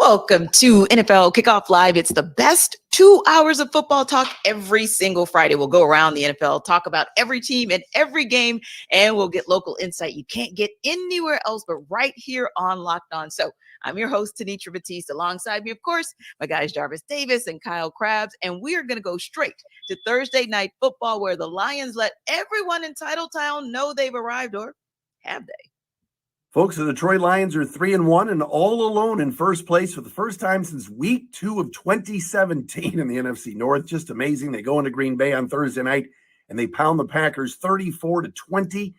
Welcome to NFL Kickoff Live. It's the best 2 hours of football talk every single Friday. We'll go around the NFL, talk about every team and every game, and we'll get local insight you can't get anywhere else but right here on Locked On. So I'm your host, Tanitra Batiste. Alongside me, of course, my guys Jarvis Davis and Kyle Krabs, and we are going to go straight to Thursday Night Football, where the Lions let everyone in Titletown know they've arrived, or have they? Folks, the Detroit Lions are 3-1 and all alone in first place for the first time since week 2 of 2017 in the NFC North. Just amazing. They go into Green Bay on Thursday night and they pound the Packers 34-20.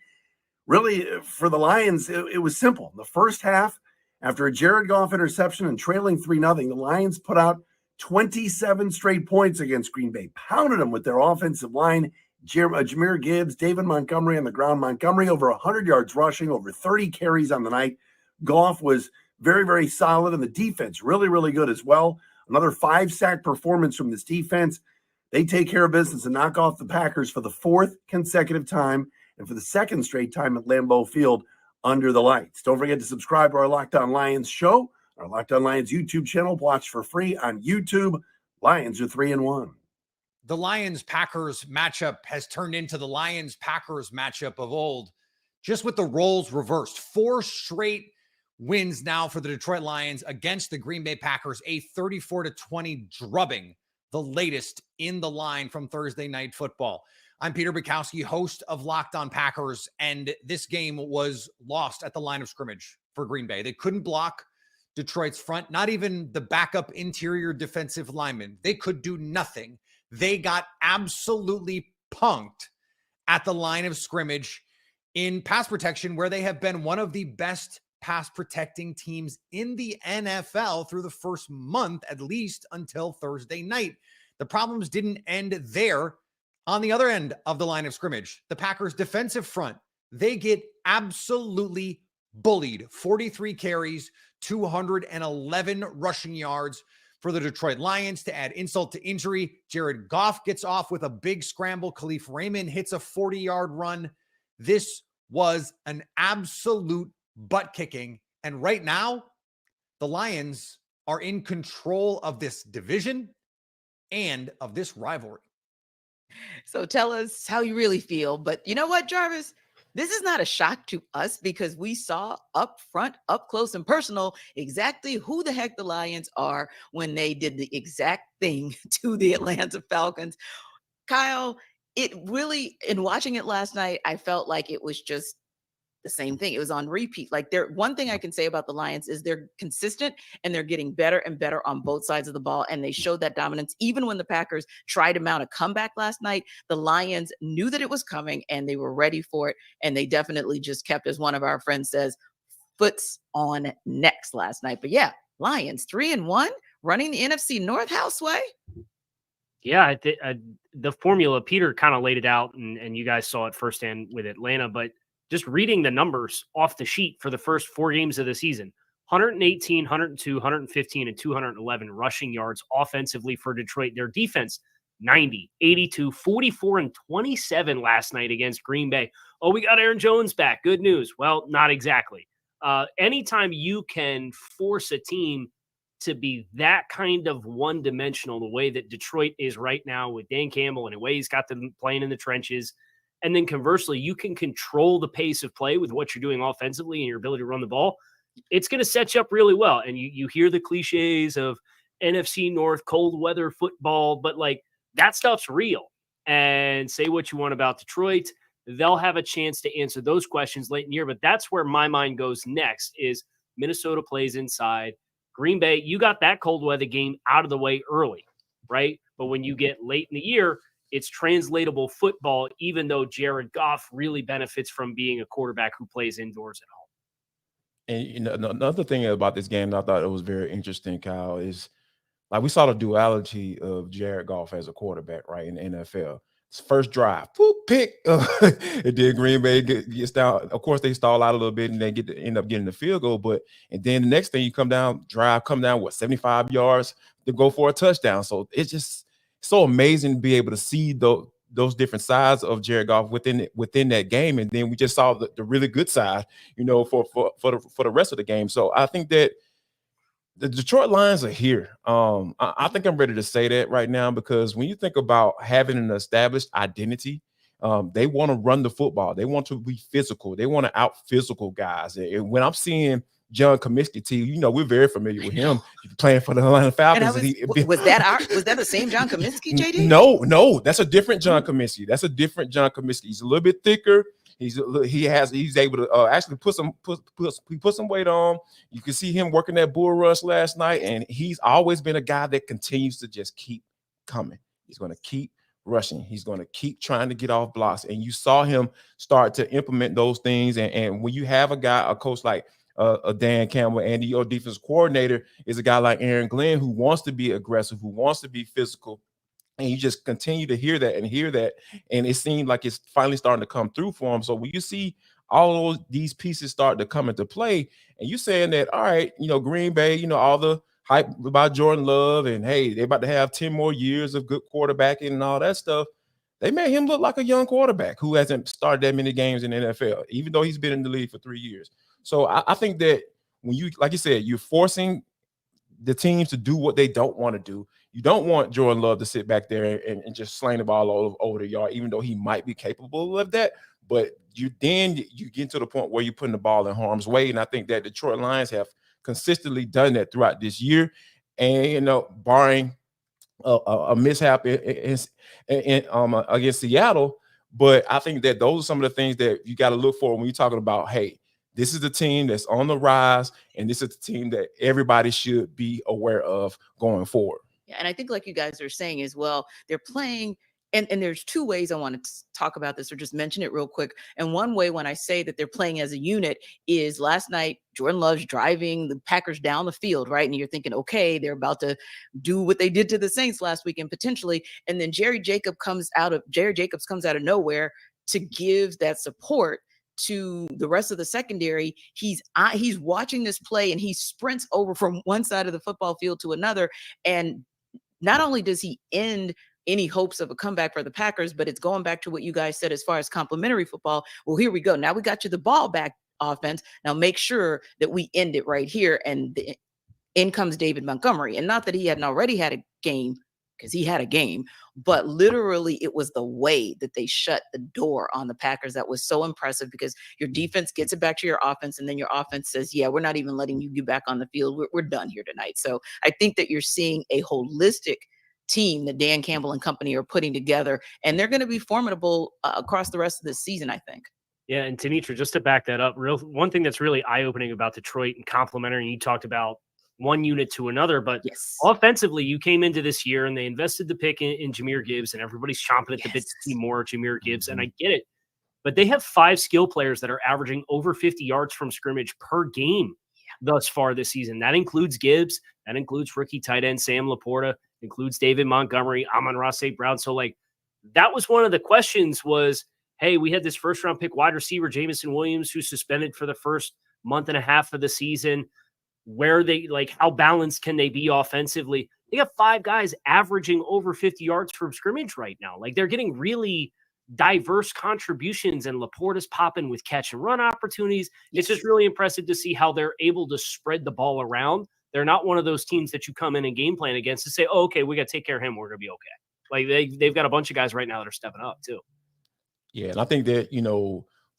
Really, for the Lions, it was simple. The first half, after a Jared Goff interception and trailing 3-0, the Lions put out 27 straight points against Green Bay, pounded them with their offensive line. Jahmyr Gibbs, David Montgomery on the ground. Montgomery over 100 yards rushing, over 30 carries on the night. Goff was very, very solid, and the defense really, really good as well. Another 5-sack performance from this defense. They take care of business and knock off the Packers for the 4th consecutive time and for the 2nd straight time at Lambeau Field under the lights. Don't forget to subscribe to our Locked On Lions show, our Locked On Lions YouTube channel. Watch for free on YouTube. Lions are 3-1. The Lions-Packers matchup has turned into the Lions-Packers matchup of old, just with the roles reversed. 4 straight wins now for the Detroit Lions against the Green Bay Packers, a 34-20 drubbing, the latest in the line from Thursday Night Football. I'm Peter Bukowski, host of Locked On Packers, and this game was lost at the line of scrimmage for Green Bay. They couldn't block Detroit's front, not even the backup interior defensive lineman. They could do nothing. They got absolutely punked at the line of scrimmage in pass protection, where they have been one of the best pass protecting teams in the NFL through the first month, at least until Thursday night. The problems didn't end there. On the other end of the line of scrimmage, the Packers defensive front, they get absolutely bullied. 43 carries, 211 rushing yards for the Detroit Lions. To add insult to injury, Jared Goff gets off with a big scramble. Khalif Raymond hits a 40-yard run. This was an absolute butt kicking. And right now, the Lions are in control of this division and of this rivalry. So tell us how you really feel. But you know what, Jarvis? This is not a shock to us because we saw up front, up close and personal, exactly who the heck the Lions are when they did the exact thing to the Atlanta Falcons. Kyle, it really, in watching it last night, I felt like it was just the same thing. It was on repeat. Like, one thing I can say about the Lions is they're consistent and they're getting better and better on both sides of the ball. And they showed that dominance. Even when the Packers tried to mount a comeback last night, the Lions knew that it was coming and they were ready for it. And they definitely just kept, as one of our friends says, foots on necks last night. But yeah, Lions 3-1, running the NFC North houseway. Yeah, the formula, Peter kind of laid it out, and you guys saw it firsthand with Atlanta, but just reading the numbers off the sheet for the first 4 games of the season, 118, 102, 115, and 211 rushing yards offensively for Detroit. Their defense, 90, 82, 44, and 27 last night against Green Bay. Oh, we got Aaron Jones back. Good news. Well, not exactly. Anytime you can force a team to be that kind of one-dimensional, the way that Detroit is right now with Dan Campbell and the way he's got them playing in the trenches, and then conversely, you can control the pace of play with what you're doing offensively and your ability to run the ball, it's going to set you up really well. And you hear the cliches of NFC North, cold weather football, but like that stuff's real. And say what you want about Detroit, they'll have a chance to answer those questions late in the year. But that's where my mind goes next is Minnesota plays inside. Green Bay, you got that cold weather game out of the way early, right? But when you get late in the year, it's translatable football, even though Jared Goff really benefits from being a quarterback who plays indoors at home. And you know, another thing about this game that I thought it was very interesting, Kyle, is like we saw the duality of Jared Goff as a quarterback, right, in the NFL. His first drive, pick. It did. Green Bay gets down. Of course, they stall out a little bit and they end up getting the field goal. And then the next thing you come down, 75 yards to go for a touchdown. So it's just so amazing to be able to see those different sides of Jared Goff within that game. And then we just saw the really good side, for the rest of the game. So I think that the Detroit Lions are here. I think I'm ready to say that right now, because when you think about having an established identity, they want to run the football. They want to be physical. They want to out physical guys. And when I'm seeing John Comiskey, we're very familiar with him playing for the Atlanta Falcons. Was that the same John Comiskey, JD? No, that's a different John Comiskey. That's a different John Comiskey. He's a little bit thicker. He's able to actually put some weight on. You can see him working that bull rush last night, and he's always been a guy that continues to just keep coming. He's going to keep rushing. He's going to keep trying to get off blocks, and you saw him start to implement those things. And when you have a coach like Dan Campbell, and your defensive coordinator is a guy like Aaron Glenn, who wants to be aggressive, who wants to be physical. And you just continue to hear that, and it seemed like it's finally starting to come through for him. So when you see all these pieces start to come into play, and you're saying that, all right, Green Bay, all the hype about Jordan Love, and hey, they're about to have 10 more years of good quarterbacking and all that stuff. They made him look like a young quarterback who hasn't started that many games in the NFL, even though he's been in the league for 3 years. So I think that when you, like you said, you're forcing the teams to do what they don't want to do. You don't want Jordan Love to sit back there and just sling the ball all over the yard, even though he might be capable of that. But you get to the point where you're putting the ball in harm's way. And I think that Detroit Lions have consistently done that throughout this year. And, barring a mishap against Seattle. But I think that those are some of the things that you got to look for when you're talking about, hey, this is the team that's on the rise, and this is the team that everybody should be aware of going forward. Yeah, and I think, like you guys are saying as well, they're playing, and there's two ways I want to talk about this, or just mention it real quick. And one way, when I say that they're playing as a unit, is last night Jordan Love's driving the Packers down the field, right? And you're thinking, okay, they're about to do what they did to the Saints last weekend potentially, and then Jerry Jacobs comes out of nowhere to give that support to the rest of the secondary. He's watching this play, and he sprints over from one side of the football field to another. And not only does he end any hopes of a comeback for the Packers, but it's going back to what you guys said as far as complimentary football. Well, here we go. Now we got you the ball back, offense. Now make sure that we end it right here. And in comes David Montgomery. And not that he hadn't already had a game, because he had a game, but literally it was the way that they shut the door on the Packers that was so impressive, because your defense gets it back to your offense, and then your offense says, yeah, we're not even letting you get back on the field. We're done here tonight. So I think that you're seeing a holistic team that Dan Campbell and company are putting together, and they're going to be formidable across the rest of this season, I think. Yeah, and Tanitra, just to back that up, one thing that's really eye-opening about Detroit and complimentary, you talked about one unit to another, but yes, offensively, you came into this year and they invested the pick in Jahmyr Gibbs, and everybody's chomping at the bit to see more Jahmyr Gibbs, and I get it. But they have 5 skill players that are averaging over 50 yards from scrimmage per game thus far this season. That includes Gibbs. That includes rookie tight end Sam Laporta. Includes David Montgomery, Amon-Ra St. Brown. So, that was one of the questions was, hey, we had this first-round pick wide receiver, Jameson Williams, who's suspended for the first month and a half of the season. Where they, how balanced can they be offensively? They got 5 guys averaging over 50 yards from scrimmage right now. They're getting really diverse contributions, and Laporta's popping with catch and run opportunities. It's just really impressive to see how they're able to spread the ball around. They're not one of those teams that you come in and game plan against to say, oh, okay, we got to take care of him. We're going to be okay. They've got a bunch of guys right now that are stepping up too. Yeah. And I think that,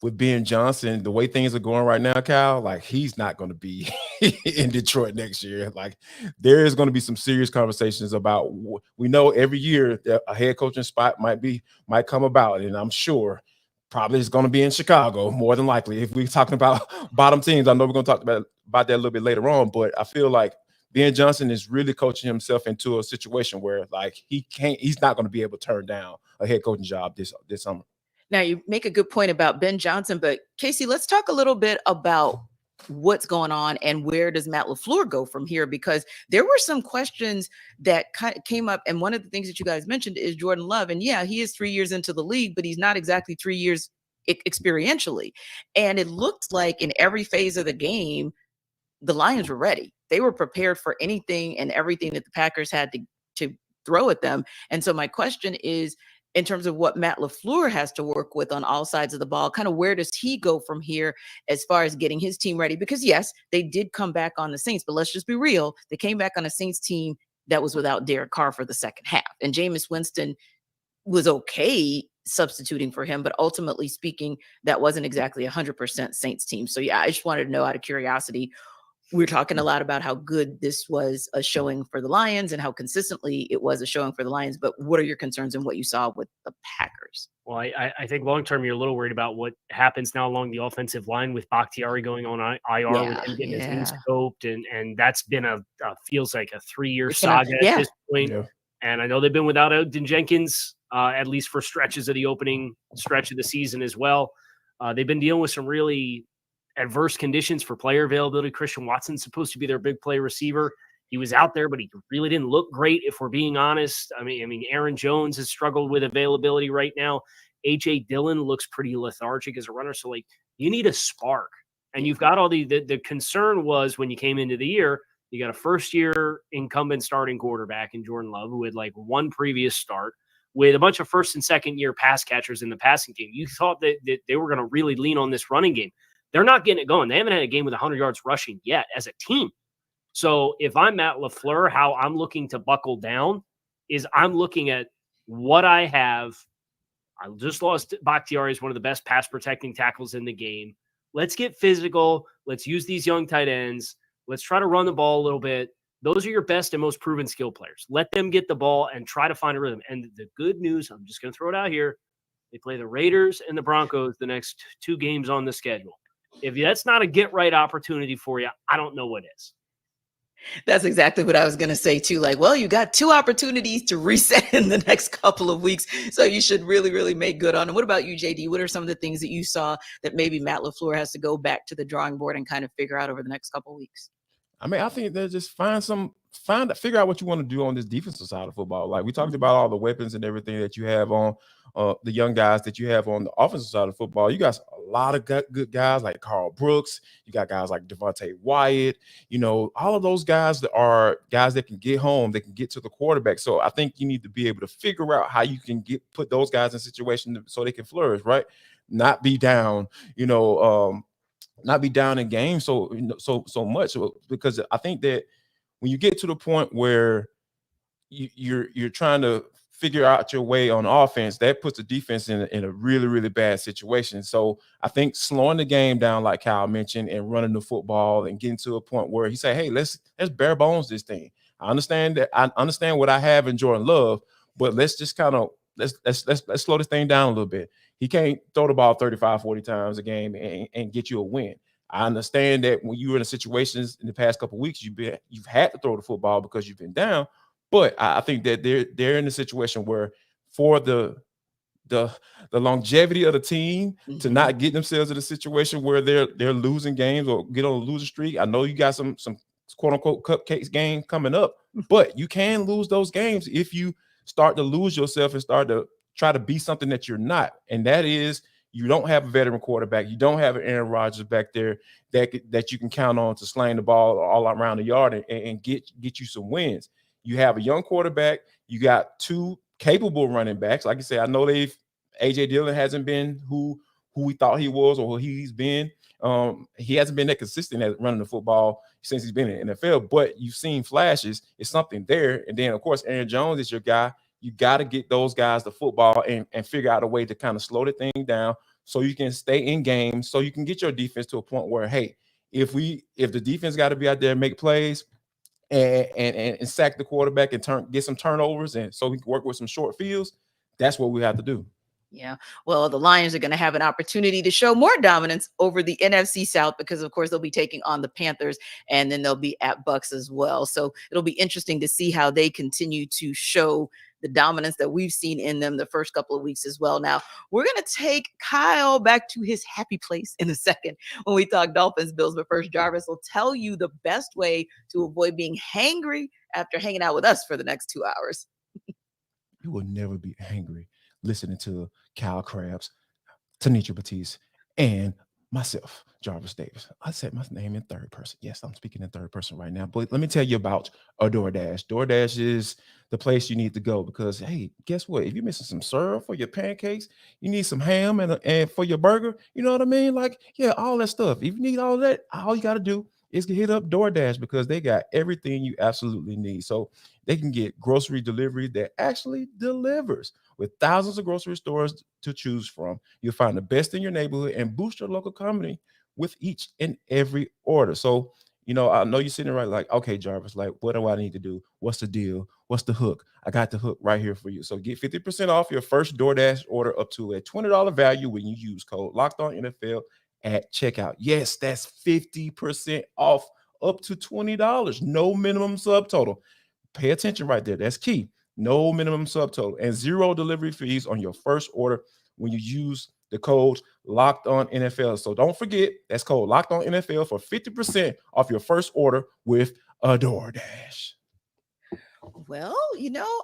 with Ben Johnson, the way things are going right now, Kyle, he's not going to be in Detroit next year. There is going to be some serious conversations about, we know every year that a head coaching spot might come about. And I'm sure probably it's going to be in Chicago, more than likely. If we're talking about bottom teams, I know we're going to talk about that a little bit later on, but I feel like Ben Johnson is really coaching himself into a situation where he's not going to be able to turn down a head coaching job this summer. Now, you make a good point about Ben Johnson, but Casey, let's talk a little bit about what's going on and where does Matt LaFleur go from here, because there were some questions that came up. And one of the things that you guys mentioned is Jordan Love. And yeah, he is 3 years into the league, but he's not exactly 3 years experientially. And it looked like in every phase of the game, the Lions were ready. They were prepared for anything and everything that the Packers had to throw at them. And so my question is, in terms of what Matt LaFleur has to work with on all sides of the ball, kind of where does he go from here as far as getting his team ready? Because yes, they did come back on the Saints, but let's just be real. They came back on a Saints team that was without Derek Carr for the second half. And Jameis Winston was okay substituting for him, but ultimately speaking, that wasn't exactly 100% Saints team. So yeah, I just wanted to know out of curiosity, we're talking a lot about how good this was a showing for the Lions and how consistently it was a showing for the Lions. But what are your concerns and what you saw with the Packers? Well, I think long term, you're a little worried about what happens now along the offensive line with Bakhtiari going on IR, with him getting his knee scoped. And that's been feels like a 3-year saga at this point. Yeah. And I know they've been without Ogden Jenkins, at least for stretches of the opening stretch of the season as well. They've been dealing with some really adverse conditions for player availability. Christian Watson's supposed to be their big play receiver. He was out there, but he really didn't look great, if we're being honest. I mean, Aaron Jones has struggled with availability right now. A.J. Dillon looks pretty lethargic as a runner. So, like, you need a spark. And you've got all the concern was when you came into the year, you got a first-year incumbent starting quarterback in Jordan Love, who had, like, one previous start, with a bunch of first- and second-year pass catchers in the passing game. You thought that they were going to really lean on this running game. They're not getting it going. They haven't had a game with 100 yards rushing yet as a team. So if I'm Matt LaFleur, how I'm looking to buckle down is I'm looking at what I have. I just lost Bakhtiari as one of the best pass protecting tackles in the game. Let's get physical. Let's use these young tight ends. Let's try to run the ball a little bit. Those are your best and most proven skill players. Let them get the ball and try to find a rhythm. And the good news, I'm just going to throw it out here. They play the Raiders and the Broncos the next 2 games on the schedule. If that's not a get-right opportunity for you, I don't know what is. That's exactly what I was going to say too. Like, well, you got 2 opportunities to reset in the next couple of weeks. So you should really, really make good on them. What about you, JD? What are some of the things that you saw that maybe Matt LaFleur has to go back to the drawing board and kind of figure out over the next couple of weeks? I mean, I think they're just figure out what you want to do on this defensive side of football. Like we talked about all the weapons and everything that you have on the young guys that you have on the offensive side of football. You got a lot of good guys like Carl Brooks. You got guys like Devontae Wyatt. You know, all of those guys that are guys that can get home, they can get to the quarterback. So I think you need to be able to figure out how you can put those guys in situations so they can flourish, right? Not be down, not be down in games so much, because I think that when you get to the point where you're trying to figure out your way on offense, that puts the defense in a really, really bad situation. So I think slowing the game down, like Kyle mentioned, and running the football and getting to a point where he say, hey, let's bare bones this thing. I understand what I have in Jordan Love, but let's just kind of let's slow this thing down a little bit. He can't throw the ball 35, 40 times a game and get you a win. I understand that when you were in situations in the past couple of weeks, you've had to throw the football because you've been down. But I think that they're in a situation where, for the longevity of the team, to not get themselves in a situation where they're losing games or get on a losing streak. I know you got some quote unquote cupcakes game coming up, but you can lose those games if you start to lose yourself and start to try to be something that you're not. And that is, you don't have a veteran quarterback. You don't have an Aaron Rodgers back there that you can count on to sling the ball all around the yard and get you some wins. You have a young quarterback. You got 2 capable running backs. Like I said, I know A.J. Dillon hasn't been who we thought he was or who he's been. He hasn't been that consistent at running the football since he's been in the NFL, but you've seen flashes. It's something there. And then, of course, Aaron Jones is your guy. You got to get those guys the football and figure out a way to kind of slow the thing down so you can stay in games, so you can get your defense to a point where, hey, if the defense got to be out there and make plays and sack the quarterback and get some turnovers, and so we can work with some short fields, that's what we have to do. Yeah. Well, the Lions are going to have an opportunity to show more dominance over the NFC South because, of course, they'll be taking on the Panthers, and then they'll be at Bucks as well. So it'll be interesting to see how they continue to show the dominance that we've seen in them the first couple of weeks as well. Now, we're going to take Kyle back to his happy place in a second when we talk Dolphins Bills. But first, Jarvis will tell you the best way to avoid being hangry after hanging out with us for the next 2 hours. You will never be angry listening to Kyle Krabs, Tanisha Batiste, and myself, Jarvis Davis. I said my name in third person. Yes, I'm speaking in third person right now. But let me tell you about a DoorDash. DoorDash is the place you need to go because, hey, guess what? If you're missing some syrup for your pancakes, you need some ham and for your burger. You know what I mean? Like, yeah, all that stuff. If you need all that, all you got to do is hit up DoorDash because they got everything you absolutely need. So they can get grocery delivery that actually delivers. With thousands of grocery stores to choose from, you'll find the best in your neighborhood and boost your local community with each and every order. So, I know you're sitting there right like, okay, Jarvis, like, what do I need to do? What's the deal? What's the hook? I got the hook right here for you. So get 50% off your first DoorDash order up to a $20 value when you use code Locked On NFL at checkout. Yes, that's 50% off up to $20. No minimum subtotal. Pay attention right there. That's key. No minimum subtotal and 0 delivery fees on your first order when you use the code Locked On NFL. So don't forget, that's code Locked On NFL for 50% off your first order with a DoorDash. Well,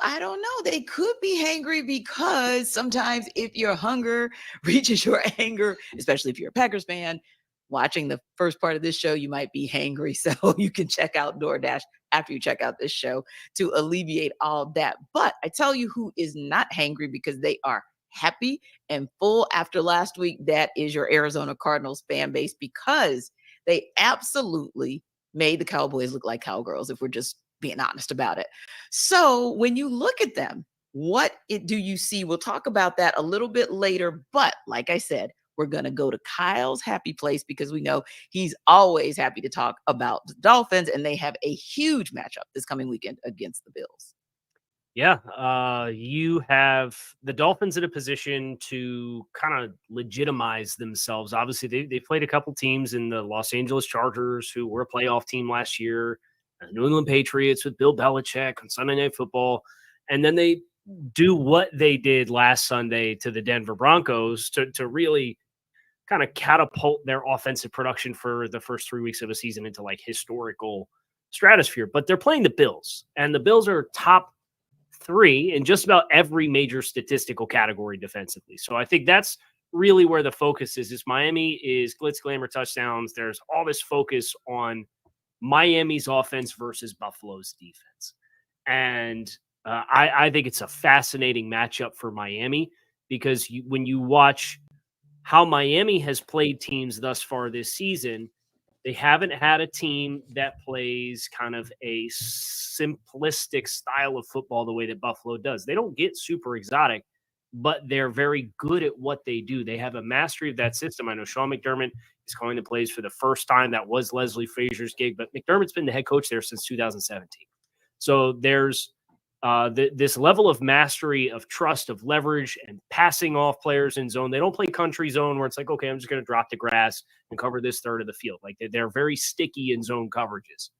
I don't know. They could be hangry because sometimes if your hunger reaches your anger, especially if you're a Packers fan, watching the first part of this show, you might be hangry. So you can check out DoorDash after you check out this show to alleviate all that. But I tell you who is not hangry because they are happy and full after last week. That is your Arizona Cardinals fan base because they absolutely made the Cowboys look like cowgirls, if we're just being honest about it. So when you look at them, do you see? We'll talk about that a little bit later. But like I said, we're going to go to Kyle's happy place because we know he's always happy to talk about the Dolphins, and they have a huge matchup this coming weekend against the Bills. Yeah, you have the Dolphins in a position to kind of legitimize themselves. Obviously, they played a couple teams in the Los Angeles Chargers, who were a playoff team last year, the New England Patriots with Bill Belichick on Sunday Night Football, and then they do what they did last Sunday to the Denver Broncos to really kind of catapult their offensive production for the first 3 weeks of a season into like historical stratosphere. But they're playing the Bills, and the Bills are top 3 in just about every major statistical category defensively. So I think that's really where the focus is. Miami is glitz, glamour, touchdowns. There's all this focus on Miami's offense versus Buffalo's defense. And I think it's a fascinating matchup for Miami because when you watch how Miami has played teams thus far this season, they haven't had a team that plays kind of a simplistic style of football the way that Buffalo does. They don't get super exotic, but they're very good at what they do. They have a mastery of that system. I know Sean McDermott is calling the plays for the first time. That was Leslie Frazier's gig, but McDermott's been the head coach there since 2017. So there's this level of mastery, of trust, of leverage, and passing off players in zone. They don't play country zone where it's like, okay, I'm just going to drop the grass and cover this third of the field. Like they're very sticky in zone coverages.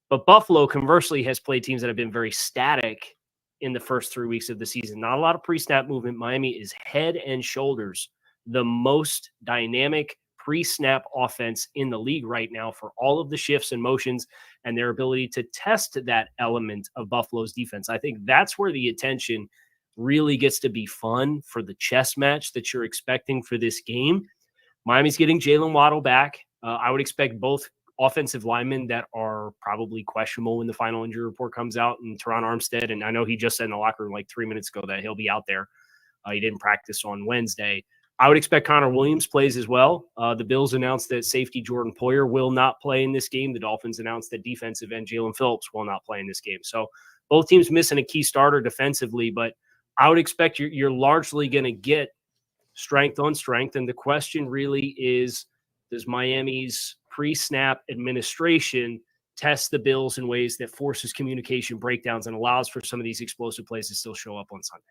But Buffalo, conversely, has played teams that have been very static in the first 3 weeks of the season. Not a lot of pre-snap movement. Miami is head and shoulders the most dynamic pre-snap offense in the league right now for all of the shifts and motions and their ability to test that element of Buffalo's defense. I think that's where the attention really gets to be fun for the chess match that you're expecting for this game. Miami's getting Jalen Waddle back. I would expect both offensive linemen that are probably questionable when the final injury report comes out, and Teron Armstead. And I know he just said in the locker room like 3 minutes ago that he'll be out there. He didn't practice on Wednesday. I would expect Connor Williams plays as well. The Bills announced that safety Jordan Poyer will not play in this game. The Dolphins announced that defensive end Jalen Phillips will not play in this game. So both teams missing a key starter defensively, but I would expect you're largely going to get strength on strength. And the question really is, does Miami's pre-snap administration test the Bills in ways that forces communication breakdowns and allows for some of these explosive plays to still show up on Sunday?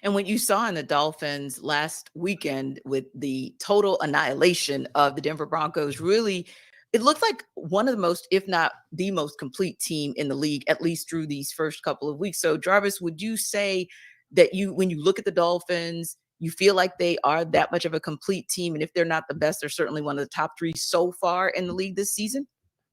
And what you saw in the Dolphins last weekend with the total annihilation of the Denver Broncos, really, it looked like one of the most, if not the most complete team in the league, at least through these first couple of weeks. So Jarvis, would you say that when you look at the Dolphins, you feel like they are that much of a complete team? And if they're not the best, they're certainly one of the top 3 so far in the league this season?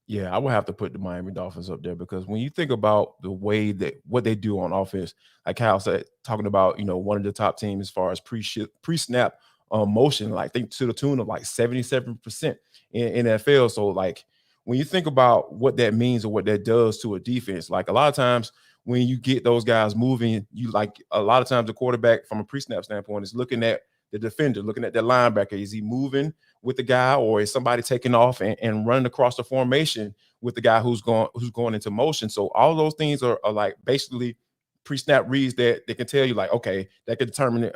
Yeah, I would have to put the Miami Dolphins up there because when you think about the way that what they do on offense, like Kyle said, talking about, one of the top teams as far as pre-snap motion, like I think to the tune of like 77% in NFL. So like when you think about what that means or what that does to a defense, like a lot of times when you get those guys moving, you like a lot of times the quarterback from a pre-snap standpoint is looking at the defender, looking at the linebacker. Is he moving with the guy, or is somebody taking off and running across the formation with the guy who's going into motion? So all those things are like basically pre-snap reads that they can tell you, like, okay, that can determine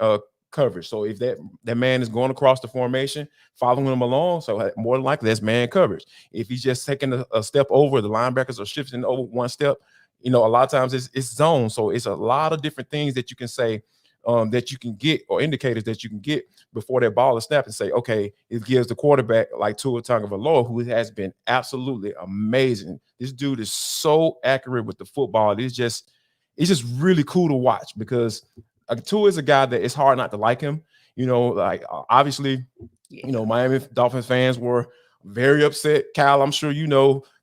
coverage. So if that man is going across the formation, following him along, so more than likely that's man coverage. If he's just taking a step over, the linebackers are shifting over one step. A lot of times it's zone. So it's a lot of different things that you can say that you can get, or indicators that you can get before that ball is snapped, and say, okay, it gives the quarterback like Tua Tagovailoa, who has been absolutely amazing. This dude is so accurate with the football. It's just really cool to watch, because Tua is a guy that it's hard not to like him. Obviously, Miami Dolphins fans were very upset. Kyle, I'm sure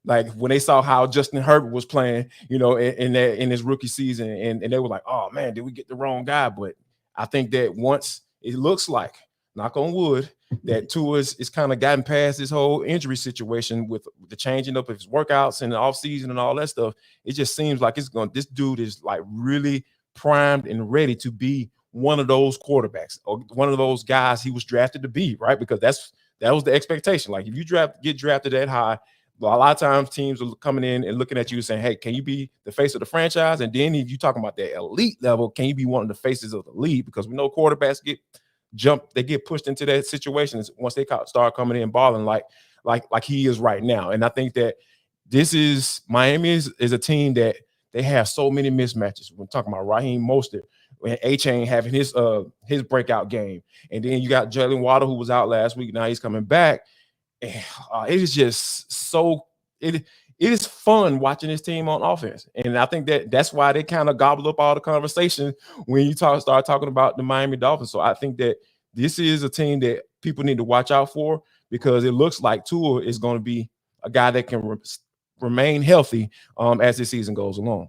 like when they saw how Justin Herbert was playing, in his rookie season, and they were like, oh man, did we get the wrong guy? But I think that once it looks like, knock on wood, that Tua is kind of gotten past this whole injury situation with the changing up of his workouts in the offseason and all that stuff, it just seems like this dude is like really primed and ready to be one of those quarterbacks, or one of those guys he was drafted to be, right? Because that was the expectation. Like if you get drafted that high, a lot of times teams are coming in and looking at you saying, hey, can you be the face of the franchise? And then if you're talking about that elite level, can you be one of the faces of the league? Because we know quarterbacks they get pushed into that situation once they start coming in balling like he is right now. And I think that Miami is a team that they have so many mismatches. We're talking about Raheem Mostert and A-Chain having his breakout game. And then you got Jalen Waddle, who was out last week. Now he's coming back. It is just so it is fun watching this team on offense. And I think that's why they kind of gobble up all the conversation when you start talking about the Miami Dolphins. So I think that this is a team that people need to watch out for, because it looks like Tua is going to be a guy that can remain healthy as the season goes along.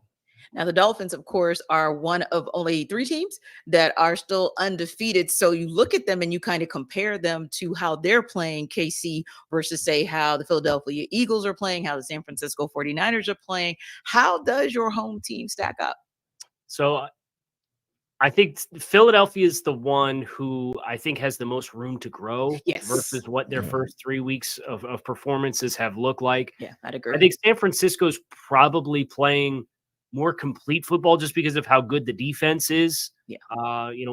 Now, the Dolphins, of course, are one of only 3 teams that are still undefeated. So you look at them and you kind of compare them to how they're playing, KC, versus, say, how the Philadelphia Eagles are playing, how the San Francisco 49ers are playing. How does your home team stack up? So I think Philadelphia is the one who I think has the most room to grow versus what their first 3 weeks of performances have looked like. Yeah, I'd agree. I think San Francisco's probably playing more complete football just because of how good the defense is. Yeah.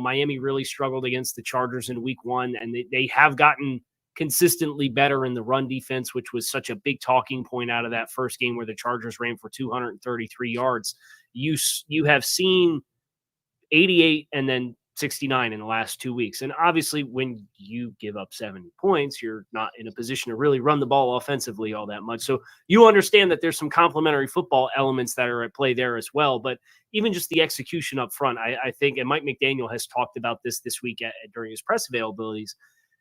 Miami really struggled against the Chargers in week 1, and they have gotten consistently better in the run defense, which was such a big talking point out of that first game where the Chargers ran for 233 yards. You have seen 88 and then 69 in the last 2 weeks. And obviously when you give up 70 points, you're not in a position to really run the ball offensively all that much. So you understand that there's some complementary football elements that are at play there as well. But even just the execution up front, I think, and Mike McDaniel has talked about this week during his press availabilities,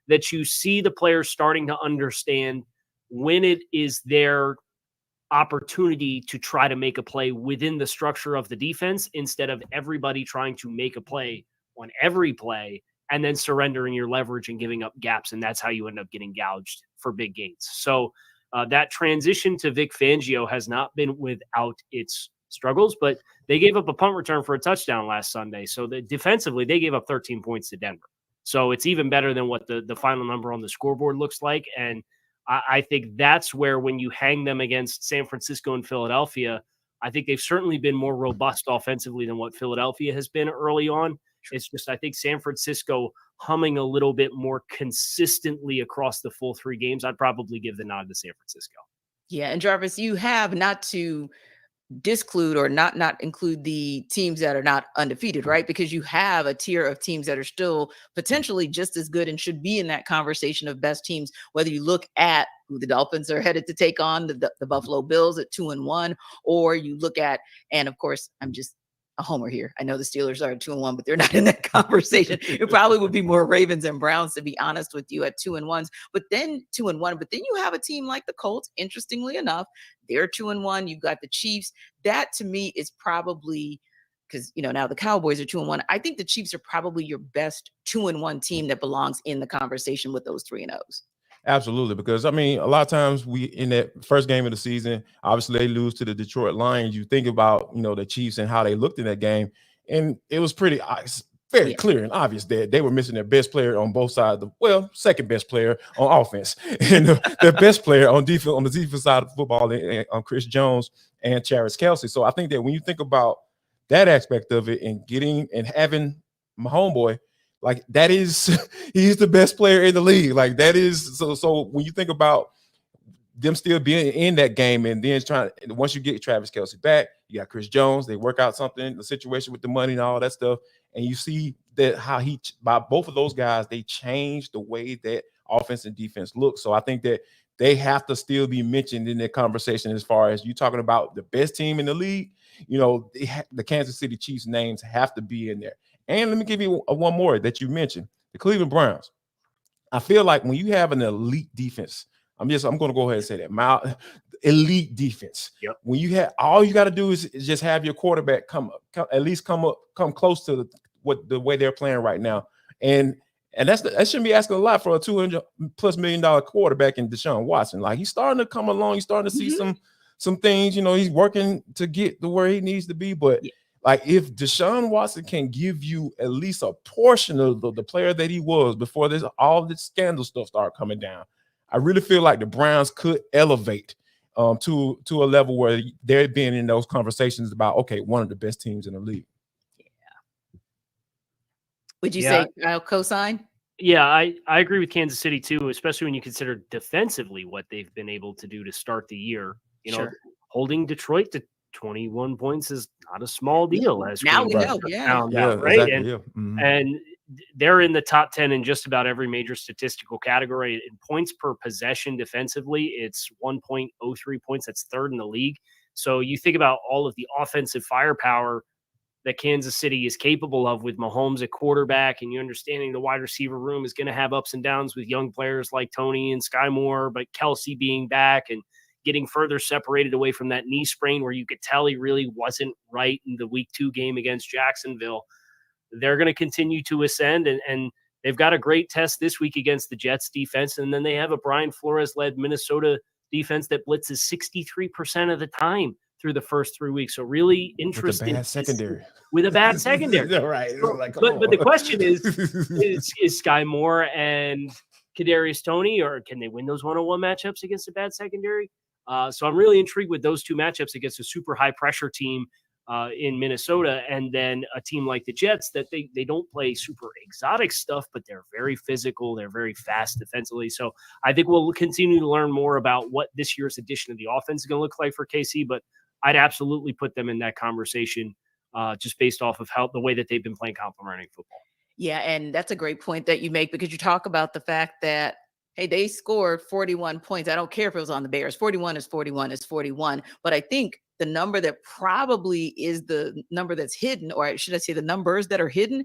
that you see the players starting to understand when it is their opportunity to try to make a play within the structure of the defense, instead of everybody trying to make a play on every play and then surrendering your leverage and giving up gaps. And that's how you end up getting gouged for big gains. So that transition to Vic Fangio has not been without its struggles, but they gave up a punt return for a touchdown last Sunday. So defensively, they gave up 13 points to Denver. So it's even better than what the final number on the scoreboard looks like. And I think that's where, when you hang them against San Francisco and Philadelphia, I think they've certainly been more robust offensively than what Philadelphia has been early on. It's just, I think San Francisco humming a little bit more consistently across the full 3 games. I'd probably give the nod to San Francisco. Yeah. And Jarvis, you have, not to disclude or not include the teams that are not undefeated, right? Because you have a tier of teams that are still potentially just as good and should be in that conversation of best teams, whether you look at who the Dolphins are headed to take on, the Buffalo Bills at 2-1, or you look at, and of course, I'm just a homer here. I know the Steelers are at 2-1, but they're not in that conversation. It probably would be more Ravens and Browns, to be honest with you, at 2-1, but then 2-1. But then you have a team like the Colts. Interestingly enough, they're 2-1. You've got the Chiefs. That to me is probably because now the Cowboys are 2-1. I think the Chiefs are probably your best 2-1 team that belongs in the conversation with those 3-0s. Absolutely, because I mean, a lot of times we in that first game of the season, obviously they lose to the Detroit Lions. You think about the Chiefs and how they looked in that game, and it was pretty very clear and obvious that they were missing their best player on both sides. Second best player on offense, and their best player on defense on the defense side of football, on Chris Jones and Travis Kelce. So I think that when you think about that aspect of it and having my homeboy. Like that is, he's the best player in the league. Like that is so. When you think about them still being in that game, and then once you get Travis Kelce back, you got Chris Jones. They work out something, the situation with the money and all that stuff, and you see that how by both of those guys, they changed the way that offense and defense look. So I think that they have to still be mentioned in their conversation as far as you talking about the best team in the league. The Kansas City Chiefs names have to be in there. And let me give you one more that you mentioned, the Cleveland Browns. I feel like when you have an elite defense, I'm going to go ahead and say that, elite defense. Yep. When you have, all you got to do is just have your quarterback come close to the way they're playing right now. And that shouldn't be asking a lot for a $200+ million quarterback in Deshaun Watson. Like he's starting to come along. He's starting to see some things, he's working to get to where he needs to be. But like if Deshaun Watson can give you at least a portion of the player that he was before all this scandal stuff started coming down, I really feel like the Browns could elevate to a level where they're being in those conversations about, okay, one of the best teams in the league. Yeah. Would you say co-sign? Yeah, I agree with Kansas City too, especially when you consider defensively what they've been able to do to start the year. Holding Detroit to 21 points is not a small deal. As now we know, right? Exactly, and they're in the top 10 in just about every major statistical category. In points per possession defensively, it's 1.03 points. That's third in the league. So you think about all of the offensive firepower that Kansas City is capable of with Mahomes at quarterback, and you understanding the wide receiver room is going to have ups and downs with young players like Tony and Sky Moore, but Kelce being back and getting further separated away from that knee sprain where you could tell he really wasn't right in the week 2 game against Jacksonville. They're going to continue to ascend, and they've got a great test this week against the Jets defense. And then they have a Brian Flores-led Minnesota defense that blitzes 63% of the time through the first 3 weeks. So really interesting. With a bad secondary. Right. But the question is Sky Moore and Kadarius Toney, or can they win those one-on-one matchups against a bad secondary? So I'm really intrigued with those two matchups against a super high pressure team in Minnesota, and then a team like the Jets that they don't play super exotic stuff, but they're very physical. They're very fast defensively. So I think we'll continue to learn more about what this year's edition of the offense is going to look like for KC, but I'd absolutely put them in that conversation just based off of the way that they've been playing complementary football. Yeah, and that's a great point that you make, because you talk about the fact that, hey, they scored 41 points. I don't care if it was on the Bears. 41 is 41 is 41. But I think the number that probably is the number that's hidden, or should I say the numbers that are hidden,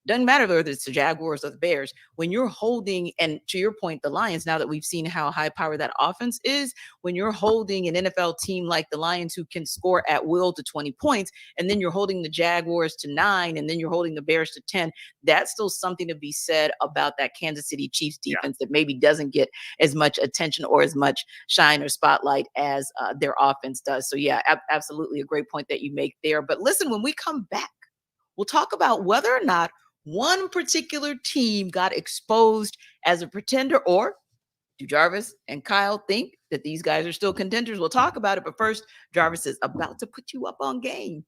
doesn't matter whether it's the Jaguars or the Bears. When you're holding, and to your point, the Lions, now that we've seen how high powered that offense is, when you're holding an NFL team like the Lions who can score at will to 20 points, and then you're holding the Jaguars to 9, and then you're holding the Bears to 10, that's still something to be said about that Kansas City Chiefs defense that maybe doesn't get as much attention or as much shine or spotlight as their offense does. So yeah, absolutely a great point that you make there. But listen, when we come back, we'll talk about whether or not one particular team got exposed as a pretender, or do Jarvis and Kyle think that these guys are still contenders? We'll talk about it. But first, Jarvis is about to put you up on game.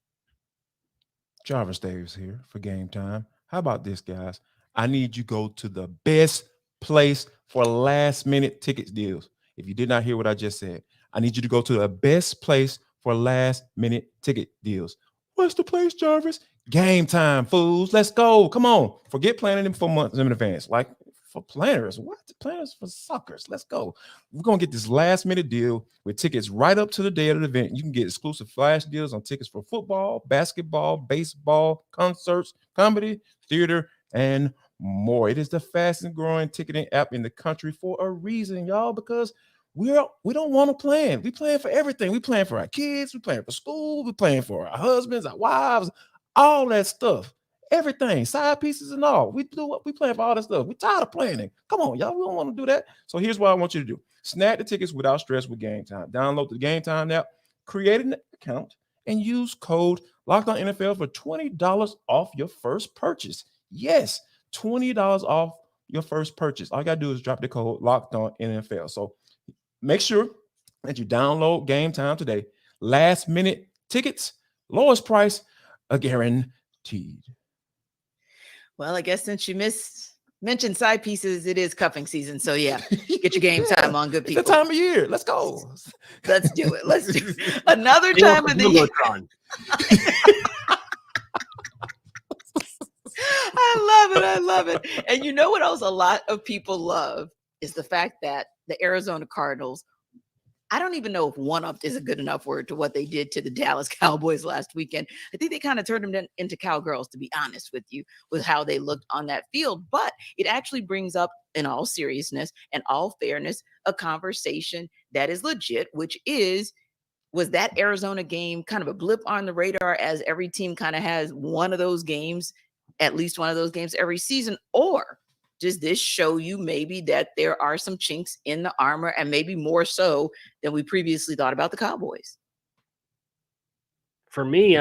Jarvis Davis here for Game Time. How about this, guys? I need you to go to the best place for last-minute tickets deals. If you did not hear what I just said, I need you to go to the best place for last-minute ticket deals. What's the place, Jarvis? Game Time, fools. Let's go. Come on. Forget planning them for months in advance. Like for planners. What? Planners for suckers. Let's go. We're going to get this last minute deal with tickets right up to the day of the event. You can get exclusive flash deals on tickets for football, basketball, baseball, concerts, comedy, theater, and more. It is the fastest growing ticketing app in the country for a reason, y'all, because we don't want to plan. We plan for everything. We plan for our kids. We plan for school. We plan for our husbands, our wives, all that stuff, everything, side pieces and all. We plan for all that stuff. We're tired of planning. Come on, y'all. We don't want to do that. So here's what I want you to do: snag the tickets without stress with Game Time. Download the Game Time app, create an account, and use code LOCKEDONNFL for $20 off your first purchase. Yes, $20 off your first purchase. All you gotta do is drop the code LOCKEDONNFL. So make sure that you download Game Time today. Last minute tickets, lowest price, guaranteed. Well, I guess since you mentioned side pieces, it is cuffing season. So yeah, get your Game Time on, good people. It's the time of year. Let's go. Let's do it. Let's do it. Another time of the year. I love it. I love it. And you know what else a lot of people love is the fact that the Arizona Cardinals, I don't even know if one-upped is a good enough word to what they did to the Dallas Cowboys last weekend. I think they kind of turned them into cowgirls, to be honest with you, with how they looked on that field. But it actually brings up, in all seriousness and all fairness, a conversation that is legit, which is, was that Arizona game kind of a blip on the radar, as every team kind of has one of those games, at least one of those games every season? Or does this show you maybe that there are some chinks in the armor, and maybe more so than we previously thought about the Cowboys? For me,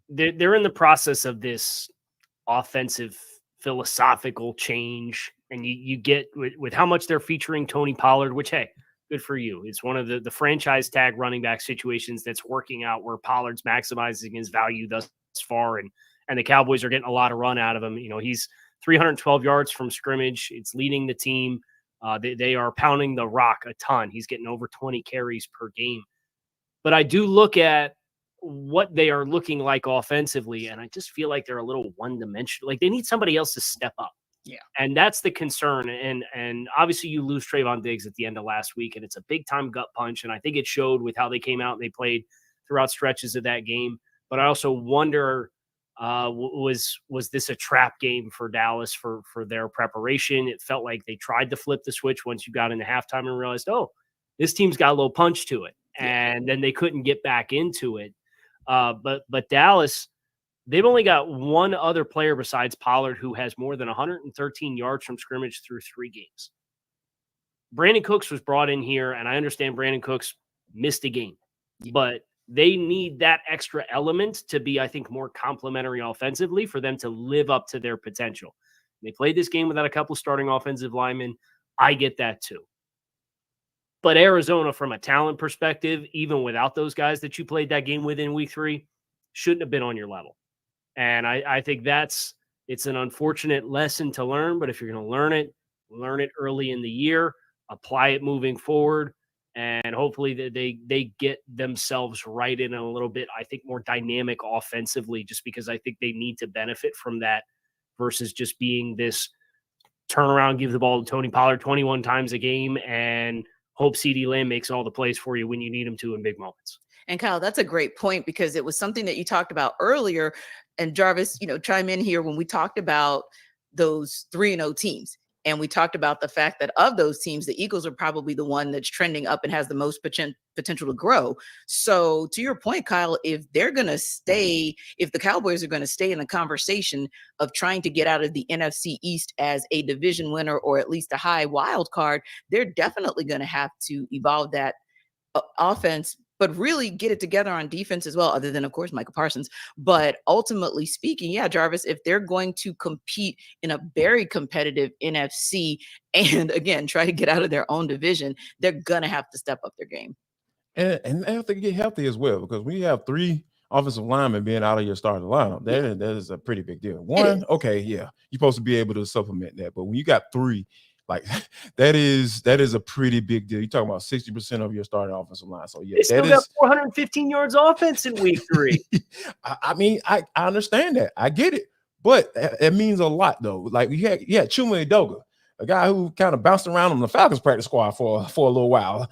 they're in the process of this offensive philosophical change, and you get with how much they're featuring Tony Pollard, which, hey, good for you. It's one of the franchise tag running back situations that's working out, where Pollard's maximizing his value thus far, and the Cowboys are getting a lot of run out of him. You know, he's 312 yards from scrimmage. It's leading the team. They are pounding the rock a ton. He's getting over 20 carries per game. But I do look at what they are looking like offensively, and I just feel like they're a little one-dimensional. Like, they need somebody else to step up. Yeah. And that's the concern. And obviously you lose Trayvon Diggs at the end of last week, and it's a big-time gut punch. And I think it showed with how they came out and they played throughout stretches of that game. But I also wonder, was this a trap game for Dallas for their preparation? It felt like they tried to flip the switch once you got into halftime and realized, oh, this team's got a little punch to it. And then they couldn't get back into it. But Dallas, they've only got one other player besides Pollard who has more than 113 yards from scrimmage through 3 games. Brandon Cooks was brought in here, and I understand Brandon Cooks missed a game, but they need that extra element to be, I think, more complementary offensively for them to live up to their potential. They played this game without a couple starting offensive linemen. I get that too. But Arizona, from a talent perspective, even without those guys that you played that game with in week 3, shouldn't have been on your level. And I think it's an unfortunate lesson to learn, but if you're going to learn it early in the year, apply it moving forward, and hopefully they get themselves right in a little bit, I think, more dynamic offensively, just because I think they need to benefit from that versus just being this turnaround, give the ball to Tony Pollard 21 times a game and hope CeeDee Lamb makes all the plays for you when you need him to in big moments. And Kyle, that's a great point, because it was something that you talked about earlier. And Jarvis, chime in here when we talked about those 3-0 teams. And we talked about the fact that of those teams, the Eagles are probably the one that's trending up and has the most potential to grow. So to your point, Kyle, if the Cowboys are going to stay in the conversation of trying to get out of the NFC East as a division winner, or at least a high wild card, they're definitely going to have to evolve that offense, but really get it together on defense as well, other than, of course, Michael Parsons. But ultimately speaking, yeah, Jarvis, if they're going to compete in a very competitive NFC and, again, try to get out of their own division, they're going to have to step up their game. And they have to get healthy as well, because when you have 3 offensive linemen being out of your starting lineup, that is a pretty big deal. One, okay, yeah, you're supposed to be able to supplement that. But when you got 3, like that is a pretty big deal. You're talking about 60% of your starting offensive line. So yeah, they still got 415 yards offense in week 3. I mean, I understand that. I get it, but it means a lot though. Like you had Chuma Edoga, a guy who kind of bounced around on the Falcons practice squad for a little while,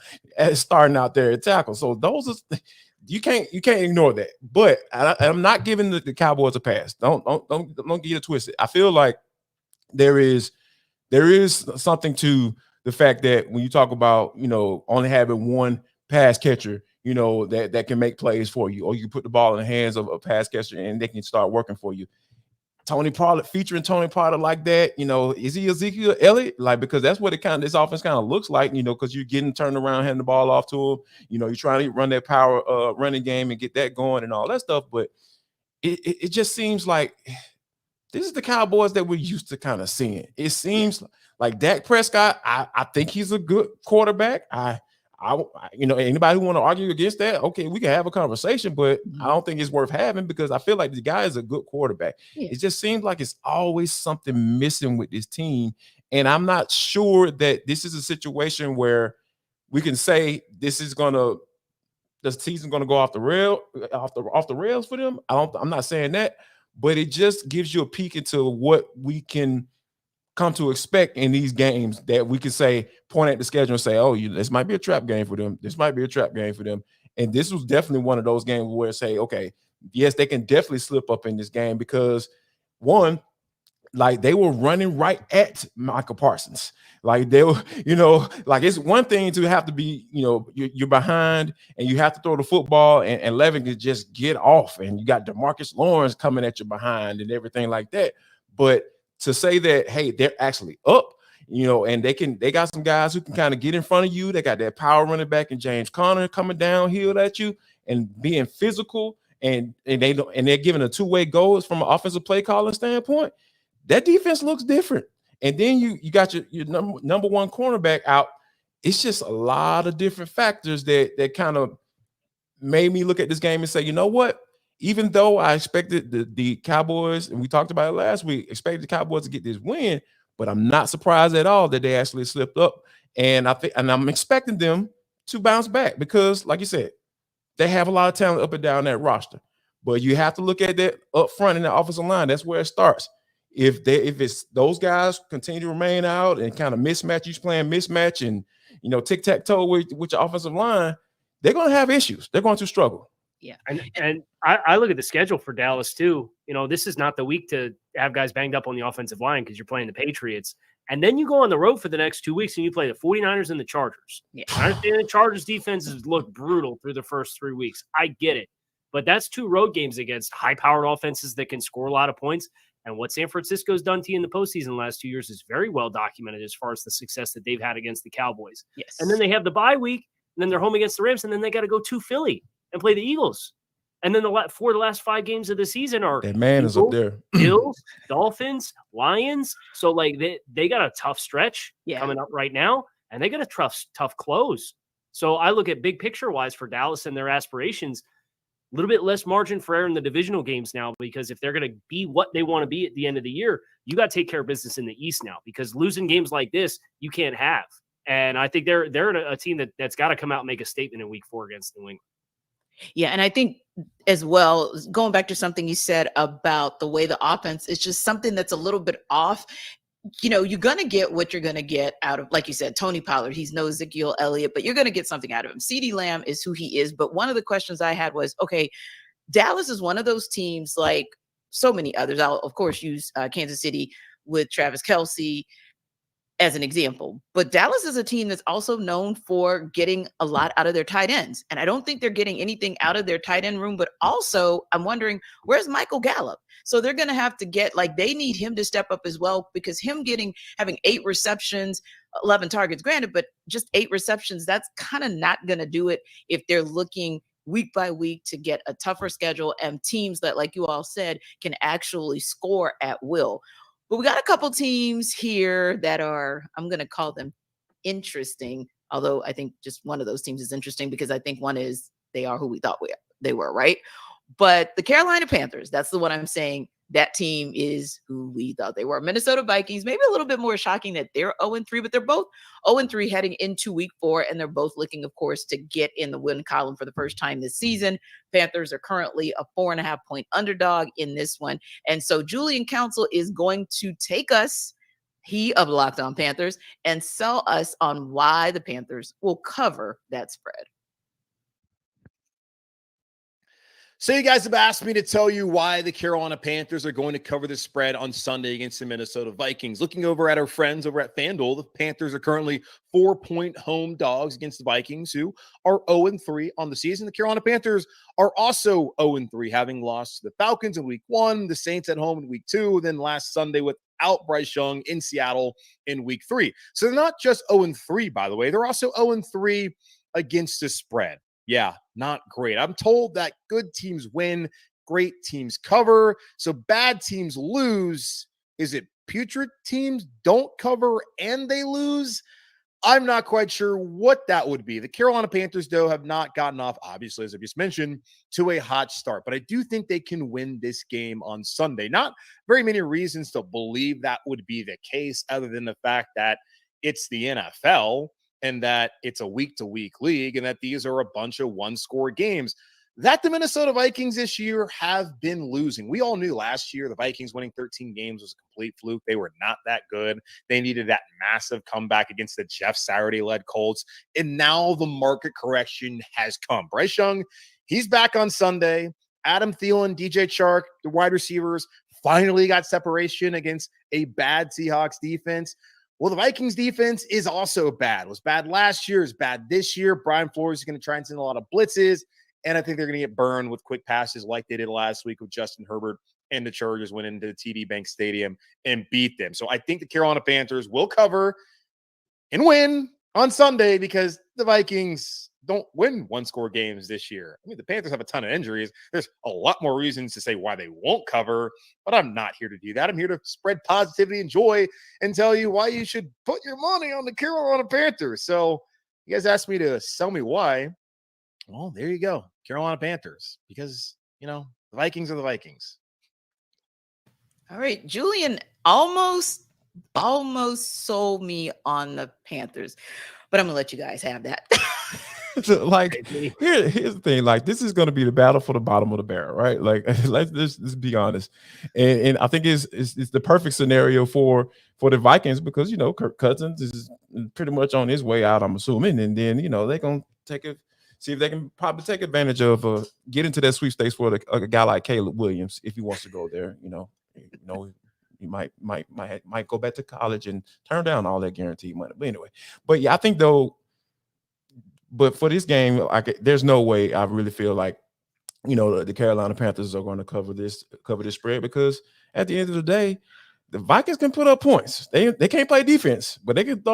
starting out there at tackle. So those are, you can't ignore that. But I'm not giving the Cowboys a pass. Don't get it twisted. I feel like there is something to the fact that when you talk about, only having one pass catcher, that can make plays for you, or you put the ball in the hands of a pass catcher and they can start working for you. Featuring Tony Pollard like that, is he Ezekiel Elliott? Like, because that's what this offense kind of looks like, because you're getting turned around, handing the ball off to him. You're trying to run that power running game and get that going and all that stuff. But it just seems like this is the Cowboys that we're used to kind of seeing. It seems like Dak Prescott, I think he's a good quarterback. Anybody who want to argue against that, okay, we can have a conversation, but I don't think it's worth having because I feel like the guy is a good quarterback. Yeah. It just seems like it's always something missing with this team. And I'm not sure that this is a situation where we can say the season's going to go off the rails for them. I'm not saying that, but it just gives you a peek into what we can come to expect in these games, that we can say, point at the schedule and say, oh, this might be a trap game for them. This might be a trap game for them. And this was definitely one of those games where say, okay, yes, they can definitely slip up in this game because one, like they were running right at Michael Parsons. Like they were, like it's one thing to have to be, you're behind and you have to throw the football and Levin can just get off and you got DeMarcus Lawrence coming at you behind and everything like that. But to say that, hey, they're actually up, and they got some guys who can kind of get in front of you. They got that power running back and James Conner coming downhill at you and being physical, and they're giving a two-way goals from an offensive play calling standpoint. That defense looks different. And then you got your number one cornerback out. It's just a lot of different factors that kind of made me look at this game and say, you know what? Even though I expected the Cowboys, and we talked about it last week, expected the Cowboys to get this win, but I'm not surprised at all that they actually slipped up. And I'm expecting them to bounce back because, like you said, they have a lot of talent up and down that roster. But you have to look at that up front in the offensive line. That's where it starts. If it's those guys continue to remain out and kind of mismatch, each playing mismatch and tic-tac-toe with your offensive line, they're going to have issues. They're going to struggle. Yeah. And I look at the schedule for Dallas too. This is not the week to have guys banged up on the offensive line because you're playing the Patriots. And then you go on the road for the next 2 weeks and you play the 49ers and the Chargers. Yeah. I understand the Chargers defenses look brutal through the first 3 weeks. I get it. But that's 2 road games against high-powered offenses that can score a lot of points. And what San Francisco's done to you in the postseason the last 2 years is very well documented as far as the success that they've had against the Cowboys. Yes. And then they have the bye week, and then they're home against the Rams, and then they got to go to Philly and play the Eagles. And then the last 5 games of the season are that man Eagles, is up there. Bills, Dolphins, Lions. So like they got a tough stretch coming up right now, and they got a tough close. So I look at big picture wise for Dallas and their aspirations, a little bit less margin for error in the divisional games now, because if they're going to be what they want to be at the end of the year, you got to take care of business in the East now, because losing games like this you can't have. And I think they're a team that's got to come out and make a statement in Week 4 against New England. Yeah, and I think as well, going back to something you said about the way the offense is just something that's a little bit off. You're going to get what you're going to get out of, like you said, Tony Pollard. He's no Ezekiel Elliott, but you're going to get something out of him. CeeDee Lamb is who he is. But one of the questions I had was, okay, Dallas is one of those teams like so many others. I'll, of course, use Kansas City with Travis Kelce as an example. But Dallas is a team that's also known for getting a lot out of their tight ends. And I don't think they're getting anything out of their tight end room. But also, I'm wondering, where's Michael Gallup? So they're going to have to they need him to step up as well, because having 8 receptions, 11 targets, granted, but just 8 receptions, that's kind of not going to do it if they're looking week by week to get a tougher schedule and teams that, like you all said, can actually score at will. But we got a couple teams here that are, I'm going to call them interesting, although I think just one of those teams is interesting because I think one is they are who we thought they were, right? But the Carolina Panthers, that's the one I'm saying. That team is who we thought they were. Minnesota Vikings, maybe a little bit more shocking that they're 0-3, but they're both 0-3 heading into Week 4, and they're both looking, of course, to get in the win column for the first time this season. Panthers are currently a 4.5-point underdog in this one. And so Julian Council is going to take us, he of Locked On Panthers, and sell us on why the Panthers will cover that spread. So you guys have asked me to tell you why the Carolina Panthers are going to cover the spread on Sunday against the Minnesota Vikings. Looking over at our friends over at FanDuel, the Panthers are currently 4-point home dogs against the Vikings, who are 0-3 on the season. The Carolina Panthers are also 0-3, having lost to the Falcons in week 1, the Saints at home in week 2, then last Sunday without Bryce Young in Seattle in week 3. So they're not just 0-3, by the way. They're also 0-3 against the spread. Yeah, not great. I'm told that good teams win, great teams cover. So bad teams lose. Is it putrid teams don't cover and they lose? I'm not quite sure what that would be. The Carolina Panthers, though, have not gotten off, obviously, as I just mentioned, to a hot start. But I do think they can win this game on Sunday. Not very many reasons to believe that would be the case, other than the fact that it's the NFL and that it's a week-to-week league and that these are a bunch of one-score games that the Minnesota Vikings this year have been losing. We all knew last year the Vikings winning 13 games was a complete fluke. They were not that good. They needed that massive comeback against the Jeff Saturday-led Colts, and now the market correction has come. Bryce Young, he's back on Sunday. Adam Thielen, DJ Chark, the wide receivers, finally got separation against a bad Seahawks defense. Well, the Vikings defense is also bad. It was bad last year. It's bad this year. Brian Flores is going to try and send a lot of blitzes, and I think they're going to get burned with quick passes like they did last week with Justin Herbert, and the Chargers went into the TD Bank Stadium and beat them. So I think the Carolina Panthers will cover and win on Sunday because the Vikings don't win one-score games this year. I mean, the Panthers have a ton of injuries. There's a lot more reasons to say why they won't cover, but I'm not here to do that. I'm here to spread positivity and joy and tell you why you should put your money on the Carolina Panthers. So you guys asked me to tell me why. Well, there you go. Carolina Panthers, because, the Vikings are the Vikings. All right. Julian almost sold me on the Panthers, but I'm going to let you guys have that. So, like, here's the thing. Like, this is going to be the battle for the bottom of the barrel, right? Like, let's be honest. And I think it's the perfect scenario for the Vikings because, Kirk Cousins is pretty much on his way out, I'm assuming. And then, they're going to see if they can probably take advantage of get into that sweepstakes for a guy like Caleb Williams if he wants to go there. He might go back to college and turn down all that guaranteed money. But anyway, yeah, I think though. But for this game, there's no way I really feel like, the Carolina Panthers are going to cover this spread because at the end of the day, the Vikings can put up points. They can't play defense, but they could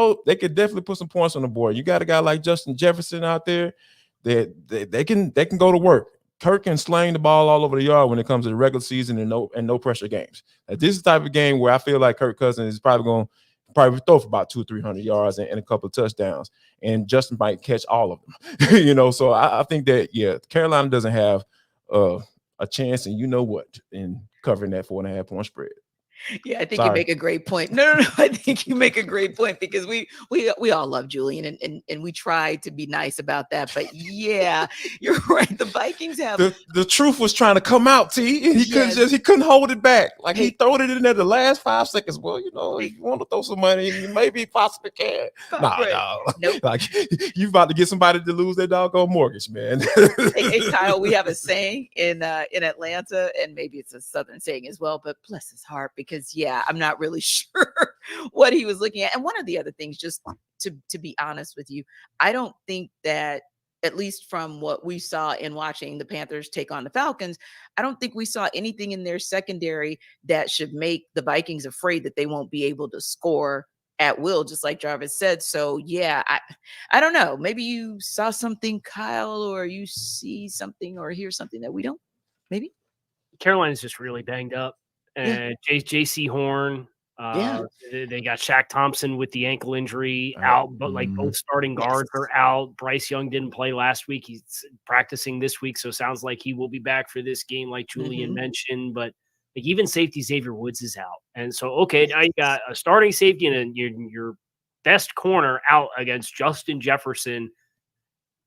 definitely put some points on the board. You got a guy like Justin Jefferson out there that they can go to work. Kirk can sling the ball all over the yard when it comes to the regular season and no pressure games. This is the type of game where I feel like Kirk Cousins is probably going to throw for about 200-300 yards and a couple of touchdowns, and Justin might catch all of them. So I think that Carolina doesn't have a chance, and in covering that 4.5-point spread. Yeah, I think you make a great point. No. I think you make a great point because we all love Julian and we try to be nice about that. But yeah, you're right. The Vikings have the truth was trying to come out, T. And he couldn't hold it back. Like he threw it in there the last 5 seconds. Well, if you want to throw some money, you maybe possibly can. No. Nope. Like you about to get somebody to lose their doggone mortgage, man. Hey, Kyle, we have a saying in Atlanta, and maybe it's a Southern saying as well, but bless his heart, because I'm not really sure what he was looking at. And one of the other things, just to be honest with you, I don't think that, at least from what we saw in watching the Panthers take on the Falcons, I don't think we saw anything in their secondary that should make the Vikings afraid that they won't be able to score at will, just like Jarvis said. So I don't know. Maybe you saw something, Kyle, or you see something or hear something that we don't. Maybe Carolina's just really banged up. And J.C. Horn, they got Shaq Thompson with the ankle injury out, but both starting guards are out. Bryce Young didn't play last week. He's practicing this week, so sounds like he will be back for this game, like Julian mentioned. But even safety Xavier Woods is out, and so now you got a starting safety and your best corner out against Justin Jefferson.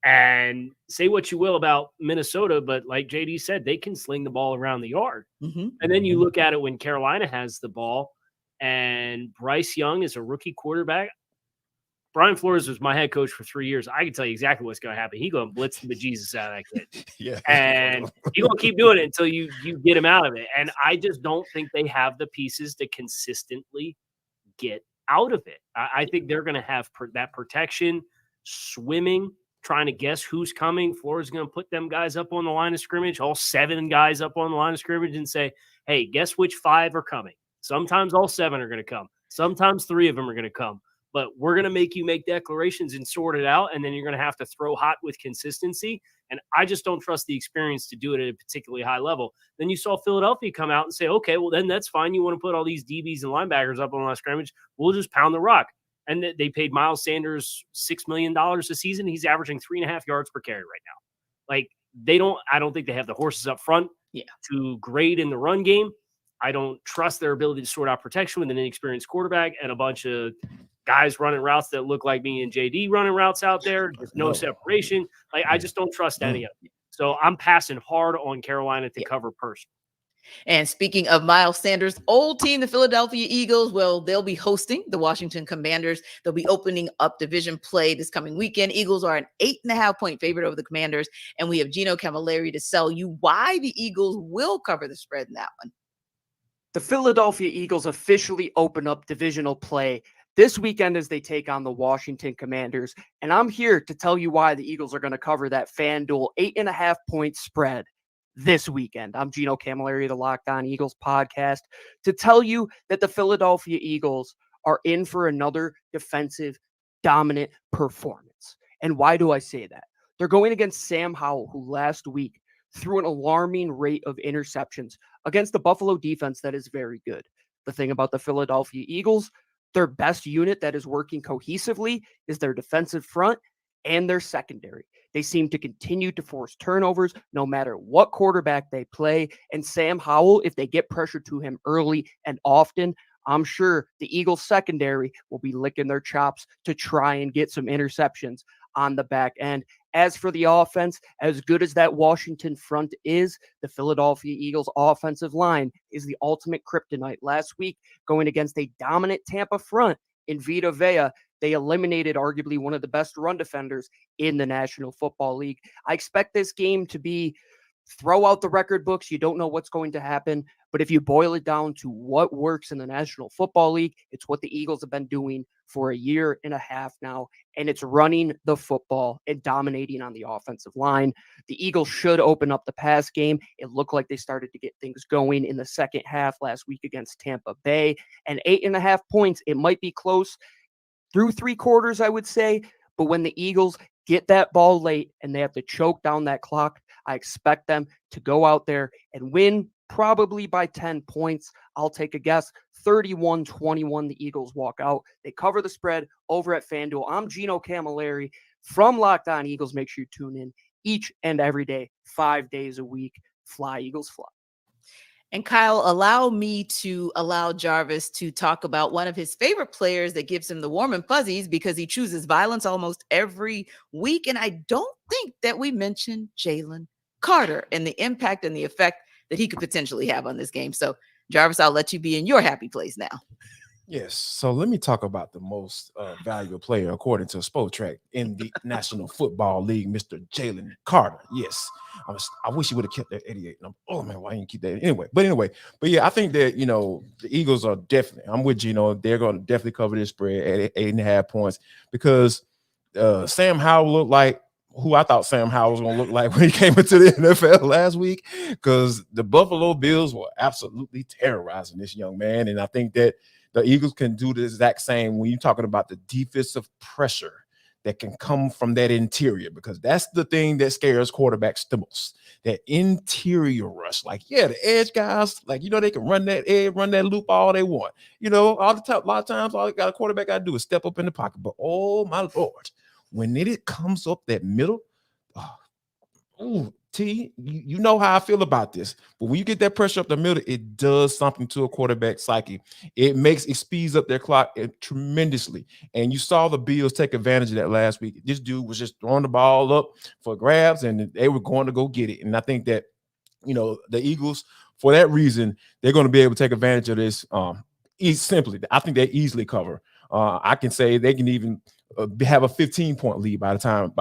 And say what you will about Minnesota, but like JD said, they can sling the ball around the yard. And then you look at it when Carolina has the ball and Bryce Young is a rookie quarterback. Brian Flores was my head coach for 3 years. I can tell you exactly what's going to happen. He's going to blitz the bejesus out of that kid. Yeah. And he's going to keep doing it until you get him out of it. And I just don't think they have the pieces to consistently get out of it. I think they're going to have that protection, swimming, trying to guess who's coming. Flores is going to put them guys up on the line of scrimmage, all 7 guys up on the line of scrimmage, and say, hey, guess which 5 are coming. Sometimes all 7 are going to come. Sometimes 3 of them are going to come. But we're going to make you make declarations and sort it out, and then you're going to have to throw hot with consistency. And I just don't trust the experience to do it at a particularly high level. Then you saw Philadelphia come out and say, okay, well, then that's fine. You want to put all these DBs and linebackers up on the line of scrimmage. We'll just pound the rock. And they paid Miles Sanders $6 million a season. He's averaging 3.5 yards per carry right now. Like, I don't think they have the horses up front to grade in the run game. I don't trust their ability to sort out protection with an inexperienced quarterback and a bunch of guys running routes that look like me and JD running routes out there. There's no separation. Like, I just don't trust any of it. So I'm passing hard on Carolina to cover personally. And speaking of Miles Sanders' old team, the Philadelphia Eagles, well, they'll be hosting the Washington Commanders. They'll be opening up division play this coming weekend. Eagles are an 8.5-point favorite over the Commanders. And we have Gino Camilleri to sell you why the Eagles will cover the spread in that one. The Philadelphia Eagles officially open up divisional play this weekend as they take on the Washington Commanders. And I'm here to tell you why the Eagles are going to cover that FanDuel 8.5-point spread this weekend. I'm Gino Camilleri, the Locked On Eagles podcast, to tell you that the Philadelphia Eagles are in for another defensive dominant performance. And why do I say that? They're going against Sam Howell, who last week threw an alarming rate of interceptions against the Buffalo defense that is very good. The thing about the Philadelphia Eagles, their best unit that is working cohesively is their defensive front and their secondary. They seem to continue to force turnovers no matter what quarterback they play. And Sam Howell, if they get pressure to him early and often, I'm sure the Eagles secondary will be licking their chops to try and get some interceptions on the back end. As for the offense, as good as that Washington front is, the Philadelphia Eagles offensive line is the ultimate kryptonite. Last week, going against a dominant Tampa front in Vita Vea, they eliminated arguably one of the best run defenders in the National Football League. I expect this game to be throw out the record books. You don't know what's going to happen. But if you boil it down to what works in the National Football League, it's what the Eagles have been doing for a year and a half now, and it's running the football and dominating on the offensive line. The Eagles should open up the pass game. It looked like they started to get things going in the second half last week against Tampa Bay. And 8.5 points, it might be close through 3 quarters, I would say. But when the Eagles get that ball late and they have to choke down that clock, I expect them to go out there and win probably by 10 points. I'll take a guess, 31-21, the Eagles walk out. They cover the spread over at FanDuel. I'm Gino Camilleri from Locked On Eagles. Make sure you tune in each and every day, 5 days a week. Fly, Eagles, fly. And Kyle, allow me to allow Jarvis to talk about one of his favorite players that gives him the warm and fuzzies because he chooses violence almost every week. And I don't think that we mentioned Jalen Carter and the impact and the effect that he could potentially have on this game. So, Jarvis, I'll let you be in your happy place now. Yes. So let me talk about the most valuable player, according to Spotrac, in the National Football League, Mr. Jalen Carter. Yes. I wish he would have kept that 88 number. Oh, man, why didn't you keep that? But yeah, I think that, the Eagles are definitely, I'm with Gino, they're going to definitely cover this spread at 8.5 points because Sam Howell looked like who I thought Sam Howell was going to look like when he came into the NFL last week, because the Buffalo Bills were absolutely terrorizing this young man. And I think that the Eagles can do the exact same when you're talking about the defensive pressure that can come from that interior, because that's the thing that scares quarterbacks the most, that interior rush. Like, yeah, the edge guys, like, they can run that edge, run that loop all they want. All the time, a lot of times, all a quarterback got to do is step up in the pocket. But, oh, my Lord, when it comes up that middle, T, you know how I feel about this. But when you get that pressure up the middle, it does something to a quarterback's psyche. It speeds up their clock tremendously. And you saw the Bills take advantage of that last week. This dude was just throwing the ball up for grabs, and they were going to go get it. And I think that, the Eagles, for that reason, they're going to be able to take advantage of this. I think they easily cover. I can say they can even have a 15-point lead by the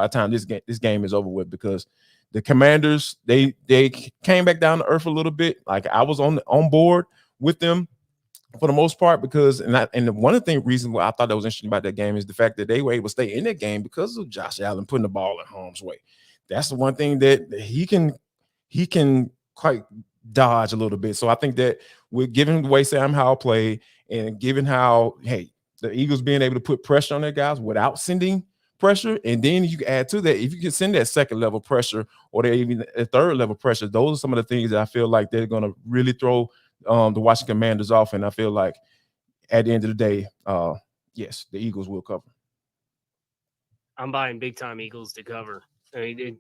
time this game is over with, because the Commanders, they came back down to earth a little bit. Like, I was on board with them for the most part, because one of the reasons why I thought that was interesting about that game is the fact that they were able to stay in that game because of Josh Allen putting the ball in harm's way. That's the one thing that he can quite dodge a little bit. So I think that with given the way Sam Howell played, and given how, hey, the Eagles being able to put pressure on their guys without sending pressure, and then you can add to that, if you can send that second level pressure, or even a third level pressure, those are some of the things that I feel like they're going to really throw the Washington Commanders off. And I feel like at the end of the day, yes, the Eagles will cover. I'm buying big time Eagles to cover. I mean,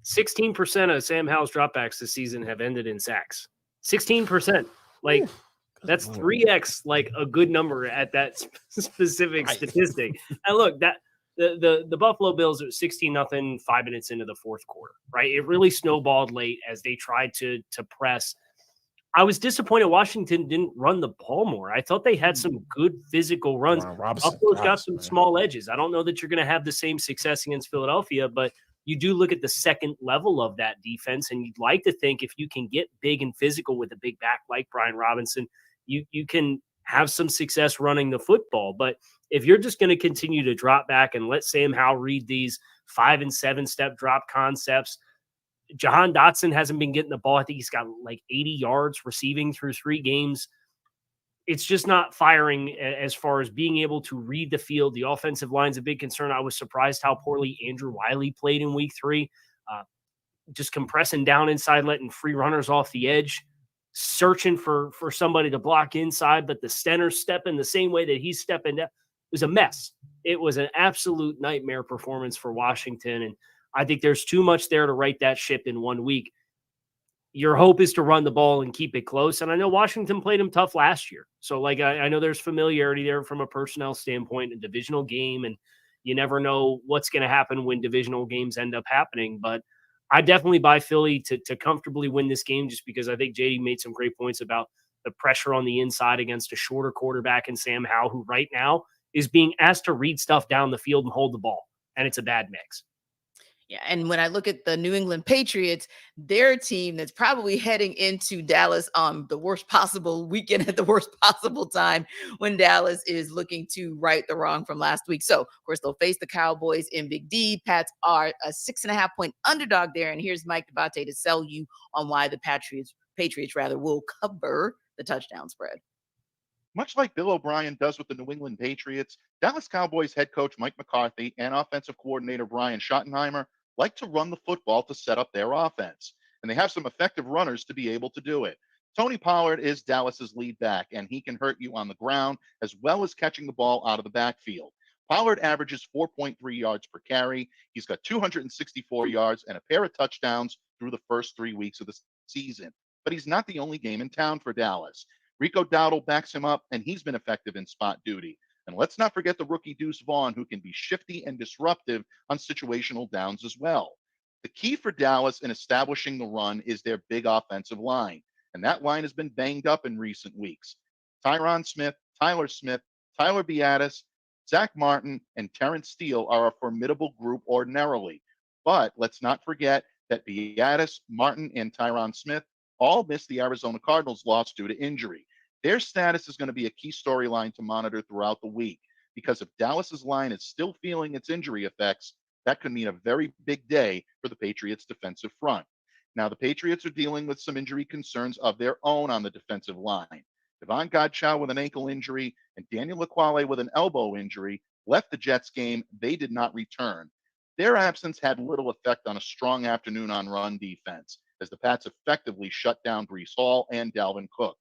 16% of Sam Howell's dropbacks this season have ended in sacks. 16%. Like, that's 3x like a good number at that specific statistic. And look, that the Buffalo Bills are 16-0 5 minutes into the fourth quarter, right? It really snowballed late as they tried to press. I was disappointed Washington didn't run the ball more. I thought they had some good physical runs. Buffalo's got some small edges. I don't know that you're going to have the same success against Philadelphia, but you do look at the second level of that defense, and you'd like to think if you can get big and physical with a big back like Brian Robinson, you can have some success running the football. But if you're just going to continue to drop back and let Sam Howell read these 5 and 7 step drop concepts, Jahan Dotson hasn't been getting the ball. I think he's got like 80 yards receiving through 3 games. It's just not firing as far as being able to read the field. The offensive line's a big concern. I was surprised how poorly Andrew Wiley played in week 3. Just compressing down inside, letting free runners off the edge, searching for somebody to block inside, but the center's stepping the same way that he's stepping down. It was a mess. It was an absolute nightmare performance for Washington, and I think there's too much there to right that ship in 1 week. Your hope is to run the ball and keep it close. And I know Washington played them tough last year. So, like, I know there's familiarity there from a personnel standpoint, a divisional game, and you never know what's going to happen when divisional games end up happening. But I definitely buy Philly to comfortably win this game, just because I think JD made some great points about the pressure on the inside against a shorter quarterback in Sam Howell, who right now is being asked to read stuff down the field and hold the ball. And it's a bad mix. Yeah, and when I look at the New England Patriots, their team that's probably heading into Dallas on the worst possible weekend at the worst possible time, when Dallas is looking to right the wrong from last week. So, of course, they'll face the Cowboys in Big D. Pats are a 6.5-point underdog there. And here's Mike Dabate to sell you on why the Patriots will cover the touchdown spread. Much like Bill O'Brien does with the New England Patriots, Dallas Cowboys head coach Mike McCarthy and offensive coordinator Brian Schottenheimer like to run the football to set up their offense, and they have some effective runners to be able to do it. Tony Pollard is Dallas's lead back, and he can hurt you on the ground as well as catching the ball out of the backfield. Pollard averages 4.3 yards per carry. He's got 264 yards and a pair of touchdowns through the first 3 weeks of the season. But he's not the only game in town for Dallas. Rico Dowdle backs him up, and he's been effective in spot duty. And let's not forget the rookie Deuce Vaughn, who can be shifty and disruptive on situational downs as well. The key for Dallas in establishing the run is their big offensive line, and that line has been banged up in recent weeks. Tyron Smith, Tyler Smith, Tyler Biadasz, Zach Martin, and Terrence Steele are a formidable group ordinarily. But let's not forget that Biadasz, Martin, and Tyron Smith all missed the Arizona Cardinals loss due to injury. Their status is going to be a key storyline to monitor throughout the week, because if Dallas's line is still feeling its injury effects, that could mean a very big day for the Patriots' defensive front. Now, the Patriots are dealing with some injury concerns of their own on the defensive line. Devon Godchaux with an ankle injury and Daniel Ekuale with an elbow injury left the Jets game. They did not return. Their absence had little effect on a strong afternoon on run defense, as the Pats effectively shut down Breece Hall and Dalvin Cook.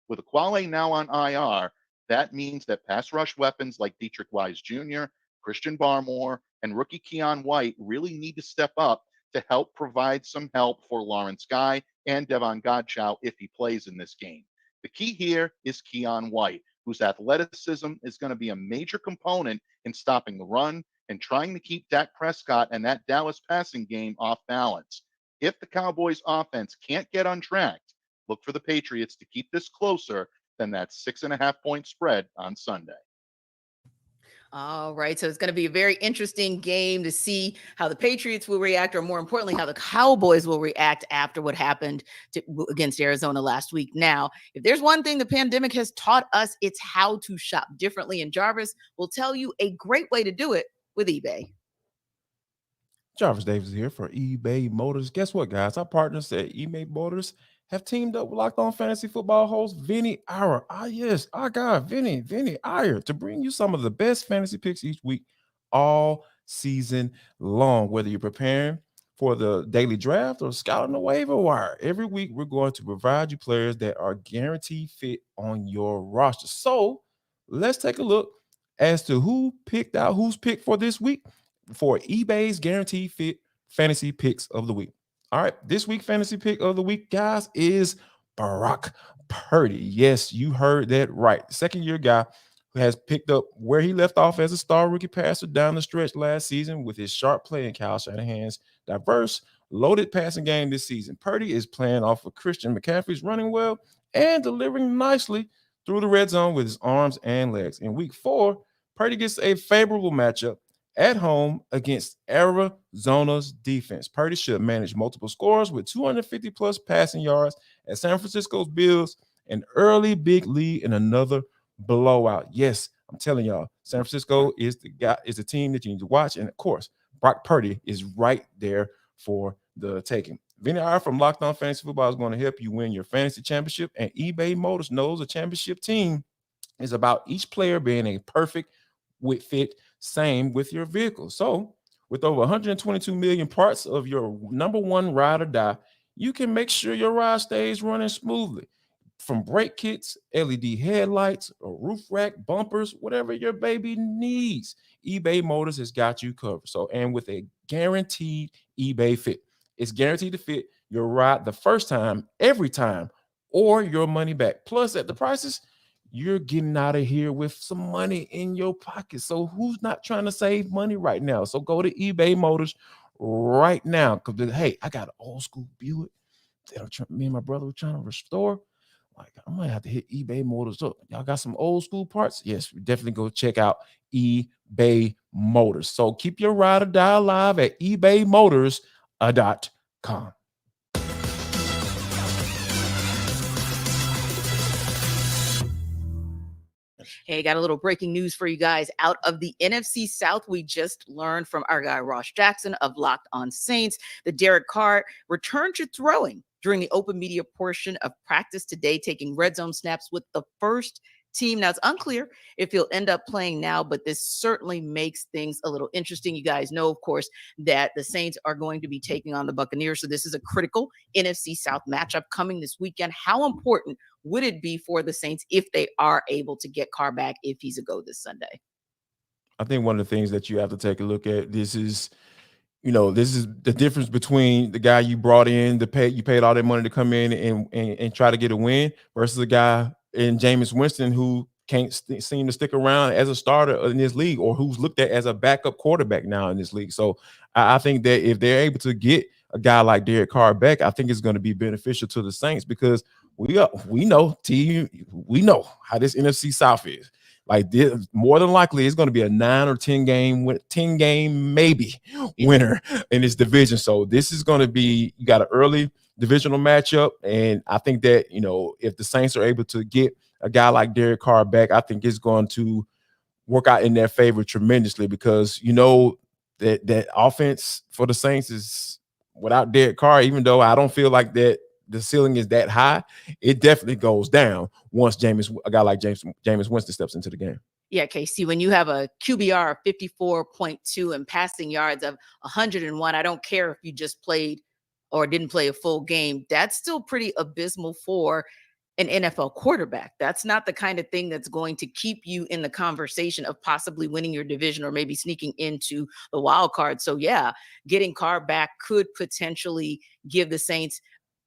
With Ekuale now on IR, that means that pass rush weapons like Dietrich Wise Jr., Christian Barmore, and rookie Keon White really need to step up to help provide some help for Lawrence Guy and Devon Godchaux if he plays in this game. The key here is Keon White, whose athleticism is going to be a major component in stopping the run and trying to keep Dak Prescott and that Dallas passing game off balance. If the Cowboys offense can't get untracked, look for the Patriots to keep this closer than that 6.5-point spread on Sunday. All right. So it's going to be a very interesting game to see how the Patriots will react, or more importantly, how the Cowboys will react after what happened against Arizona last week. Now, if there's one thing the pandemic has taught us, it's how to shop differently. And Jarvis will tell you a great way to do it with eBay. Jarvis Davis here for eBay Motors. Guess what, guys? Our partners at eBay Motors have teamed up with Locked On Fantasy Football host Vinny Iyer. Ah, yes, our guy, Vinny Iyer, to bring you some of the best fantasy picks each week, all season long. Whether you're preparing for the daily draft or scouting the waiver wire, every week we're going to provide you players that are guaranteed fit on your roster. So let's take a look as to who's picked for this week for eBay's guaranteed fit fantasy picks of the week. All right, this week fantasy pick of the week, guys, is Brock Purdy. Yes, you heard that right. Second-year guy who has picked up where he left off as a star rookie passer down the stretch last season with his sharp play and Kyle Shanahan's diverse, loaded passing game this season. Purdy is playing off of Christian McCaffrey's running well and delivering nicely through the red zone with his arms and legs. In week 4, Purdy gets a favorable matchup at home against Arizona's defense. Purdy should manage multiple scores with 250-plus passing yards at San Francisco's Bills, an early big lead in another blowout. Yes, I'm telling y'all, San Francisco is the team that you need to watch. And, of course, Brock Purdy is right there for the taking. Vinny Iyer from Locked On Fantasy Football is going to help you win your fantasy championship, and eBay Motors knows a championship team is about each player being a perfect fit. Same with your vehicle. So with over 122 million parts of your number one ride or die, you can make sure your ride stays running smoothly. From brake kits, LED headlights, or roof rack, bumpers, whatever your baby needs, eBay Motors has got you covered. So, and with a guaranteed eBay fit, it's guaranteed to fit your ride the first time, every time, or your money back. Plus, at the prices, you're getting out of here with some money in your pocket. So who's not trying to save money right now? So go to eBay Motors right now. Because, hey, I got an old school Buick that me and my brother were trying to restore. Like, I might have to hit eBay Motors up. Y'all got some old school parts? Yes, definitely go check out eBay Motors. So keep your ride or die alive at ebaymotors.com. Hey, got a little breaking news for you guys out of the NFC South. We just learned from our guy Ross Jackson of Locked On Saints that Derek Carr returned to throwing during the open media portion of practice today, taking red zone snaps with the first team. Now, it's unclear if he'll end up playing now, but this certainly makes things a little interesting. You guys know, of course, that the Saints are going to be taking on the Buccaneers. So this is a critical NFC South matchup coming this weekend. How important would it be for the Saints if they are able to get Carr back if he's a go this Sunday? I think one of the things that you have to take a look at, this is the difference between the guy you brought in you paid all that money to come in and try to get a win versus a guy in Jameis Winston who can't seem to stick around as a starter in this league, or who's looked at as a backup quarterback now in this league. So I think that if they're able to get a guy like Derek Carr back, I think it's going to be beneficial to the Saints, because we know how this NFC South is. Like, this, more than likely, it's going to be a 9 or 10 game maybe winner in this division. So this is going to be, you got an early divisional matchup, and I think that if the Saints are able to get a guy like Derek Carr back, I think it's going to work out in their favor tremendously, because that offense for the Saints is without Derek Carr. Even though I don't feel like that the ceiling is that high, it definitely goes down once a guy like Jameis Winston steps into the game. Yeah, KC, when you have a QBR of 54.2 and passing yards of 101, I don't care if you just played or didn't play a full game, that's still pretty abysmal for an NFL quarterback. That's not the kind of thing that's going to keep you in the conversation of possibly winning your division or maybe sneaking into the wild card. So yeah, getting Carr back could potentially give the Saints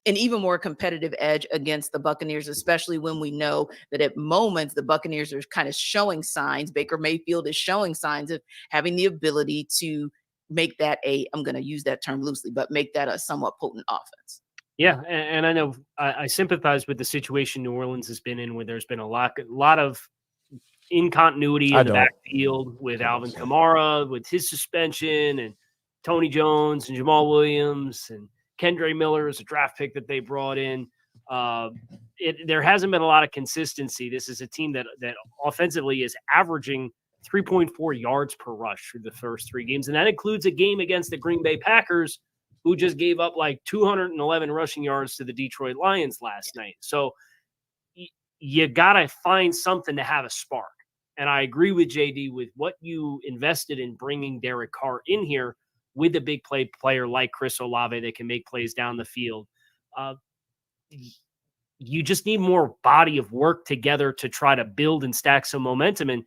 an even more competitive edge against the Buccaneers, especially when we know that at moments the Buccaneers are kind of showing signs. Baker Mayfield is showing signs of having the ability to make that I'm going to use that term loosely, but make that a somewhat potent offense. Yeah, and I know I sympathize with the situation New Orleans has been in, where there's been a lot of in continuity I in the don't. backfield with Alvin Kamara, with his suspension, and Tony Jones and Jamal Williams and Kendre Miller is a draft pick that they brought in. There hasn't been a lot of consistency. This is a team that offensively is averaging 3.4 yards per rush through the first 3 games. And that includes a game against the Green Bay Packers, who just gave up like 211 rushing yards to the Detroit Lions last night. So you got to find something to have a spark. And I agree with JD with what you invested in bringing Derek Carr in here with a big player like Chris Olave that can make plays down the field. You just need more body of work together to try to build and stack some momentum. And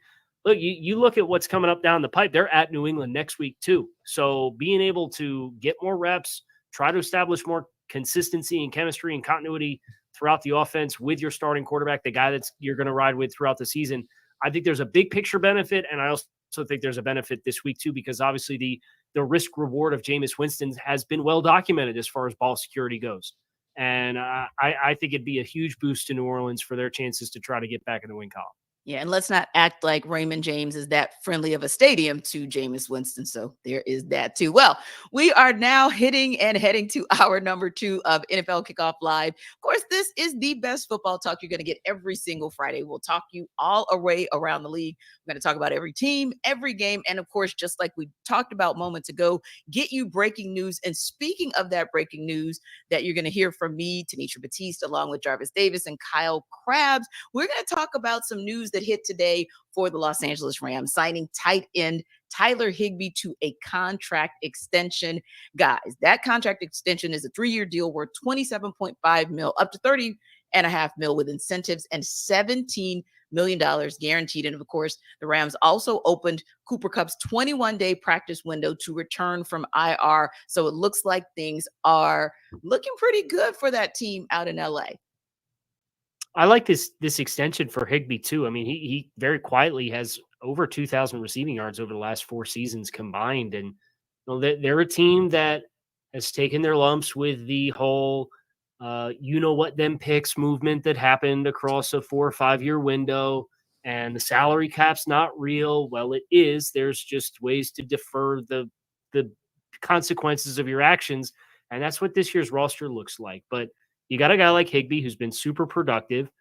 look, you look at what's coming up down the pipe. They're at New England next week too. So being able to get more reps, try to establish more consistency and chemistry and continuity throughout the offense with your starting quarterback, the guy that's you're going to ride with throughout the season. I think there's a big picture benefit. And I also think there's a benefit this week too, because obviously the risk reward of Jameis Winston has been well documented as far as ball security goes. And I think it'd be a huge boost to New Orleans for their chances to try to get back in the win column. Yeah, and let's not act like Raymond James is that friendly of a stadium to Jameis Winston. So there is that too. Well, we are now heading to our number 2 of NFL Kickoff Live. Of course, this is the best football talk you're going to get every single Friday. We'll talk you all array around the league. We're going to talk about every team, every game, and of course, just like we talked about moments ago, get you breaking news. And speaking of that breaking news that you're going to hear from me, Tanisha Batiste, along with Jarvis Davis and Kyle Krabs, we're going to talk about some news that hit today for the Los Angeles Rams, signing tight end Tyler Higbee to a contract extension. Guys, that contract extension is a 3-year deal worth $27.5 million, up to $30.5 million with incentives and $17 million guaranteed. And of course, the Rams also opened Cooper Kupp's 21-day practice window to return from IR. So it looks like things are looking pretty good for that team out in LA. I like this extension for Higbee too. I mean, he very quietly has over 2,000 receiving yards over the last 4 seasons combined, and they're a team that has taken their lumps with the whole, them picks movement that happened across a 4 or 5 year window, and the salary cap's not real. Well, it is. There's just ways to defer the consequences of your actions, and that's what this year's roster looks like. But you got a guy like Higbee who's been super productive.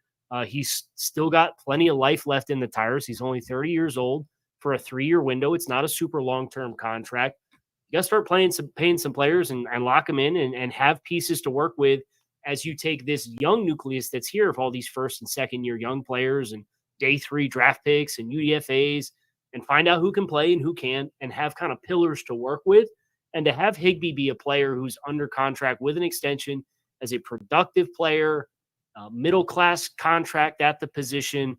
He's still got plenty of life left in the tires. He's only 30 years old for a 3-year window. It's not a super long-term contract. You got to start paying some players and lock them in and have pieces to work with as you take this young nucleus that's here of all these first and second year young players and day 3 draft picks and UDFAs and find out who can play and who can't and have kind of pillars to work with. And to have Higbee be a player who's under contract with an extension as a productive player, middle-class contract at the position.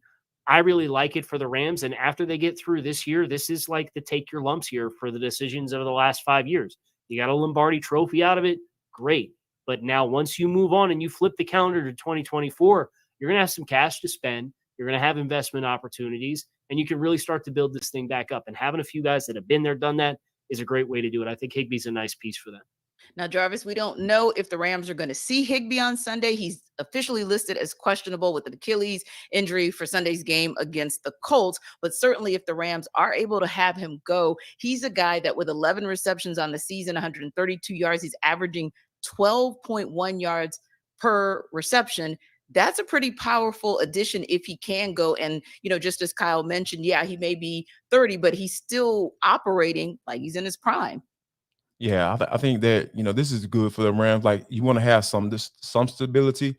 I really like it for the Rams. And after they get through this year, this is like the take your lumps here for the decisions of the last 5 years. You got a Lombardi trophy out of it. Great. But now once you move on and you flip the calendar to 2024, you're going to have some cash to spend. You're going to have investment opportunities, and you can really start to build this thing back up. And having a few guys that have been there, done that is a great way to do it. I think Higbee's a nice piece for them. Now, Jarvis, we don't know if the Rams are going to see Higbee on Sunday. He's officially listed as questionable with an Achilles injury for Sunday's game against the Colts. But certainly if the Rams are able to have him go, he's a guy that with 11 receptions on the season, 132 yards, he's averaging 12.1 yards per reception. That's a pretty powerful addition if he can go. And, just as Kyle mentioned, yeah, he may be 30, but he's still operating like he's in his prime. Yeah, I think that, this is good for the Rams. Like, you want to have some stability,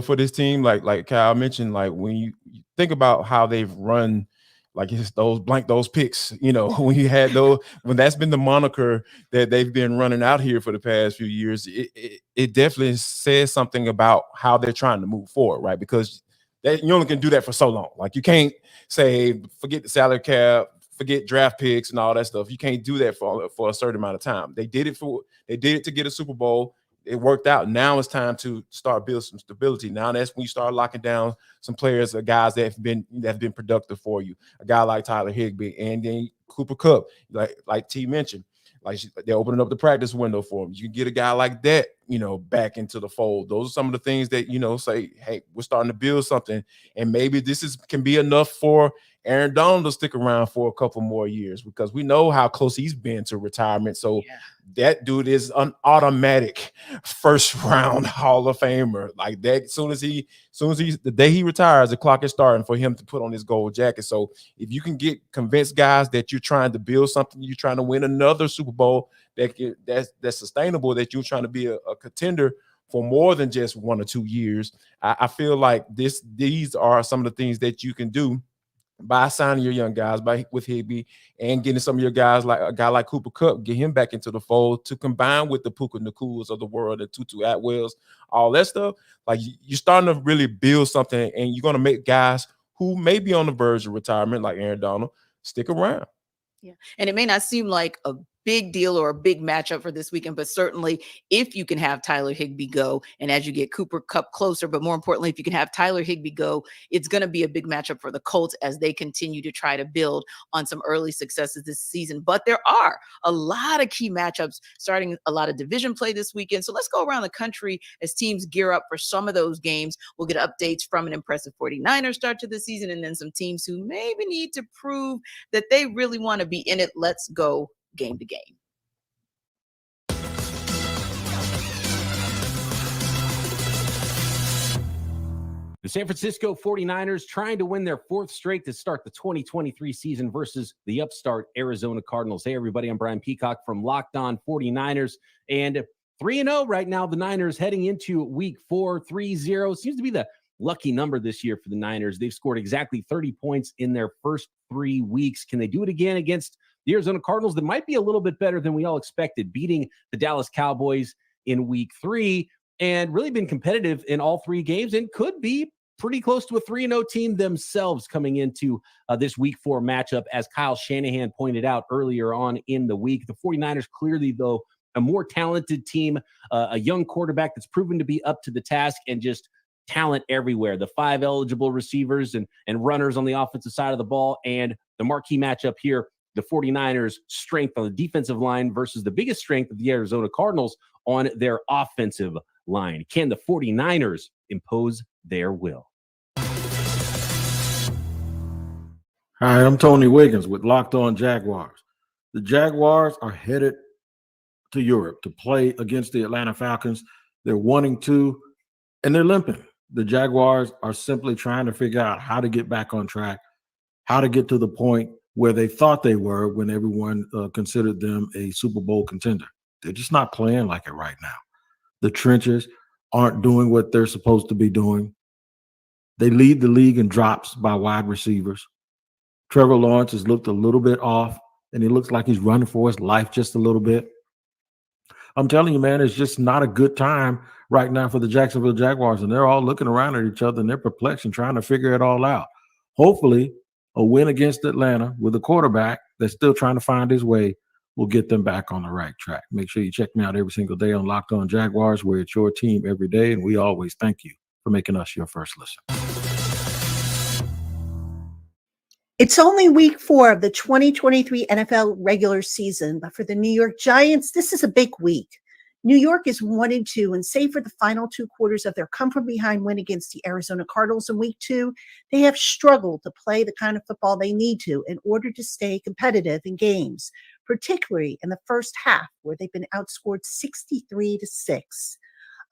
for this team. Like Kyle mentioned, like when you think about how they've run, like it's those picks, when you had those, when that's been the moniker that they've been running out here for the past few years, it definitely says something about how they're trying to move forward, right? Because you only can do that for so long. Like, you can't say, forget the salary cap, forget draft picks and all that stuff. You can't do that for a certain amount of time. They did it to get a Super Bowl. It worked out. Now it's time to start building some stability. Now that's when you start locking down some players, guys that have been productive for you. A guy like Tyler Higbee and then Cooper Kupp, like T mentioned, like they're opening up the practice window for him. You can get a guy like that, back into the fold. Those are some of the things that, say, hey, we're starting to build something, and maybe this can be enough for Aaron Donald will stick around for a couple more years because we know how close he's been to retirement. So that dude is an automatic first round Hall of Famer. Like that, as soon as the day he retires, the clock is starting for him to put on his gold jacket. So if you can convince guys that you're trying to build something, you're trying to win another Super Bowl that's sustainable, that you're trying to be a contender for more than just 1 or 2 years, I feel like these are some of the things that you can do by signing your young guys with Higbee and getting some of your guys, like a guy like Cooper Kupp, get him back into the fold to combine with the Puka Nakuas of the world, the Tutu Atwells, all that stuff. Like you're starting to really build something, and you're going to make guys who may be on the verge of retirement, like Aaron Donald, stick around. Yeah. And it may not seem like a big deal or a big matchup for this weekend, but certainly if you can have Tyler Higbee go, and as you get Cooper Kupp closer, but more importantly, if you can have Tyler Higbee go, it's going to be a big matchup for the Colts as they continue to try to build on some early successes this season. But there are a lot of key matchups, starting a lot of division play this weekend. So let's go around the country as teams gear up for some of those games. We'll get updates from an impressive 49ers start to the season, and then some teams who maybe need to prove that they really want to be in it. Let's go game to game. The San Francisco 49ers trying to win their 4th straight to start the 2023 season versus the upstart Arizona Cardinals. Hey, everybody, I'm Brian Peacock from Locked On 49ers. And 3-0 right now, the Niners heading into week 4, 3-0. Seems to be the lucky number this year for the Niners. They've scored exactly 30 points in their first 3 weeks. Can they do it again against the Arizona Cardinals that might be a little bit better than we all expected, beating the Dallas Cowboys in week 3 and really been competitive in all 3 games and could be pretty close to a 3-0 team themselves coming into this week 4 matchup, as Kyle Shanahan pointed out earlier on in the week. The 49ers clearly, though, a more talented team, a young quarterback that's proven to be up to the task, and just talent everywhere. The 5 eligible receivers and runners on the offensive side of the ball, and the marquee matchup here, the 49ers' strength on the defensive line versus the biggest strength of the Arizona Cardinals on their offensive line. Can the 49ers impose their will? Hi, I'm Tony Wiggins with Locked On Jaguars. The Jaguars are headed to Europe to play against the Atlanta Falcons. They're 1-2, and they're limping. The Jaguars are simply trying to figure out how to get back on track, how to get to the point where they thought they were when everyone considered them a Super Bowl contender. They're just not playing like it right now. The trenches aren't doing what they're supposed to be doing. They lead the league in drops by wide receivers. Trevor Lawrence has looked a little bit off, and he looks like he's running for his life just a little bit. I'm telling you, man, it's just not a good time right now for the Jacksonville Jaguars, and they're all looking around at each other, and they're perplexed and trying to figure it all out. Hopefully, a win against Atlanta with a quarterback that's still trying to find his way will get them back on the right track. Make sure you check me out every single day on Locked On Jaguars, where it's your team every day, and we always thank you for making us your first listen. It's only week 4 of the 2023 NFL regular season, but for the New York Giants, this is a big week. New York is 1-2, and save for the final 2 quarters of their come-from-behind win against the Arizona Cardinals in week 2, they have struggled to play the kind of football they need to in order to stay competitive in games, particularly in the first half, where they've been outscored 63-6.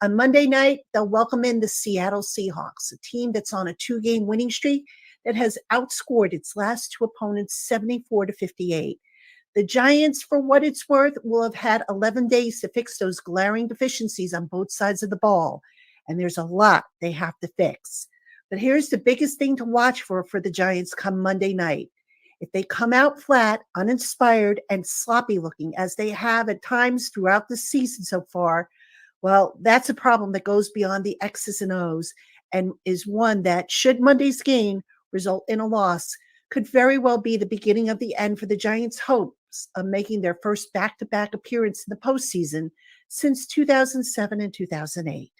On Monday night, they'll welcome in the Seattle Seahawks, a team that's on a 2-game winning streak that has outscored its last 2 opponents 74-58. The Giants, for what it's worth, will have had 11 days to fix those glaring deficiencies on both sides of the ball, and there's a lot they have to fix. But here's the biggest thing to watch for the Giants come Monday night. If they come out flat, uninspired, and sloppy looking, as they have at times throughout the season so far, well, that's a problem that goes beyond the X's and O's, and is one that, should Monday's game result in a loss, could very well be the beginning of the end for the Giants' hopes of making their first back-to-back appearance in the postseason since 2007 and 2008.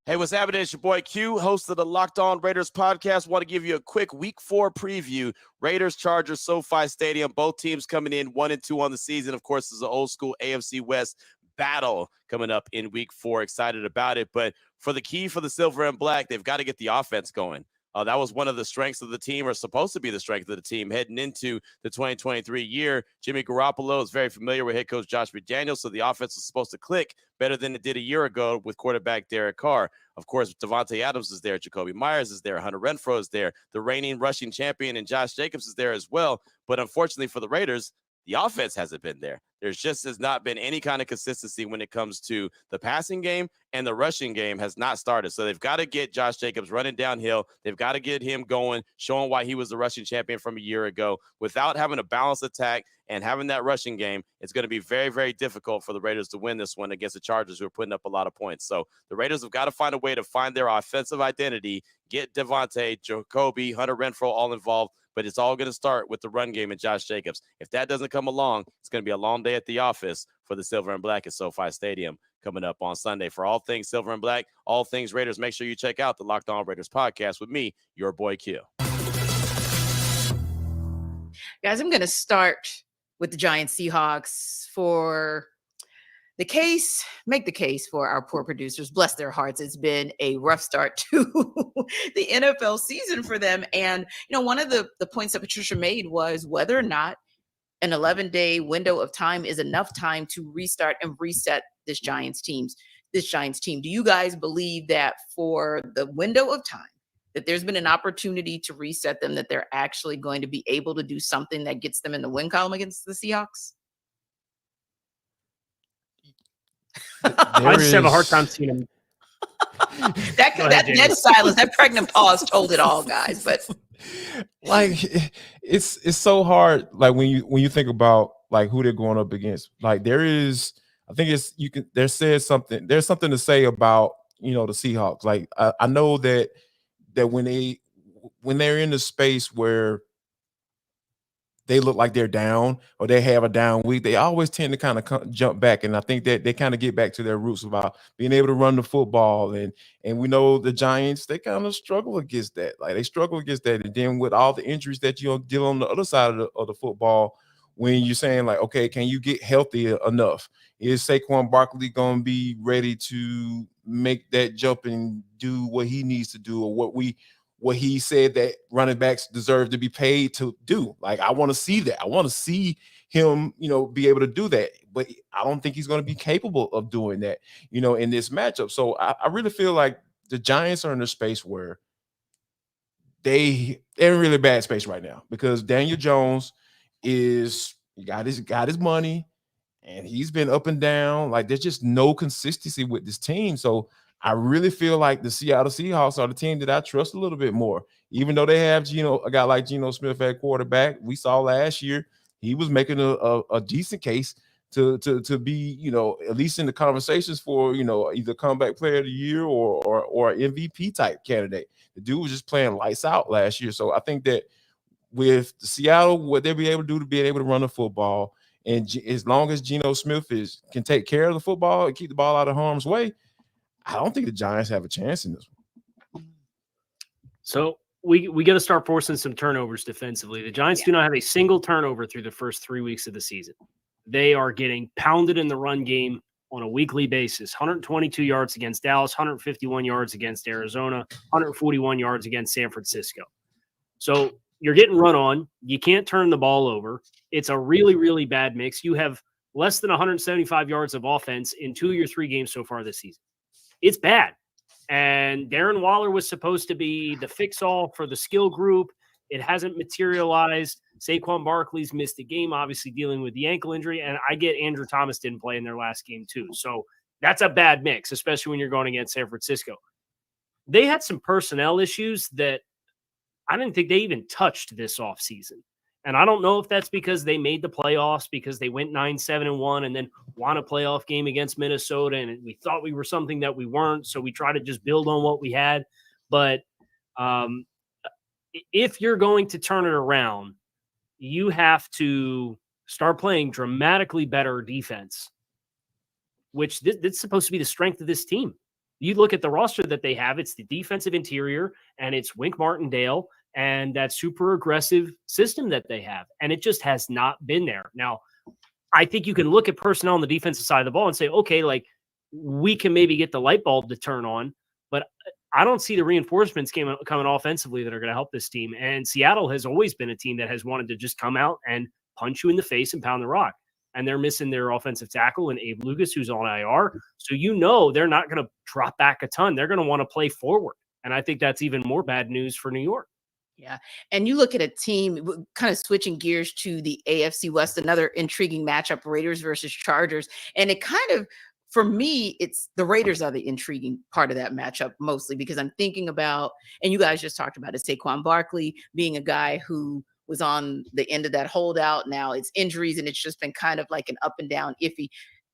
Hey, what's happening? It's your boy Q, host of the Locked On Raiders podcast. Want to give you a quick week 4 preview. Raiders, Chargers, SoFi Stadium. Both teams coming in 1-2 on the season. Of course, it's an old school AFC West battle coming up in week 4. Excited about it. But for the key for the silver and black, they've got to get the offense going. That was one of the strengths of the team, or supposed to be the strength of the team heading into the 2023 year. Jimmy Garoppolo is very familiar with head coach Josh McDaniels, so the offense was supposed to click better than it did a year ago with quarterback Derek Carr. Of course, Devontae Adams is there, Jacoby Myers is there, Hunter Renfrow is there, the reigning rushing champion and Josh Jacobs is there as well. But unfortunately for the Raiders, the offense hasn't been there. There's just has not been any kind of consistency when it comes to the passing game, and the rushing game has not started. So they've got to get Josh Jacobs running downhill. They've got to get him going, showing why he was the rushing champion from a year ago. Without having a balanced attack and having that rushing game, it's going to be very, very difficult for the Raiders to win this one against the Chargers, who are putting up a lot of points. So the Raiders have got to find a way to find their offensive identity, get Devontae, Jacoby, Hunter Renfrow all involved. But it's all going to start with the run game and Josh Jacobs. If that doesn't come along, it's going to be a long day at the office for the Silver and Black at SoFi Stadium coming up on Sunday. For all things Silver and Black, all things Raiders, make sure you check out the Locked On Raiders podcast with me, your boy Q. Guys, I'm going to start with the Giants Seahawks for make the case for our poor producers. Bless their hearts. It's been a rough start to the NFL season for them. And, one of the points that Patricia made was whether or not an 11-day window of time is enough time to restart and reset this Giants team. Do you guys believe that for the window of time that there's been an opportunity to reset them, that they're actually going to be able to do something that gets them in the win column against the Seahawks? I just have a hard time seeing him. that silence, that pregnant pause told it all, guys. But it's so hard. Like when you think about like who they're going up against, like there's something to say about the Seahawks. Like I know that when they're in the space where they look like they're down or they have a down week, they always tend to kind of jump back. And I think that they kind of get back to their roots about being able to run the football. And we know the Giants, they kind of struggle against that. Like they struggle against that. And then with all the injuries that you deal on the other side of the football, when you're saying like, okay, can you get healthy enough? Is Saquon Barkley going to be ready to make that jump and do what he needs to do, or what he said that running backs deserve to be paid to do? Like, I want to see that. I want to see him, be able to do that. But I don't think he's going to be capable of doing that, in this matchup. So I really feel like the Giants are in a space where they're in really bad space right now, because Daniel Jones got his money and he's been up and down. Like, there's just no consistency with this team. So I really feel like the Seattle Seahawks are the team that I trust a little bit more, even though they have a guy like Geno Smith at quarterback. We saw last year he was making a decent case to be at least in the conversations for either comeback player of the year or MVP type candidate. The dude was just playing lights out last year. So I think that with Seattle, what they'll be able to do to be able to run the football, and as long as Geno Smith can take care of the football and keep the ball out of harm's way, I don't think the Giants have a chance in this one. So we got to start forcing some turnovers defensively. The Giants do not have a single turnover through the first 3 weeks of the season. They are getting pounded in the run game on a weekly basis. 122 yards against Dallas, 151 yards against Arizona, 141 yards against San Francisco. So you're getting run on. You can't turn the ball over. It's a really, really bad mix. You have less than 175 yards of offense in 2 of your 3 games so far this season. It's bad. And Darren Waller was supposed to be the fix-all for the skill group. It hasn't materialized. Saquon Barkley's missed a game, obviously dealing with the ankle injury. And I get Andrew Thomas didn't play in their last game too. So that's a bad mix, especially when you're going against San Francisco. They had some personnel issues that I didn't think they even touched this offseason. And I don't know if that's because they made the playoffs, because they went 9-7-1 and then won a playoff game against Minnesota, and we thought we were something that we weren't. So we try to just build on what we had. But if you're going to turn it around, you have to start playing dramatically better defense, which this is supposed to be the strength of this team. You look at the roster that they have, it's the defensive interior, and it's Wink Martindale and that super aggressive system that they have. And it just has not been there. Now, I think you can look at personnel on the defensive side of the ball and say, okay, like we can maybe get the light bulb to turn on, but I don't see the reinforcements coming offensively that are going to help this team. And Seattle has always been a team that has wanted to just come out and punch you in the face and pound the rock. And they're missing their offensive tackle and Abe Lucas, who's on IR. So they're not going to drop back a ton. They're going to want to play forward. And I think that's even more bad news for New York. Yeah. And you look at a team kind of switching gears to the AFC West, another intriguing matchup, Raiders versus Chargers. And it kind of, for me, it's the Raiders are the intriguing part of that matchup mostly because I'm thinking about, and you guys just talked about it, Saquon Barkley being a guy who was on the end of that holdout. Now it's injuries and it's just been kind of like an up and down iffy.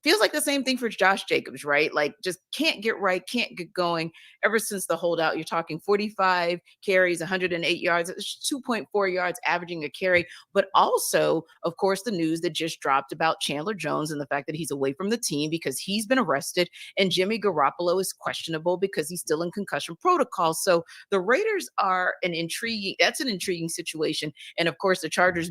Feels like the same thing for Josh Jacobs, right? Like just can't get right, can't get going. Ever since the holdout, you're talking 45 carries, 108 yards, 2.4 yards averaging a carry. But also, of course, the news that just dropped about Chandler Jones and the fact that he's away from the team because he's been arrested, and Jimmy Garoppolo is questionable because he's still in concussion protocol. So the Raiders are an intriguing situation. And of course, the Chargers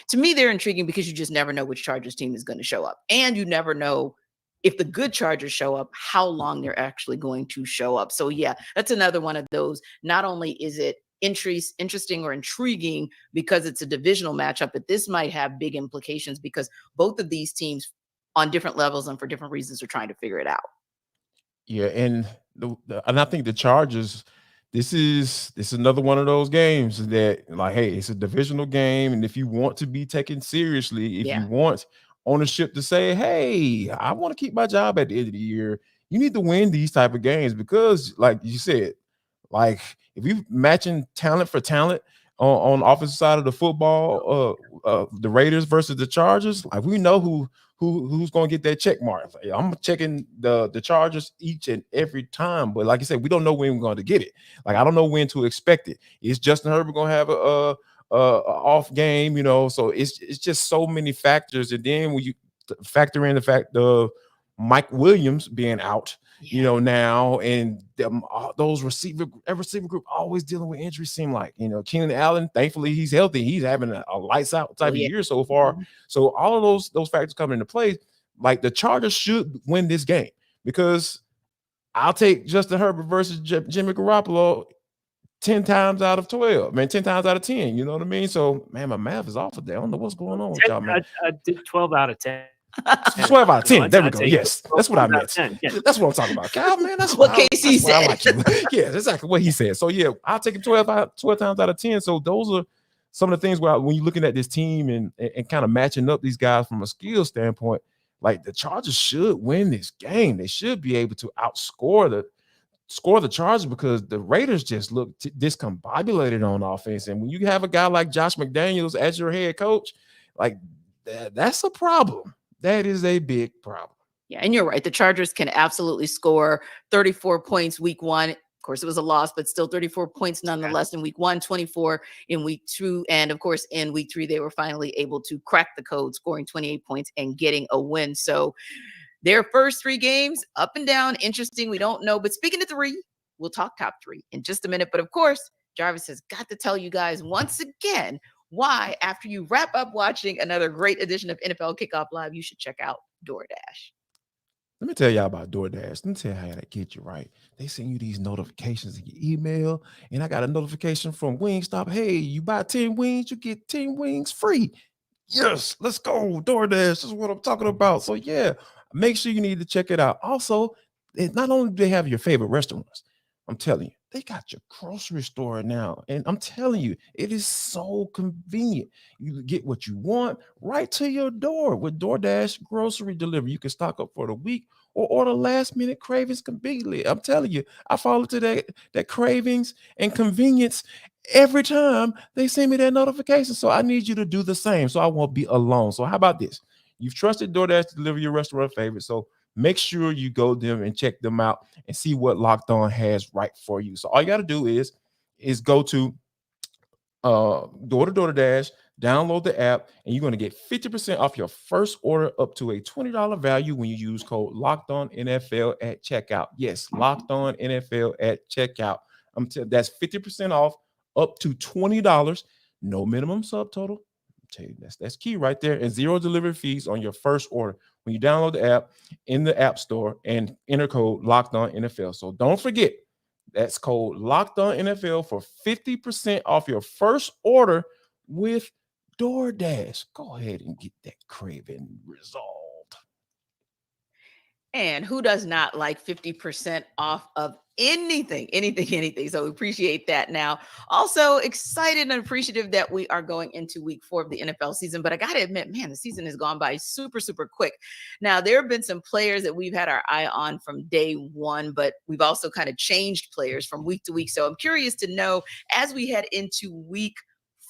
to me, they're intriguing because you just never know which Chargers team is going to show up. And you never know if the good Chargers show up, how long they're actually going to show up. So yeah, that's another one of those. Not only is it interesting or intriguing because it's a divisional matchup, but this might have big implications because both of these teams on different levels and for different reasons are trying to figure it out. Yeah, and I think the Chargers, this is another one of those games that, like, hey, it's a divisional game, and if you want to be taken seriously, if you want ownership to say, hey, I want to keep my job at the end of the year, you need to win these type of games because, like you said, like if you matching talent for talent on the offensive side of the football, the Raiders versus the Chargers, like we know who's going to get that check mark. Like, I'm checking the Chargers each and every time, but like I said, we don't know when we're going to get it. Like I don't know when to expect it. Is Justin Herbert going to have a off game? You know, so it's just so many factors, and then when you factor in the fact of Mike Williams being out, you know, now, and those receiver group always dealing with injuries. Seem like, you know, Keenan Allen, thankfully he's healthy. He's having a lights out type of year so far. So all of those factors come into play. Like the Chargers should win this game because I'll take Justin Herbert versus Jimmy Garoppolo 10 times out of 12, man, 10 times out of 10. You know what I mean? So, man, my math is off of that. I don't know what's going on with y'all, man. I did 12 out of 10. 12 out of 10. There we go. Yes, that's what I meant. That's what I'm talking about. Kyle, man, that's what Casey said. I like you. Yeah, that's exactly what he said. So, yeah, I'll take him 12 times out of 10. So, those are some of the things where when you're looking at this team and kind of matching up these guys from a skill standpoint, like the Chargers should win this game. They should be able to outscore the Chargers because the Raiders just look discombobulated on offense. And when you have a guy like Josh McDaniels as your head coach, like that's a problem. That is a big problem. Yeah, and you're right. The Chargers can absolutely score 34 points week one. Of course, it was a loss, but still 34 points nonetheless in week one, 24 in week two. And of course, in week three, they were finally able to crack the code, scoring 28 points and getting a win. So their first three games, up and down, interesting. We don't know. But speaking of three, we'll talk top three in just a minute. But of course, Jarvis has got to tell you guys once again why, after you wrap up watching another great edition of NFL Kickoff Live, you should check out DoorDash. Let me tell y'all about DoorDash. Let me tell you how to get you right. They send you these notifications in your email, and I got a notification from Wingstop. Hey, you buy 10 wings, you get 10 wings free. Yes, let's go. DoorDash. This is what I'm talking about. So, yeah, make sure you need to check it out. Also, not only do they have your favorite restaurants, I'm telling you, they got your grocery store now. And I'm telling you, it is so convenient. You get what you want right to your door with DoorDash grocery delivery. You can stock up for the week or order last minute cravings conveniently. I'm telling you, I fall into that cravings and convenience every time they send me that notification. So I need you to do the same so I won't be alone. So how about this? You've trusted DoorDash to deliver your restaurant favorite. So make sure you go them and check them out and see what Locked On has right for you. So all you got to do is go to DoorDash, download the app, and you're going to get 50% off your first order up to a $20 value when you use code Locked On NFL at checkout. Yes, Locked On NFL at checkout. That's 50% off up to $20. No minimum subtotal. Tell you, that's key right there, and 0 delivery fees on your first order when you download the app in the App Store and enter code Locked On NFL. So don't forget, That's code Locked On NFL for 50% off your first order with DoorDash. Go ahead and get that craving resolved. And who does not like 50% off of anything? So we appreciate that. Now, also excited and appreciative that we are going into week 4 of the NFL season. But I got to admit, man, the season has gone by super, super quick. Now, there have been some players that we've had our eye on from day one, but we've also kind of changed players from week to week. So I'm curious to know, as we head into week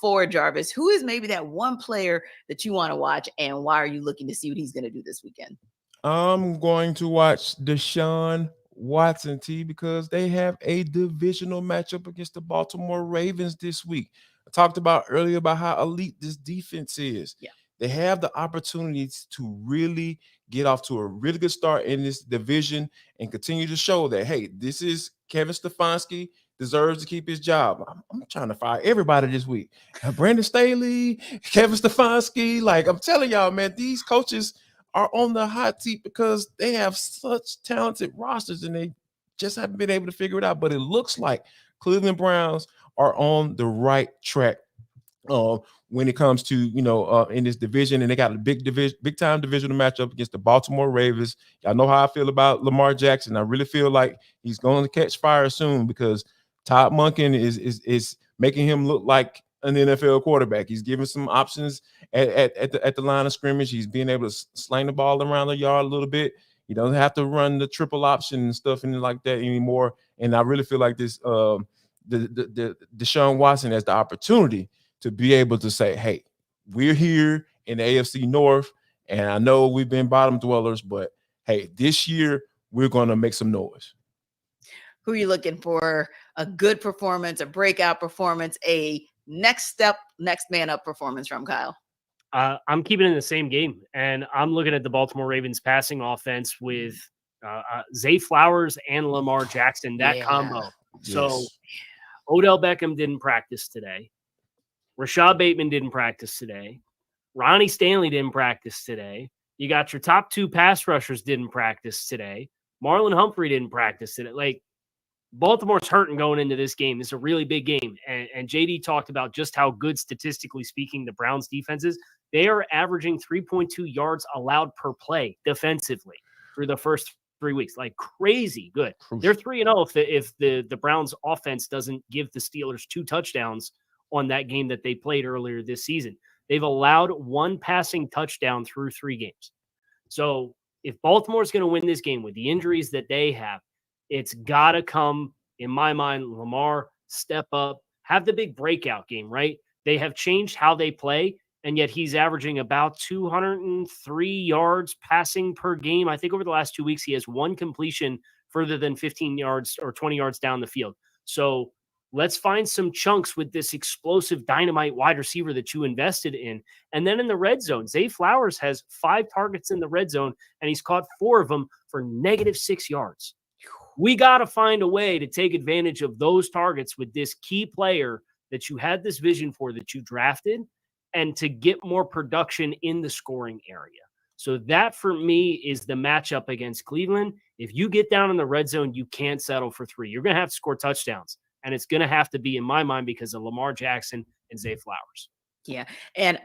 4, Jarvis, who is maybe that one player that you want to watch, and why are you looking to see what he's going to do this weekend? I'm going to watch Deshaun Watson, because they have a divisional matchup against the Baltimore Ravens this week. I talked about earlier about how elite this defense is. Yeah. They have the opportunities to really get off to a really good start in this division and continue to show that, hey, this is Kevin Stefanski deserves to keep his job. I'm trying to fire everybody this week. Brandon Staley, Kevin Stefanski. Like, I'm telling y'all, man, these coaches are on the hot seat because they have such talented rosters and they just haven't been able to figure it out. But it looks like Cleveland Browns are on the right track when it comes to, in this division, and they got a big time divisional matchup against the Baltimore Ravens. Y'all know how I feel about Lamar Jackson. I really feel like he's going to catch fire soon because Todd Monken is making him look like an NFL quarterback. He's giving some options at the line of scrimmage. He's being able to sling the ball around the yard a little bit. He doesn't have to run the triple option and stuff and like that anymore. And I really feel like this the Deshaun Watson has the opportunity to be able to say, hey, we're here in the AFC North, and I know we've been bottom dwellers, but hey, this year we're going to make some noise. Who are you looking for? A good performance, a breakout performance, a next man up performance from Kyle? I'm keeping it in the same game, and I'm looking at the Baltimore Ravens passing offense with Zay Flowers and Lamar Jackson, that combo. Yes. So Odell Beckham didn't practice today. Rashad Bateman didn't practice today. Ronnie Stanley didn't practice today. You got your top 2 pass rushers didn't practice today. Marlon Humphrey didn't practice today. Like, Baltimore's hurting going into this game. It's a really big game. And JD talked about just how good, statistically speaking, the Browns defense is. They are averaging 3.2 yards allowed per play defensively through the first 3 weeks. Like, crazy good. They're 3-0 if the Browns offense doesn't give the Steelers 2 touchdowns on that game that they played earlier this season. They've allowed 1 passing touchdown through 3 games. So if Baltimore's going to win this game with the injuries that they have, it's got to come, in my mind, Lamar, step up, have the big breakout game, right? They have changed how they play, and yet he's averaging about 203 yards passing per game. I think over the last 2 weeks, he has 1 completion further than 15 yards or 20 yards down the field. So let's find some chunks with this explosive dynamite wide receiver that you invested in. And then in the red zone, Zay Flowers has 5 targets in the red zone, and he's caught 4 of them for -6 yards. We got to find a way to take advantage of those targets with this key player that you had this vision for, that you drafted, and to get more production in the scoring area. So that, for me, is the matchup against Cleveland. If you get down in the red zone, you can't settle for 3. You're going to have to score touchdowns. And it's going to have to be, in my mind, because of Lamar Jackson and Zay Flowers. Yeah. And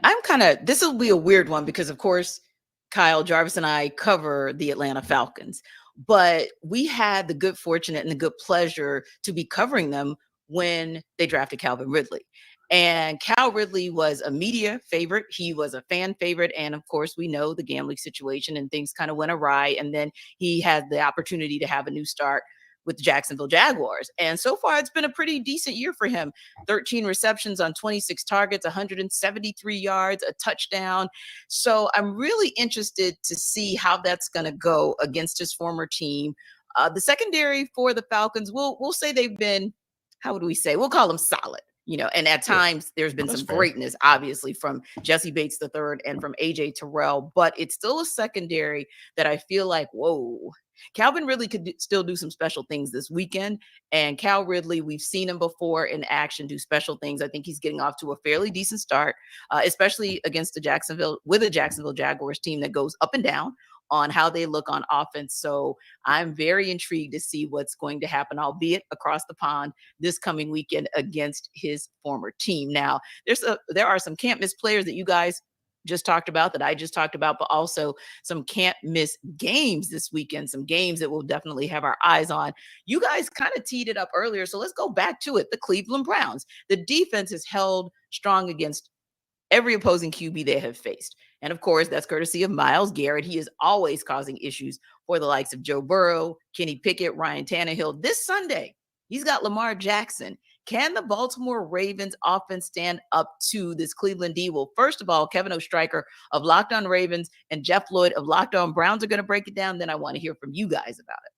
this will be a weird one because, of course, Kyle, Jarvis, and I cover the Atlanta Falcons. But we had the good fortune and the good pleasure to be covering them when they drafted Calvin Ridley. And Cal Ridley was a media favorite. He was a fan favorite. And of course, we know the gambling situation and things kind of went awry. And then he had the opportunity to have a new start with the Jacksonville Jaguars. And so far, it's been a pretty decent year for him. 13 receptions on 26 targets, 173 yards, a touchdown. So I'm really interested to see how that's going to go against his former team. The secondary for the Falcons, we'll say they've been, how would we say? We'll call them solid. And at times there's been some greatness, obviously, from Jesse Bates III and from AJ Terrell, but it's still a secondary that I feel like, whoa, Calvin Ridley could still do some special things this weekend. And Cal Ridley, we've seen him before in action do special things. I think he's getting off to a fairly decent start, especially against a Jacksonville Jaguars team that goes up and down on how they look on offense. So I'm very intrigued to see what's going to happen, albeit across the pond this coming weekend against his former team. Now, there are some can't miss players that you guys just talked about, that I just talked about, but also some can't miss games this weekend, some games that we'll definitely have our eyes on. You guys kind of teed it up earlier, so let's go back to it. The Cleveland Browns. The defense has held strong against every opposing QB they have faced. And of course, that's courtesy of Myles Garrett. He is always causing issues for the likes of Joe Burrow, Kenny Pickett, Ryan Tannehill. This Sunday, he's got Lamar Jackson. Can the Baltimore Ravens offense stand up to this Cleveland D? Well, first of all, Kevin Oestreicher of Locked On Ravens and Jeff Lloyd of Locked On Browns are going to break it down. Then I want to hear from you guys about it.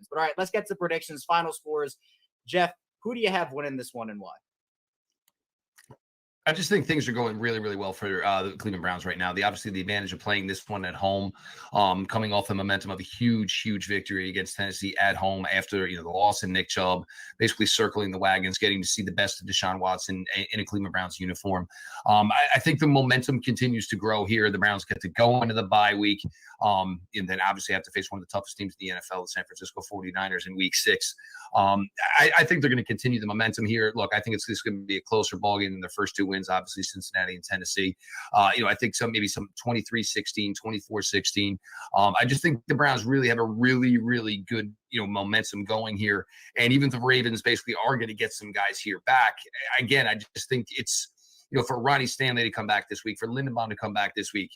But all right, let's get to predictions, final scores. Jeff, who do you have winning this one and why? I just think things are going really, really well for the Cleveland Browns right now. Obviously the advantage of playing this one at home, coming off the momentum of a huge, huge victory against Tennessee at home after the loss in Nick Chubb, basically circling the wagons, getting to see the best of Deshaun Watson in a Cleveland Browns uniform. I think the momentum continues to grow here. The Browns get to go into the bye week, and then obviously have to face one of the toughest teams in the NFL, the San Francisco 49ers, in Week 6. I think they're going to continue the momentum here. Look, I think it's going to be a closer ballgame than their first two wins, obviously Cincinnati and Tennessee. I think maybe some 23-16, 24-16. I just think the Browns really have a really, really good momentum going here. And even if the Ravens basically are going to get some guys here back, again, I just think it's, for Ronnie Stanley to come back this week, for Lindenbaum to come back this week,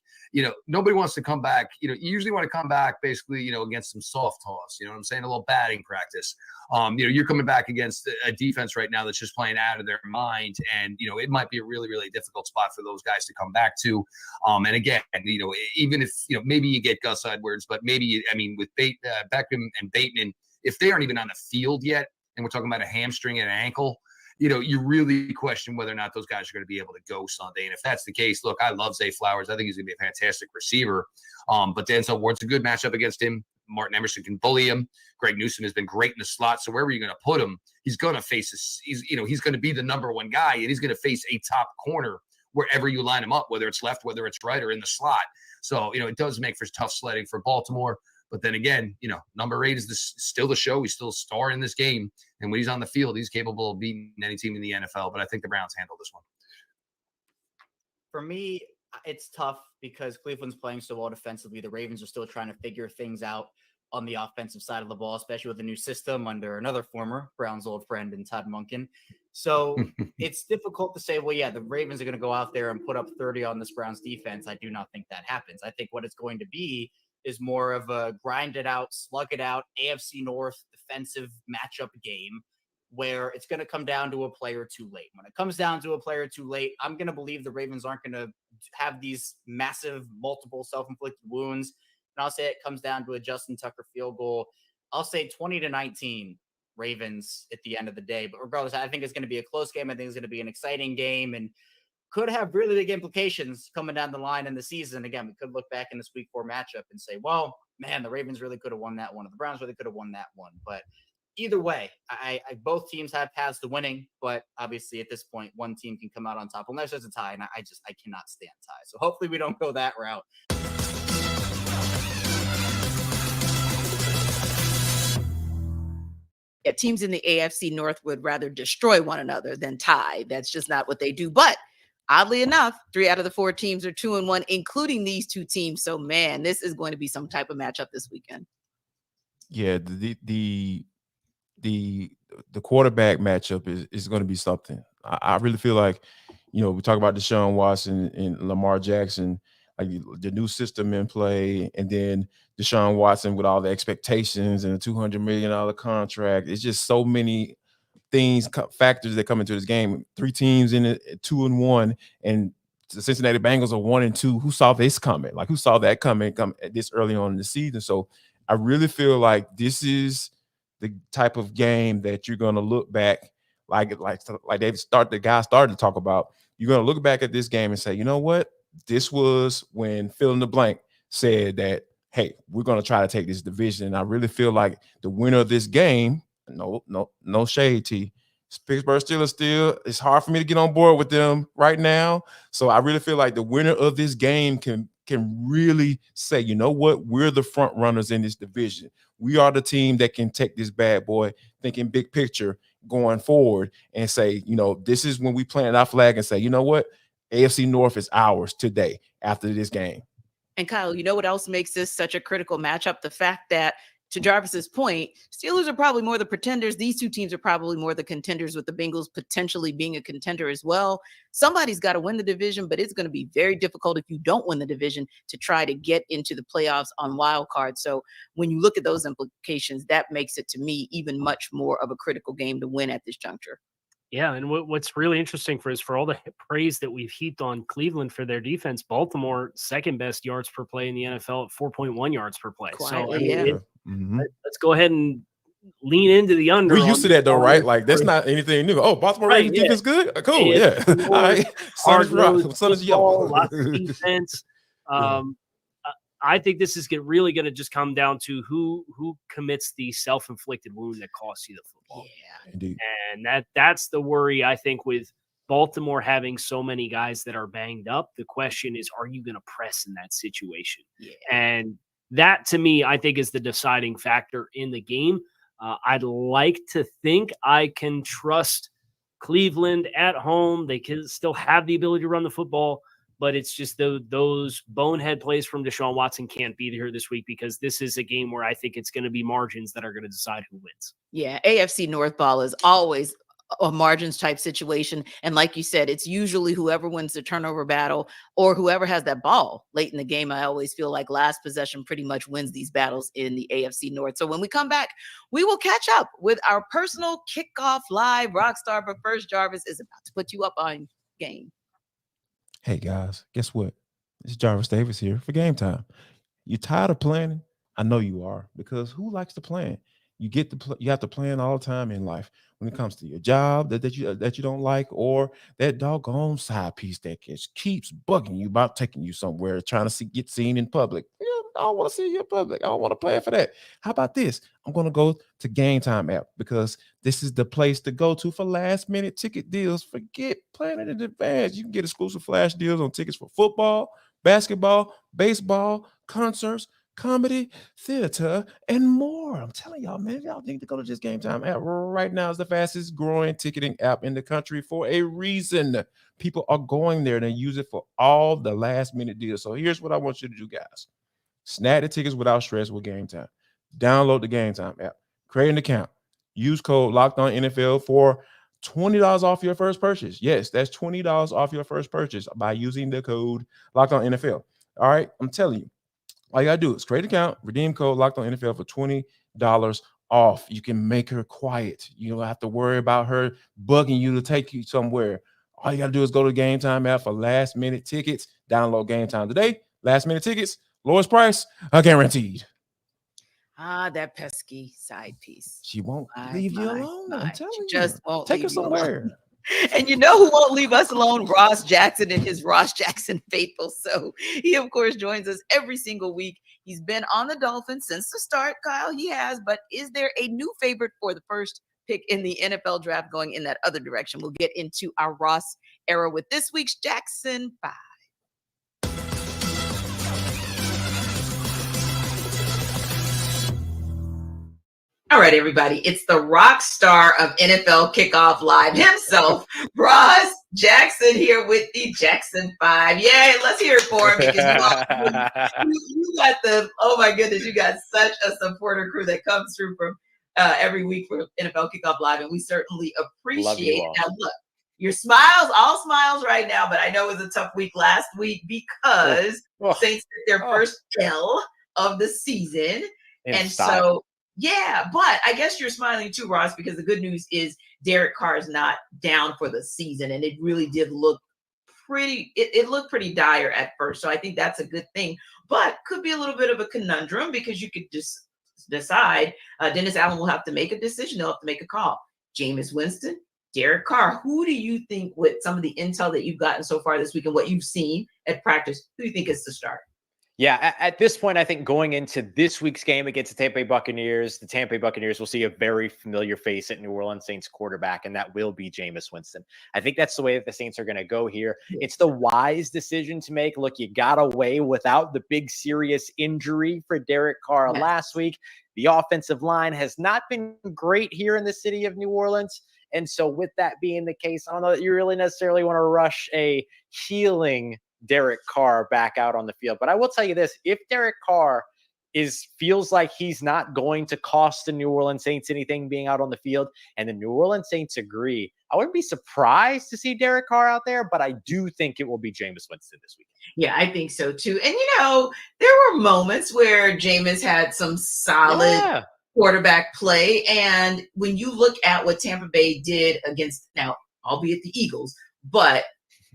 nobody wants to come back. You usually want to come back basically, against some soft toss, what I'm saying? A little batting practice. You're coming back against a defense right now that's just playing out of their mind. And, it might be a really, really difficult spot for those guys to come back to. And again, even if, maybe you get Gus Edwards, but maybe, with Beckham and Bateman, if they aren't even on the field yet, and we're talking about a hamstring and an ankle, you really question whether or not those guys are going to be able to go Sunday. And if that's the case, look, I love Zay Flowers. I think he's going to be a fantastic receiver. But Denzel Ward's a good matchup against him. Martin Emerson can bully him. Greg Newsome has been great in the slot. So wherever you're going to put him, he's going to face he's going to be the number one guy, and he's going to face a top corner wherever you line him up, whether it's left, whether it's right, or in the slot. So, it does make for tough sledding for Baltimore. But then again, number 8 is still the show. He's still a star in this game. And when he's on the field, he's capable of beating any team in the NFL. But I think the Browns handle this one. For me, it's tough because Cleveland's playing so well defensively. The Ravens are still trying to figure things out on the offensive side of the ball, especially with a new system under another former Browns old friend in Todd Monken. So it's difficult to say, well, yeah, the Ravens are going to go out there and put up 30 on this Browns defense. I do not think that happens. I think what it's going to be is more of a grind it out, slug it out, AFC North defensive matchup game where it's going to come down to a play or two late. When it comes down to a play or two late, I'm going to believe the Ravens aren't going to have these massive, multiple self-inflicted wounds. And I'll say it comes down to a Justin Tucker field goal. I'll say 20-19 Ravens at the end of the day. But regardless, I think it's going to be a close game. I think it's going to be an exciting game and could have really big implications coming down the line in the season. Again, we could look back in this Week 4 matchup and say, well, man, the Ravens really could have won that one, or the Browns really could have won that one. But either way, I both teams have paths to winning, but obviously at this point, one team can come out on top unless there's a tie, and I cannot stand ties. So hopefully we don't go that route. Yeah, teams in the AFC North would rather destroy one another than tie. That's just not what they do. But oddly enough, 3 out of the 4 teams are 2-1, including these 2 teams. So, man, this is going to be some type of matchup this weekend. Yeah, the quarterback matchup is going to be something. I really feel like, we talk about Deshaun Watson and Lamar Jackson, like the new system in play, and then Deshaun Watson with all the expectations and a $200 million contract. It's just so many factors that come into this game. 3 teams in it, 2-1, and the Cincinnati Bengals are 1-2. Who saw this coming? Like, who saw that coming this early on in the season? So I really feel like this the type of game that you're going to look back like the guy started to talk about. You're going to look back at this game and say, you know what? This was when fill in the blank said that, hey, we're going to try to take this division. And I really feel like the winner of this game, no shade, T, Pittsburgh Steelers still, it's hard for me to get on board with them right now. So I really feel like the winner of this game can really say, you know what, we're the front runners in this division. We are the team that can take this bad boy, thinking big picture going forward, and say, you know, this is when we plant our flag and say, you know what, AFC North is ours today after this game. And Kyle, you know what else makes this such a critical matchup? The fact that, to Jarvis's point, Steelers are probably more the pretenders. These two teams are probably more the contenders, with the Bengals potentially being a contender as well. Somebody's got to win the division, but it's going to be very difficult if you don't win the division to try to get into the playoffs on wild card. So when you look at those implications, that makes it, to me, even much more of a critical game to win at this juncture. Yeah, and what's really interesting for all the praise that we've heaped on Cleveland for their defense, Baltimore second best yards per play in the NFL at 4.1 yards per play. Quietly, so I mean, Mhm. let's go ahead and lean into the under. We're used to that though, right? Like that's not anything new. Oh, Baltimore Ravens defense good? Cool, yeah. All right. Sun is rock. Sun is yellow. Lots of defense. I think this is really going to just come down to who commits the self-inflicted wound that costs you the football. Yeah, indeed. And that's the worry, I think, with Baltimore having so many guys that are banged up. The question is, are you going to press in that situation? Yeah. And that, to me, I think is the deciding factor in the game. I'd like to think I can trust Cleveland at home. They can still have the ability to run the football, but it's just those bonehead plays from Deshaun Watson can't be here this week, because this is a game where I think it's going to be margins that are going to decide who wins. Yeah, AFC North ball is always a margins type situation. And like you said, it's usually whoever wins the turnover battle or whoever has that ball late in the game. I always feel like last possession pretty much wins these battles in the AFC North. So when we come back, we will catch up with our personal kickoff live rockstar. But first, Jarvis is about to put you up on game. Hey guys, guess what? It's Jarvis Davis here for Game Time. You tired of planning? I know you are, because who likes to plan? You get to you have to plan all the time in life. When it comes to your job that you don't like, or that doggone side piece that just keeps bugging you about taking you somewhere, trying to get seen in public. Yeah, I don't want to see you in public. I don't want to plan for that. How about this? I'm going to go to Game Time app, because this is the place to go to for last minute ticket deals. Forget planning in advance. You can get exclusive flash deals on tickets for football, basketball, baseball, concerts, comedy, theater, and more. I'm telling y'all, man, y'all need to go to this Game Time app right now. It's the fastest growing ticketing app in the country for a reason. People are going there and they use it for all the last minute deals. So here's what I want you to do, guys. Snag the tickets without stress with Game Time. Download the Game Time app. Create an account. Use code LOCKEDONNFL for $20 off your first purchase. Yes, that's $20 off your first purchase by using the code LOCKEDONNFL. All right, I'm telling you. All you gotta do is create an account, redeem code LOCKEDONNFL for $20 off. You can make her quiet. You don't have to worry about her bugging you to take you somewhere. All you gotta do is go to the Game Time app for last minute tickets. Download Game Time today. Last minute tickets, lowest price, guaranteed. Ah, that pesky side piece. She won't leave you alone. I'm telling you. Just won't take her leave you somewhere. alone. And you know who won't leave us alone? Ross Jackson and his Ross Jackson faithful. So he, of course, joins us every single week. He's been on the Dolphins since the start, Kyle. He has. But is there a new favorite for the first pick in the NFL draft going in that other direction? We'll get into our Ross era with this week's Jackson 5. All right, everybody. It's the rock star of NFL Kickoff Live himself, Ross Jackson, here with the Jackson 5. Yay, let's hear it for him, because you got the, oh my goodness, you got such a supporter crew that comes through from every week for NFL Kickoff Live, and we certainly appreciate it. Now, look, your smiles, all smiles right now, but I know it was a tough week last week because Saints did their first L of the season. And so, yeah, but I guess you're smiling too, Ross, because the good news is Derek Carr is not down for the season. And it really did look pretty, it looked pretty dire at first. So I think that's a good thing, but could be a little bit of a conundrum, because you could just decide Dennis Allen will have to make a decision. They'll have to make a call. Jameis Winston, Derek Carr. Who do you think, with some of the intel that you've gotten so far this week and what you've seen at practice, who do you think is the start? Yeah, at this point, I think going into this week's game against the Tampa Bay Buccaneers, the Tampa Bay Buccaneers will see a very familiar face at New Orleans Saints quarterback, and that will be Jameis Winston. I think that's the way that the Saints are going to go here. It's the wise decision to make. Look, you got away without the big serious injury for Derek Carr last week. The offensive line has not been great here in the city of New Orleans. And so with that being the case, I don't know that you really necessarily want to rush a healing Derek Carr back out on the field. But I will tell you this, if Derek Carr feels like he's not going to cost the New Orleans Saints anything being out on the field, and the New Orleans Saints agree, I wouldn't be surprised to see Derek Carr out there, but I do think it will be Jameis Winston this week. Yeah, I think so too. And there were moments where Jameis had some solid quarterback play. And when you look at what Tampa Bay did against, now, albeit the Eagles, but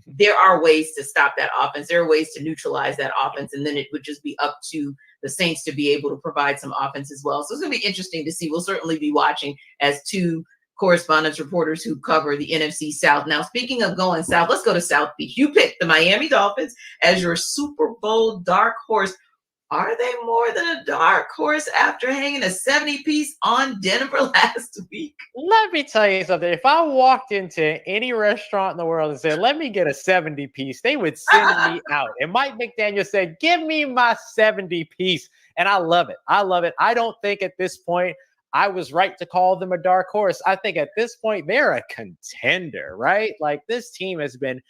there are ways to stop that offense. There are ways to neutralize that offense. And then it would just be up to the Saints to be able to provide some offense as well. So it's going to be interesting to see. We'll certainly be watching as two correspondence reporters who cover the NFC South. Now, speaking of going south, let's go to South Beach. You picked the Miami Dolphins as your Super Bowl dark horse. Are they more than a dark horse after hanging a 70-piece on Denver last week? Let me tell you something. If I walked into any restaurant in the world and said, let me get a 70-piece, they would send me out. And Mike McDaniel said, give me my 70-piece. And I love it. I love it. I don't think at this point I was right to call them a dark horse. I think at this point they're a contender, right? Like, this team has been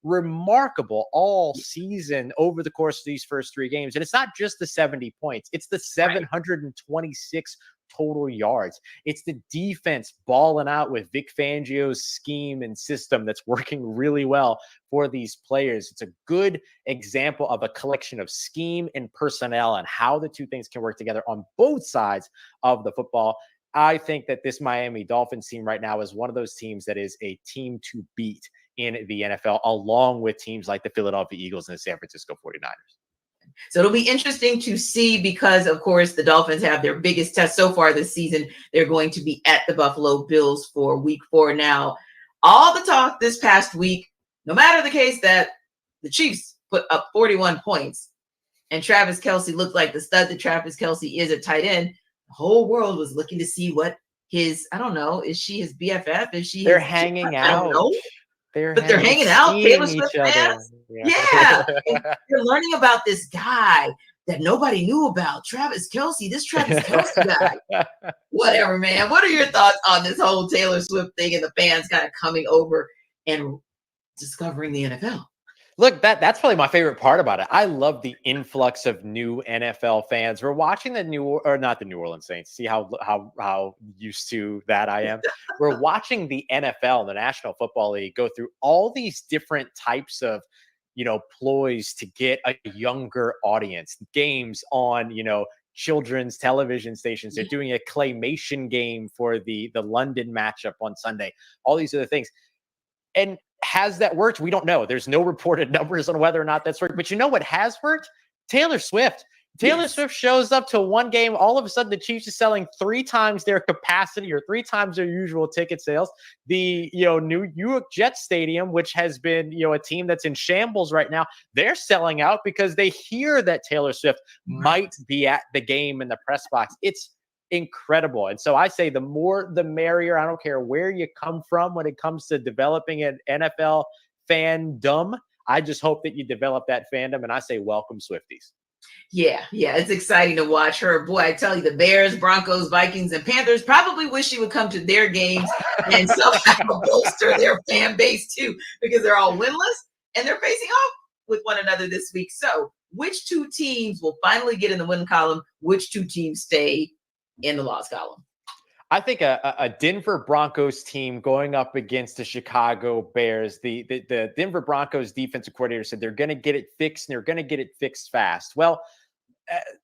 remarkable all season over the course of these first three games. And it's not just the 70 points. It's the 726 total yards. It's the defense balling out with Vic Fangio's scheme and system that's working really well for these players. It's a good example of a collection of scheme and personnel and how the two things can work together on both sides of the football. I think that this Miami Dolphins team right now is one of those teams that is a team to beat in the NFL, along with teams like the Philadelphia Eagles and the San Francisco 49ers. So it'll be interesting to see because, of course, the Dolphins have their biggest test so far this season. They're going to be at the Buffalo Bills for week 4 now. All the talk this past week, no matter the case that the Chiefs put up 41 points and Travis Kelce looked like the stud that Travis Kelce is at tight end, the whole world was looking to see what his, I don't know, is she his BFF? Is she? They're hanging out. I don't know. They're hanging out. Taylor Swift fans. Yeah. You're learning about this guy that nobody knew about. Travis Kelce, this Travis Kelce guy. Whatever, man. What are your thoughts on this whole Taylor Swift thing and the fans kind of coming over and discovering the NFL? Look, that's probably my favorite part about it. I love the influx of new NFL fans. We're watching not the New Orleans Saints. See how used to that I am. We're watching the NFL, the National Football League, go through all these different types of, ploys to get a younger audience. Games on, children's television stations. They're doing a claymation game for the London matchup on Sunday. All these other things. And has that worked? We don't know. There's no reported numbers on whether or not that's worked. But you know what has worked? Taylor Swift. Taylor Swift shows up to one game. All of a sudden, the Chiefs are selling 3 times their capacity or 3 times their usual ticket sales. The New York Jets Stadium, which has been a team that's in shambles right now, they're selling out because they hear that Taylor Swift might be at the game in the press box. It's incredible. And so I say the more the merrier. I don't care where you come from when it comes to developing an NFL fandom. I just hope that you develop that fandom, and I say welcome Swifties. Yeah, it's exciting to watch her. Boy, I tell you, the Bears, Broncos, Vikings, and Panthers probably wish she would come to their games and somehow bolster their fan base too, because they're all winless and they're facing off with one another this week. So which 2 teams will finally get in the win column? Which 2 teams stay in the loss column? I think a Denver Broncos team going up against the Chicago Bears. The Denver Broncos defensive coordinator said they're going to get it fixed and they're going to get it fixed fast. Well,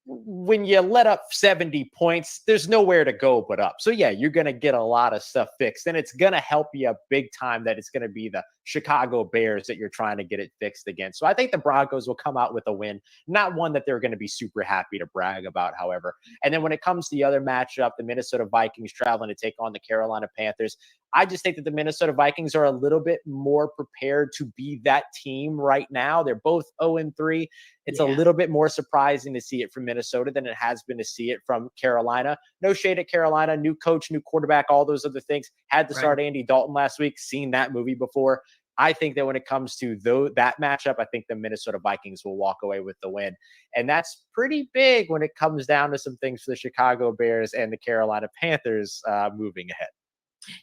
when you let up 70 points, there's nowhere to go but up. So yeah, you're going to get a lot of stuff fixed, and it's going to help you big time that it's going to be the Chicago Bears that you're trying to get it fixed against. So I think the Broncos will come out with a win, not one that they're going to be super happy to brag about, however. And then when it comes to the other matchup, the Minnesota Vikings traveling to take on the Carolina Panthers, I just think that the Minnesota Vikings are a little bit more prepared to be that team right now. They're both 0-3. It's a little bit more surprising to see it from Minnesota than it has been to see it from Carolina. No shade at Carolina, new coach, new quarterback, all those other things. Had to start Andy Dalton last week, seen that movie before. I think that when it comes to that matchup, I think the Minnesota Vikings will walk away with the win. And that's pretty big when it comes down to some things for the Chicago Bears and the Carolina Panthers moving ahead.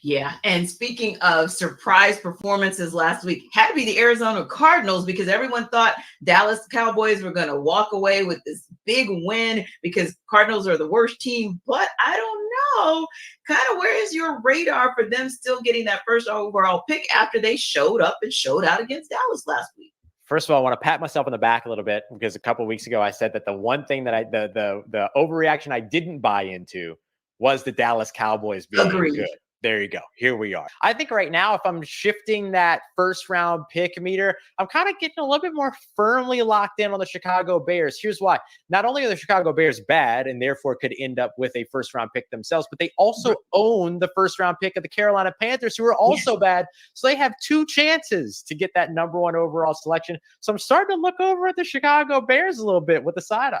Yeah. And speaking of surprise performances last week, had to be the Arizona Cardinals, because everyone thought Dallas Cowboys were going to walk away with this big win because Cardinals are the worst team. But I don't know, kind of where is your radar for them still getting that first overall pick after they showed up and showed out against Dallas last week? First of all, I want to pat myself on the back a little bit, because a couple of weeks ago I said that the one thing that the overreaction I didn't buy into was the Dallas Cowboys being good. There you go. Here we are. I think right now, if I'm shifting that first round pick meter, I'm kind of getting a little bit more firmly locked in on the Chicago Bears. Here's why. Not only are the Chicago Bears bad and therefore could end up with a first round pick themselves, but they also own the first round pick of the Carolina Panthers, who are also bad. So they have two chances to get that number one overall selection. So I'm starting to look over at the Chicago Bears a little bit with a side eye.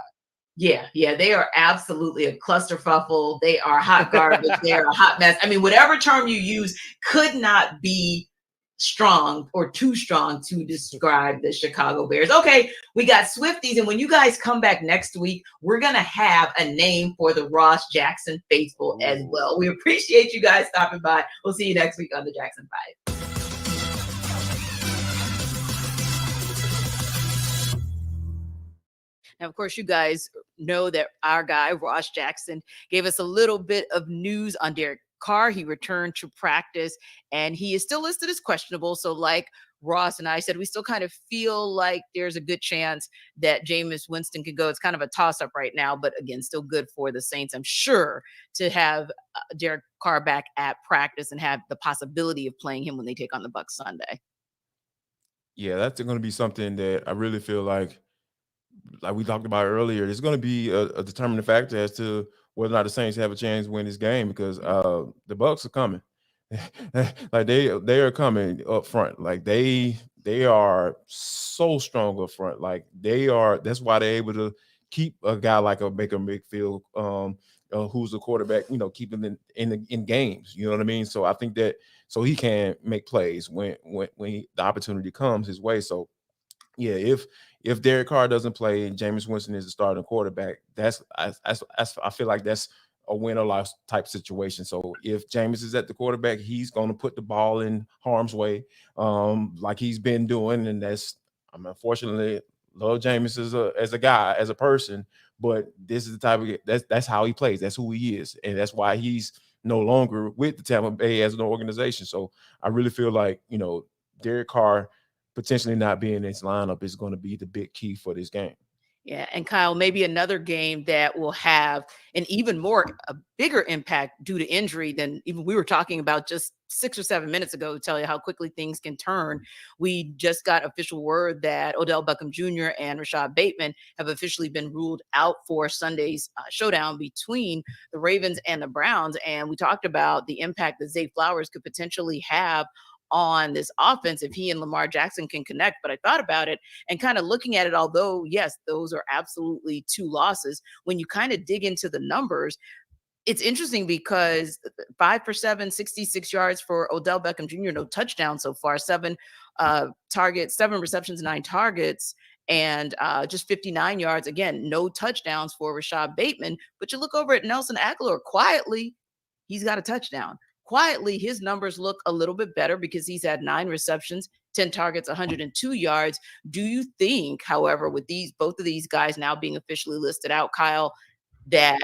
Yeah, they are absolutely a clusterfuffle. They are hot garbage. They are a hot mess. I mean, whatever term you use could not be strong or too strong to describe the Chicago Bears. Okay, we got Swifties, and when you guys come back next week, we're going to have a name for the Ross Jackson faithful as well. We appreciate you guys stopping by. We'll see you next week on the Jackson 5. Now, of course, you guys know that our guy, Ross Jackson, gave us a little bit of news on Derek Carr. He returned to practice, and he is still listed as questionable. So like Ross and I said, we still kind of feel like there's a good chance that Jameis Winston could go. It's kind of a toss-up right now, but again, still good for the Saints, I'm sure, to have Derek Carr back at practice and have the possibility of playing him when they take on the Bucs Sunday. Yeah, that's going to be something that I really feel like we talked about earlier, there's going to be a determining factor as to whether or not the Saints have a chance to win this game, because the Bucs are coming. Like they are coming up front. Like they are so strong up front. Like that's why they're able to keep a guy like a Baker Mayfield, who's the quarterback, keep him in games. You know what I mean? So I think that so he can make plays when the opportunity comes his way. So yeah, if Derek Carr doesn't play and Jameis Winston is the starting quarterback, I feel like that's a win or loss type situation. So if Jameis is at the quarterback, he's going to put the ball in harm's way, like he's been doing, and unfortunately love Jameis as a guy, as a person, but this is the type of that's how he plays. That's who he is, and that's why he's no longer with the Tampa Bay as an organization. So I really feel like Derek Carr potentially not being in this lineup is going to be the big key for this game. Yeah, and Kyle, maybe another game that will have an a bigger impact due to injury than even we were talking about just 6 or 7 minutes ago, to tell you how quickly things can turn. We just got official word that Odell Beckham Jr. and Rashad Bateman have officially been ruled out for Sunday's showdown between the Ravens and the Browns. And we talked about the impact that Zay Flowers could potentially have on this offense if he and Lamar Jackson can connect. But I thought about it and kind of looking at it, although, yes, those are absolutely two losses. When you kind of dig into the numbers, it's interesting because 5 for 7, 66 yards for Odell Beckham Jr., no touchdown so far, 7 targets, 7 receptions, 9 targets, and just 59 yards. Again, no touchdowns for Rashad Bateman. But you look over at Nelson Aguilar, quietly, he's got a touchdown. Quietly, his numbers look a little bit better because he's had 9 receptions, 10 targets, 102 yards. Do you think, however, with both of these guys now being officially listed out, Kyle, that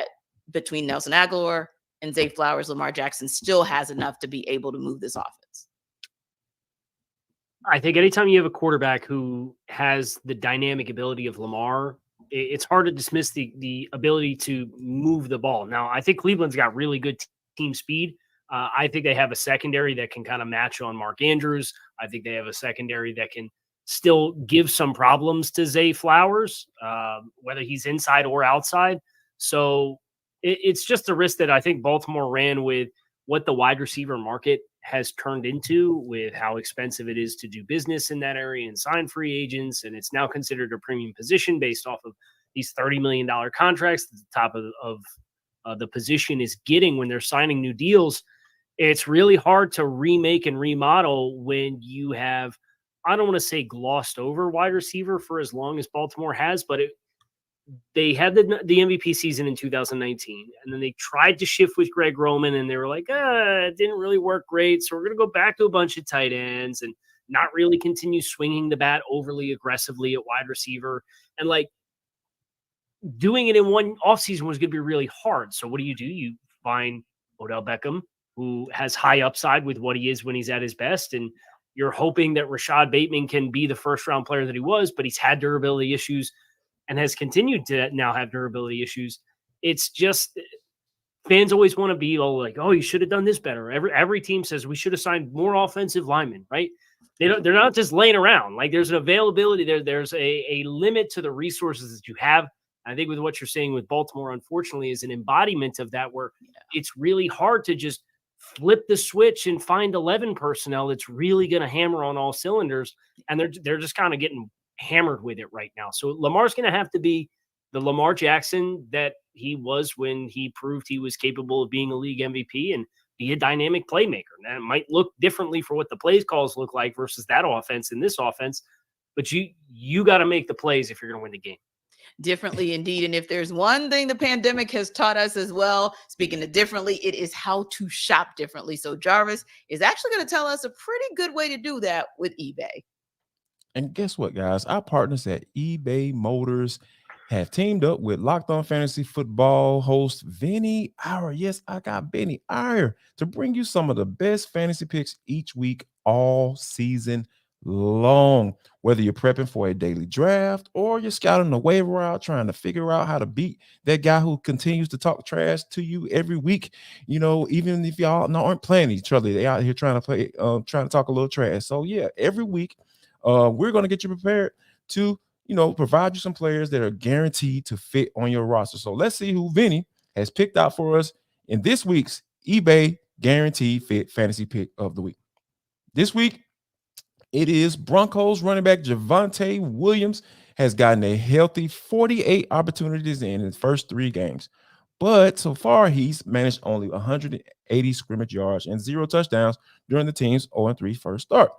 between Nelson Aguilar and Zay Flowers, Lamar Jackson still has enough to be able to move this offense? I think anytime you have a quarterback who has the dynamic ability of Lamar, it's hard to dismiss the ability to move the ball. Now, I think Cleveland's got really good team speed, I think they have a secondary that can kind of match on Mark Andrews. I think they have a secondary that can still give some problems to Zay Flowers, whether he's inside or outside. So it's just a risk that I think Baltimore ran with what the wide receiver market has turned into, with how expensive it is to do business in that area and sign free agents. And it's now considered a premium position based off of these $30 million contracts that the top of the position is getting when they're signing new deals. It's really hard to remake and remodel when you have, I don't want to say glossed over wide receiver for as long as Baltimore has, but they had the MVP season in 2019, and then they tried to shift with Greg Roman, and they were like, it didn't really work great, so we're going to go back to a bunch of tight ends and not really continue swinging the bat overly aggressively at wide receiver. And like doing it in one offseason was going to be really hard. So what do? You find Odell Beckham, who has high upside with what he is when he's at his best, and you're hoping that Rashad Bateman can be the first-round player that he was, but he's had durability issues and has continued to now have durability issues. It's just fans always want to be all like, oh, you should have done this better. Every team says we should have signed more offensive linemen, right? They're not just laying around. Like there's an availability there. There's a limit to the resources that you have. I think with what you're saying with Baltimore, unfortunately, is an embodiment of that, where it's really hard to just flip the switch and find 11 personnel that's really going to hammer on all cylinders. And they're just kind of getting hammered with it right now. So Lamar's going to have to be the Lamar Jackson that he was when he proved he was capable of being a league MVP and be a dynamic playmaker. Now, it might look differently for what the plays calls look like versus that offense and this offense, but you got to make the plays if you're going to win the game. Differently indeed. And if there's one thing the pandemic has taught us as well, speaking of differently, it is how to shop differently. So Jarvis is actually going to tell us a pretty good way to do that with eBay. And guess what, guys? Our partners at eBay Motors have teamed up with Locked On Fantasy Football host Vinny Iyer. Yes, I got Vinny Iyer to bring you some of the best fantasy picks each week, all season long. Whether you're prepping for a daily draft or you're scouting the waiver out, trying to figure out how to beat that guy who continues to talk trash to you every week, even if y'all aren't playing each other, they out here trying to talk a little trash. So yeah, every week, we're going to get you prepared to, provide you some players that are guaranteed to fit on your roster. So let's see who Vinny has picked out for us in this week's eBay Guaranteed Fit Fantasy Pick of the Week. This week, it is Broncos running back Javonte Williams has gotten a healthy 48 opportunities in his first 3 games. But so far, he's managed only 180 scrimmage yards and 0 touchdowns during the team's 0-3 first start.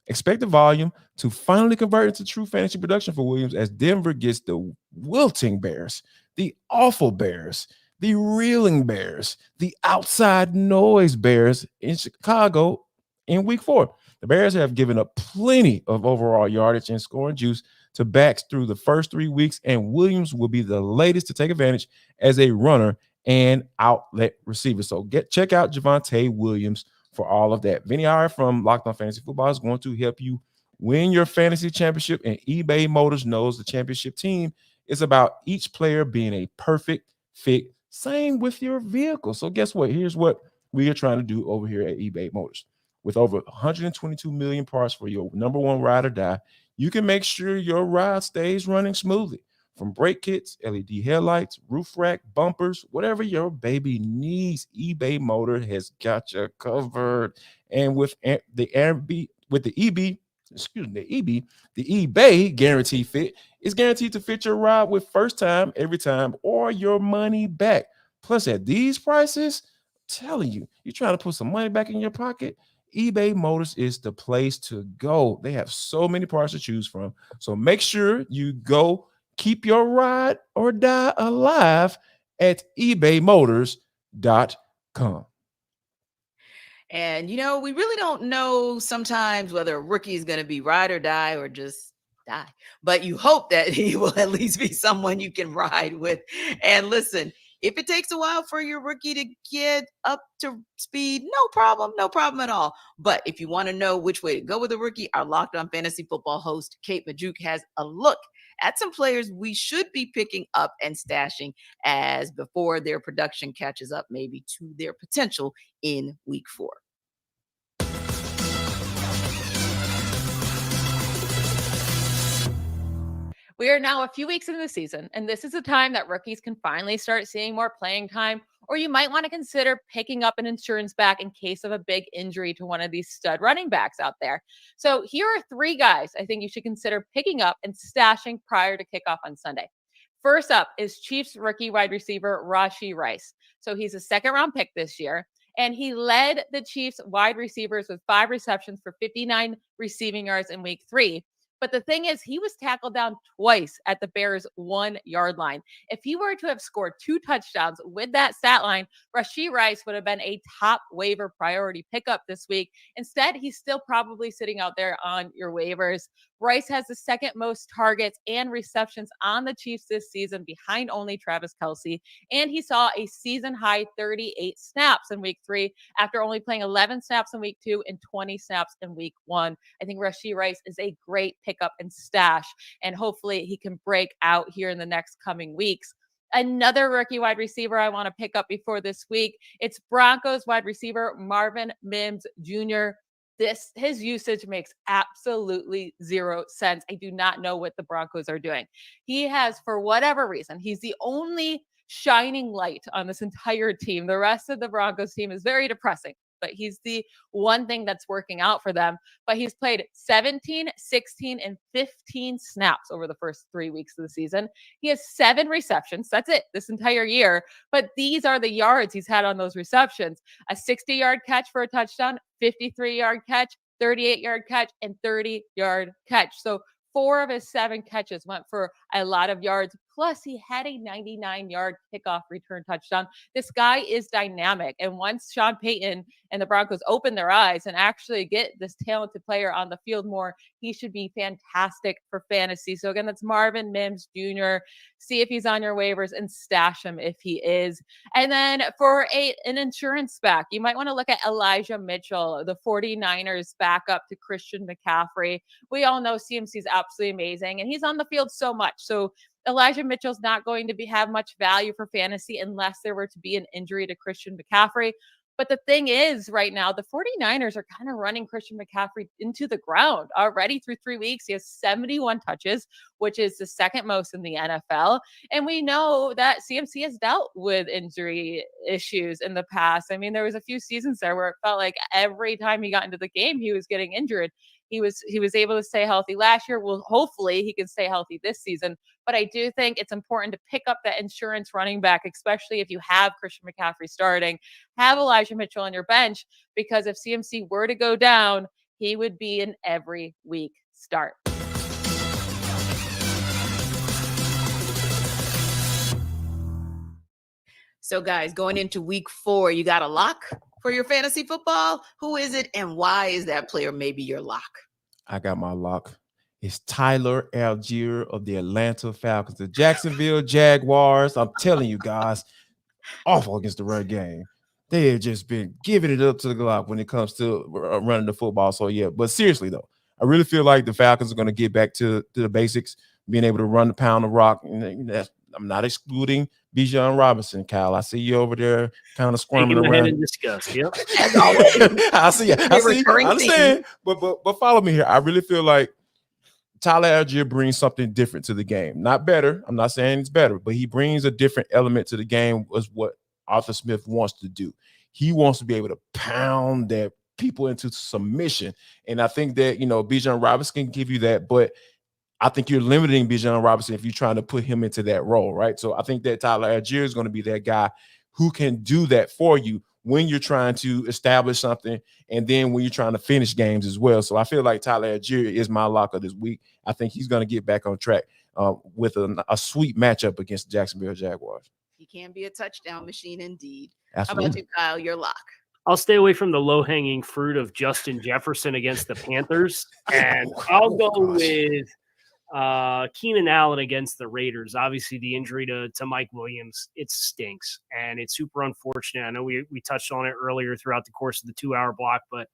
Expect the volume to finally convert into true fantasy production for Williams as Denver gets the wilting Bears, the awful Bears, the reeling Bears, the outside noise Bears in Chicago in week 4. The Bears have given up plenty of overall yardage and scoring juice to backs through the first 3 weeks, and Williams will be the latest to take advantage as a runner and outlet receiver. So check out Javonte Williams for all of that. Vinny Iyer from Locked On Fantasy Football is going to help you win your fantasy championship, and eBay Motors knows the championship team is about each player being a perfect fit. Same with your vehicle. So guess what? Here's what we are trying to do over here at eBay Motors. With over 122 million parts for your number one ride or die, you can make sure your ride stays running smoothly. From brake kits, LED headlights, roof rack, bumpers, whatever your baby needs, eBay Motor has got you covered. And with the eBay Guarantee Fit is guaranteed to fit your ride with first time, every time, or your money back. Plus, at these prices, I'm telling you, you're trying to put some money back in your pocket, eBay Motors is the place to go. They have so many parts to choose from. So make sure you go keep your ride or die alive at ebaymotors.com. And, we really don't know sometimes whether a rookie is going to be ride or die or just die. But you hope that he will at least be someone you can ride with. And listen, if it takes a while for your rookie to get up to speed, no problem at all. But if you want to know which way to go with a rookie, our Locked On Fantasy Football host, Kate Majuk, has a look at some players we should be picking up and stashing as before their production catches up maybe to their potential in week 4. We are now a few weeks into the season, and this is a time that rookies can finally start seeing more playing time, or you might want to consider picking up an insurance back in case of a big injury to one of these stud running backs out there. So here are 3 guys I think you should consider picking up and stashing prior to kickoff on Sunday. First up is Chiefs rookie wide receiver Rashee Rice. So he's a second-round pick this year, and he led the Chiefs wide receivers with 5 receptions for 59 receiving yards in week 3. But the thing is, he was tackled down twice at the Bears' 1-yard line. If he were to have scored 2 touchdowns with that stat line, Rashee Rice would have been a top waiver priority pickup this week. Instead, he's still probably sitting out there on your waivers. Rice has the second most targets and receptions on the Chiefs this season, behind only Travis Kelce. And he saw a season-high 38 snaps in week 3 after only playing 11 snaps in week 2 and 20 snaps in week 1. I think Rashee Rice is a great pickup and stash, and hopefully he can break out here in the next coming weeks. Another rookie wide receiver I want to pick up before this week, it's Broncos wide receiver Marvin Mims Jr. His usage makes absolutely 0 sense. I do not know what the Broncos are doing. He has, for whatever reason, he's the only shining light on this entire team. The rest of the Broncos team is very depressing, but he's the one thing that's working out for them. But he's played 17, 16, and 15 snaps over the first 3 weeks of the season. He has 7 receptions. That's it this entire year. But these are the yards he's had on those receptions. A 60-yard catch for a touchdown, 53-yard catch, 38-yard catch, and 30-yard catch. So 4 of his 7 catches went for a lot of yards. Plus, he had a 99-yard kickoff return touchdown. This guy is dynamic. And once Sean Payton and the Broncos open their eyes and actually get this talented player on the field more, he should be fantastic for fantasy. So again, that's Marvin Mims Jr. See if he's on your waivers and stash him if he is. And then for an insurance back, you might want to look at Elijah Mitchell, the 49ers backup to Christian McCaffrey. We all know CMC is absolutely amazing, and he's on the field so much. So Elijah Mitchell's not going to have much value for fantasy unless there were to be an injury to Christian McCaffrey. But the thing is, right now, the 49ers are kind of running Christian McCaffrey into the ground already through 3 weeks. He has 71 touches, which is the second most in the NFL. And we know that CMC has dealt with injury issues in the past. I mean, there was a few seasons there where it felt like every time he got into the game, he was getting injured. He was able to stay healthy last year. Well, hopefully he can stay healthy this season. But I do think it's important to pick up that insurance running back, especially if you have Christian McCaffrey starting. Have Elijah Mitchell on your bench, because if CMC were to go down, he would be an every week start. So guys, going into week 4, you got a lock for your fantasy football? Who is it, and why is that player maybe your lock? I got my lock. It's Tyler Algier of the Atlanta Falcons. The Jacksonville Jaguars, I'm telling you guys, awful against the run game. They have just been giving it up to the Glock when it comes to running the football. So, yeah, but seriously, though, I really feel like the Falcons are going to get back to the basics, being able to run the pound the rock. And I'm not excluding Bijan Robinson, Kyle. I see you over there kind of squirming around. In disgust. Yep. I see. I understand. But follow me here. I really feel like Tyler Algier brings something different to the game. Not better. I'm not saying it's better, but he brings a different element to the game, was what Arthur Smith wants to do. He wants to be able to pound that people into submission. And I think that, Bijan Robinson can give you that, but I think you're limiting Bijan Robinson if you're trying to put him into that role, right? So I think that Tyler Algier is going to be that guy who can do that for you when you're trying to establish something, and then when you're trying to finish games as well. So I feel like Tyler Algier is my lock of this week. I think he's going to get back on track with a sweet matchup against the Jacksonville Jaguars. He can be a touchdown machine indeed. Absolutely. How about you, Kyle? Your lock? I'll stay away from the low-hanging fruit of Justin Jefferson against the Panthers, and I'll go with Keenan Allen against the Raiders. Obviously, the injury to Mike Williams, it stinks, and it's super unfortunate. I know we touched on it earlier throughout the course of the 2-hour block, but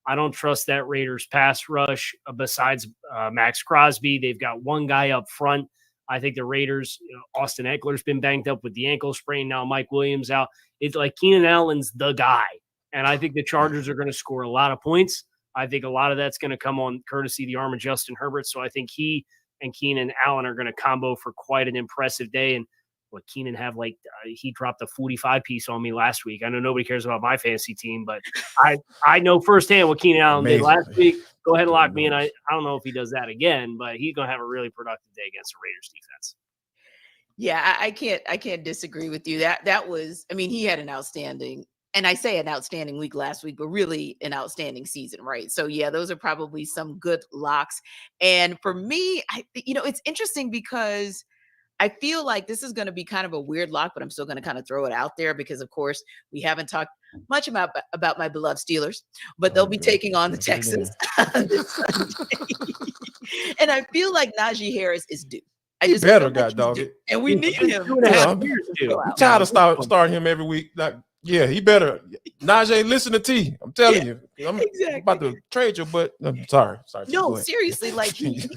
I don't trust that Raiders pass rush besides Max Crosby. They've got one guy up front. I think the Raiders, Austin Eckler's been banged up with the ankle sprain. Now Mike Williams out. It's like Keenan Allen's the guy. And I think the Chargers are going to score a lot of points. I think a lot of that's going to come on courtesy the arm of Justin Herbert. So I think he and Keenan Allen are going to combo for quite an impressive day. And what Keenan have he dropped a 45 piece on me last week. I know nobody cares about my fantasy team, but I know firsthand what Keenan Allen did last week. Go ahead and lock me in. I don't know if he does that again, but he's going to have a really productive day against the Raiders defense. Yeah, I can't disagree with you. That was, I mean, he had an outstanding, and I say an outstanding week last week, but really an outstanding season, right? So yeah, those are probably some good locks. And for me, it's interesting because I feel like this is going to be kind of a weird lock, but I'm still going to kind of throw it out there because, of course, we haven't talked much about my beloved Steelers, but they'll be taking on the Texans this Sunday. And I feel like Najee Harris is due. He better, God dog it. And we need him. I'm tired of starting him every week. Yeah, he better. Najee, listen to T. I'm telling you. I'm about to trade you, but I'm sorry. No, seriously, like he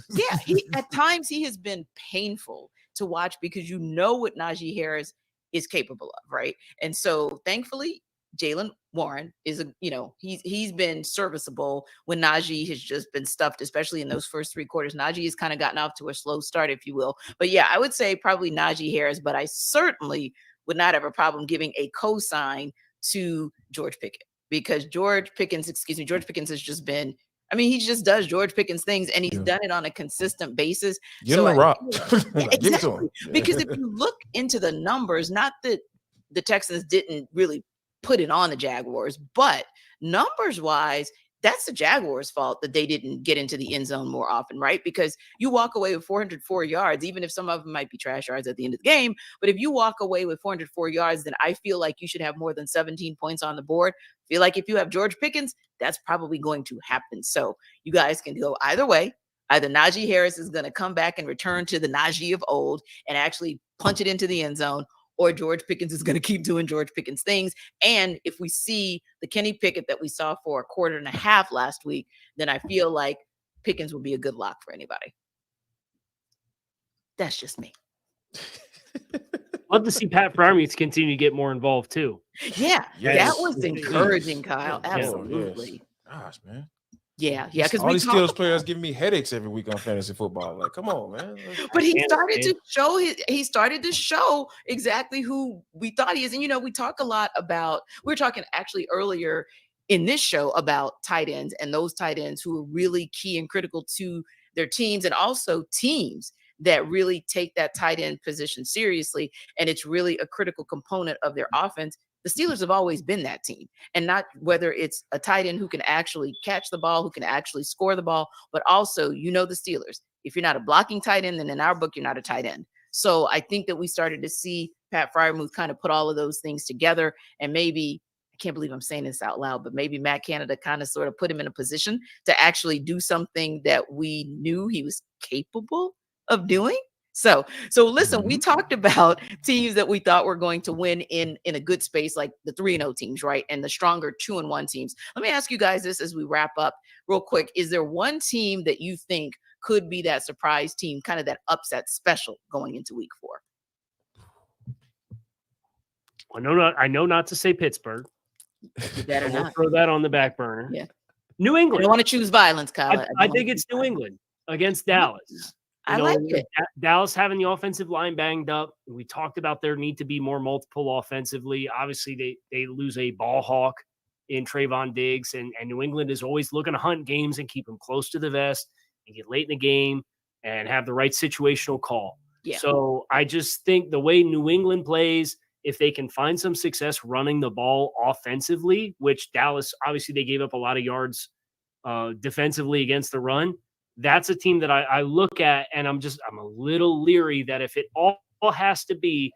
at times he has been painful to watch because you know what Najee Harris is capable of, right? And so thankfully, Jaylen Warren is he's been serviceable when Najee has just been stuffed, especially in those first 3 quarters. Najee has kind of gotten off to a slow start, if you will. But yeah, I would say probably Najee Harris, but I certainly would not have a problem giving a cosign to George Pickens because George Pickens has just been, he just does George Pickens things, and he's done it on a consistent basis. Give him a rock. Give it to him. Because if you look into the numbers, not that the Texans didn't really put it on the Jaguars, but numbers wise, that's the Jaguars' fault that they didn't get into the end zone more often, right? Because you walk away with 404 yards, even if some of them might be trash yards at the end of the game. But if you walk away with 404 yards, then I feel like you should have more than 17 points on the board. I feel like if you have George Pickens, that's probably going to happen. So you guys can go either way. Either Najee Harris is going to come back and return to the Najee of old and actually punch it into the end zone, or George Pickens is going to keep doing George Pickens things. And if we see the Kenny Pickett that we saw for a quarter and a half last week, then I feel like Pickens would be a good lock for anybody. That's just me. Love to see Pat Freiermuth continue to get more involved too. Yeah, that was encouraging, Kyle. Absolutely. Gosh, man. Yeah, because all these Steelers players giving me headaches every week on fantasy football. Like, come on, man. But he started to show exactly who we thought he is. And we talk a lot about. We were talking actually earlier in this show about tight ends and those tight ends who are really key and critical to their teams, and also teams that really take that tight end position seriously. And it's really a critical component of their offense. The Steelers have always been that team, and not whether it's a tight end who can actually catch the ball, who can actually score the ball, but also, the Steelers. If you're not a blocking tight end, then in our book, you're not a tight end. So I think that we started to see Pat Freiermuth kind of put all of those things together, and maybe, I can't believe I'm saying this out loud, but maybe Matt Canada kind of sort of put him in a position to actually do something that we knew he was capable of doing. So listen, we talked about teams that we thought were going to win in a good space, like the 3-0 teams, right? And the stronger 2-1 teams. Let me ask you guys this as we wrap up real quick. Is there one team that you think could be that surprise team, kind of that upset special going into week 4? I know not to say Pittsburgh. You better not. Throw that on the back burner. Yeah. New England. I don't want to choose violence, Kyle. I think it's New England against Dallas. I like it. Dallas having the offensive line banged up. We talked about there need to be more multiple offensively. Obviously, they lose a ball hawk in Trayvon Diggs, and New England is always looking to hunt games and keep them close to the vest and get late in the game and have the right situational call. Yeah. So I just think the way New England plays, if they can find some success running the ball offensively, which Dallas, obviously they gave up a lot of yards defensively against the run. That's a team that I look at, and I'm a little leery that if it all has to be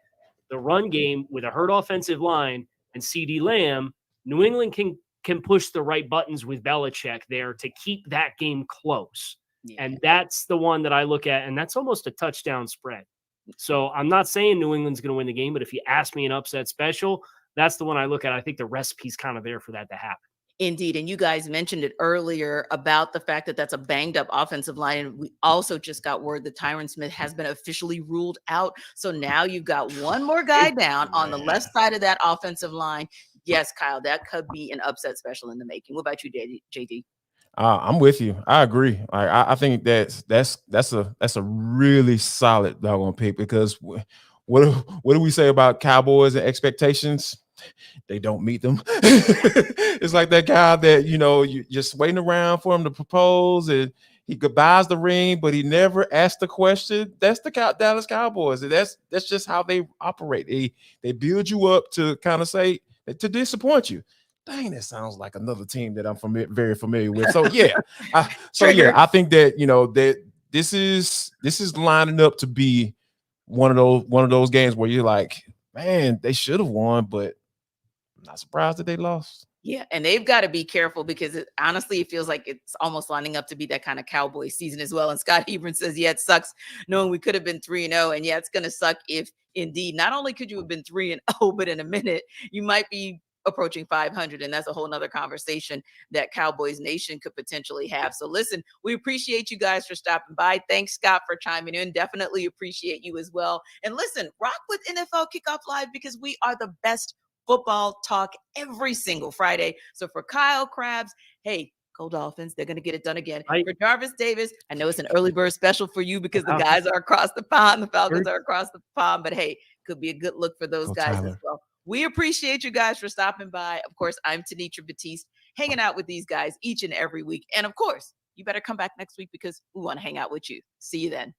the run game with a hurt offensive line and CeeDee Lamb, New England can push the right buttons with Belichick there to keep that game close. Yeah. And that's the one that I look at, and that's almost a touchdown spread. So I'm not saying New England's going to win the game, but if you ask me an upset special, that's the one I look at. I think the recipe's kind of there for that to happen. Indeed. And you guys mentioned it earlier about the fact that that's a banged up offensive line. And we also just got word that Tyron Smith has been officially ruled out. So now you've got one more guy down on the left side of that offensive line. Yes, Kyle, that could be an upset special in the making. What about you, JD? I'm with you. I agree. I think that's a really solid doggone pick because what do we say about Cowboys and expectations? They don't meet them. It's like that guy that you're just waiting around for him to propose, and he goodbyes the ring, but he never asked the question. That's the Dallas Cowboys, and that's just how they operate. They build you up to kind of say to disappoint you. Dang, that sounds like another team that I'm very familiar with. So yeah, I think that that this is lining up to be one of those games where you're like, man, they should have won, but I'm not surprised that they lost. Yeah, and they've got to be careful because honestly, it feels like it's almost lining up to be that kind of Cowboy season as well. And Scott Hebron says, yeah, it sucks knowing we could have been 3-0. And yeah, it's going to suck if indeed, not only could you have been 3-0, but in a minute, you might be approaching 500. And that's a whole nother conversation that Cowboys Nation could potentially have. So listen, we appreciate you guys for stopping by. Thanks, Scott, for chiming in. Definitely appreciate you as well. And listen, rock with NFL Kickoff Live because we are the best football talk every single Friday. So for Kyle Krabs, hey, go Dolphins. They're going to get it done again. For Jarvis Davis, I know it's an early bird special for you because the guys are across the pond. The Falcons are across the pond. But hey, could be a good look for those guys as well. We appreciate you guys for stopping by. Of course, I'm Tanitra Batiste, hanging out with these guys each and every week. And of course, you better come back next week because we want to hang out with you. See you then.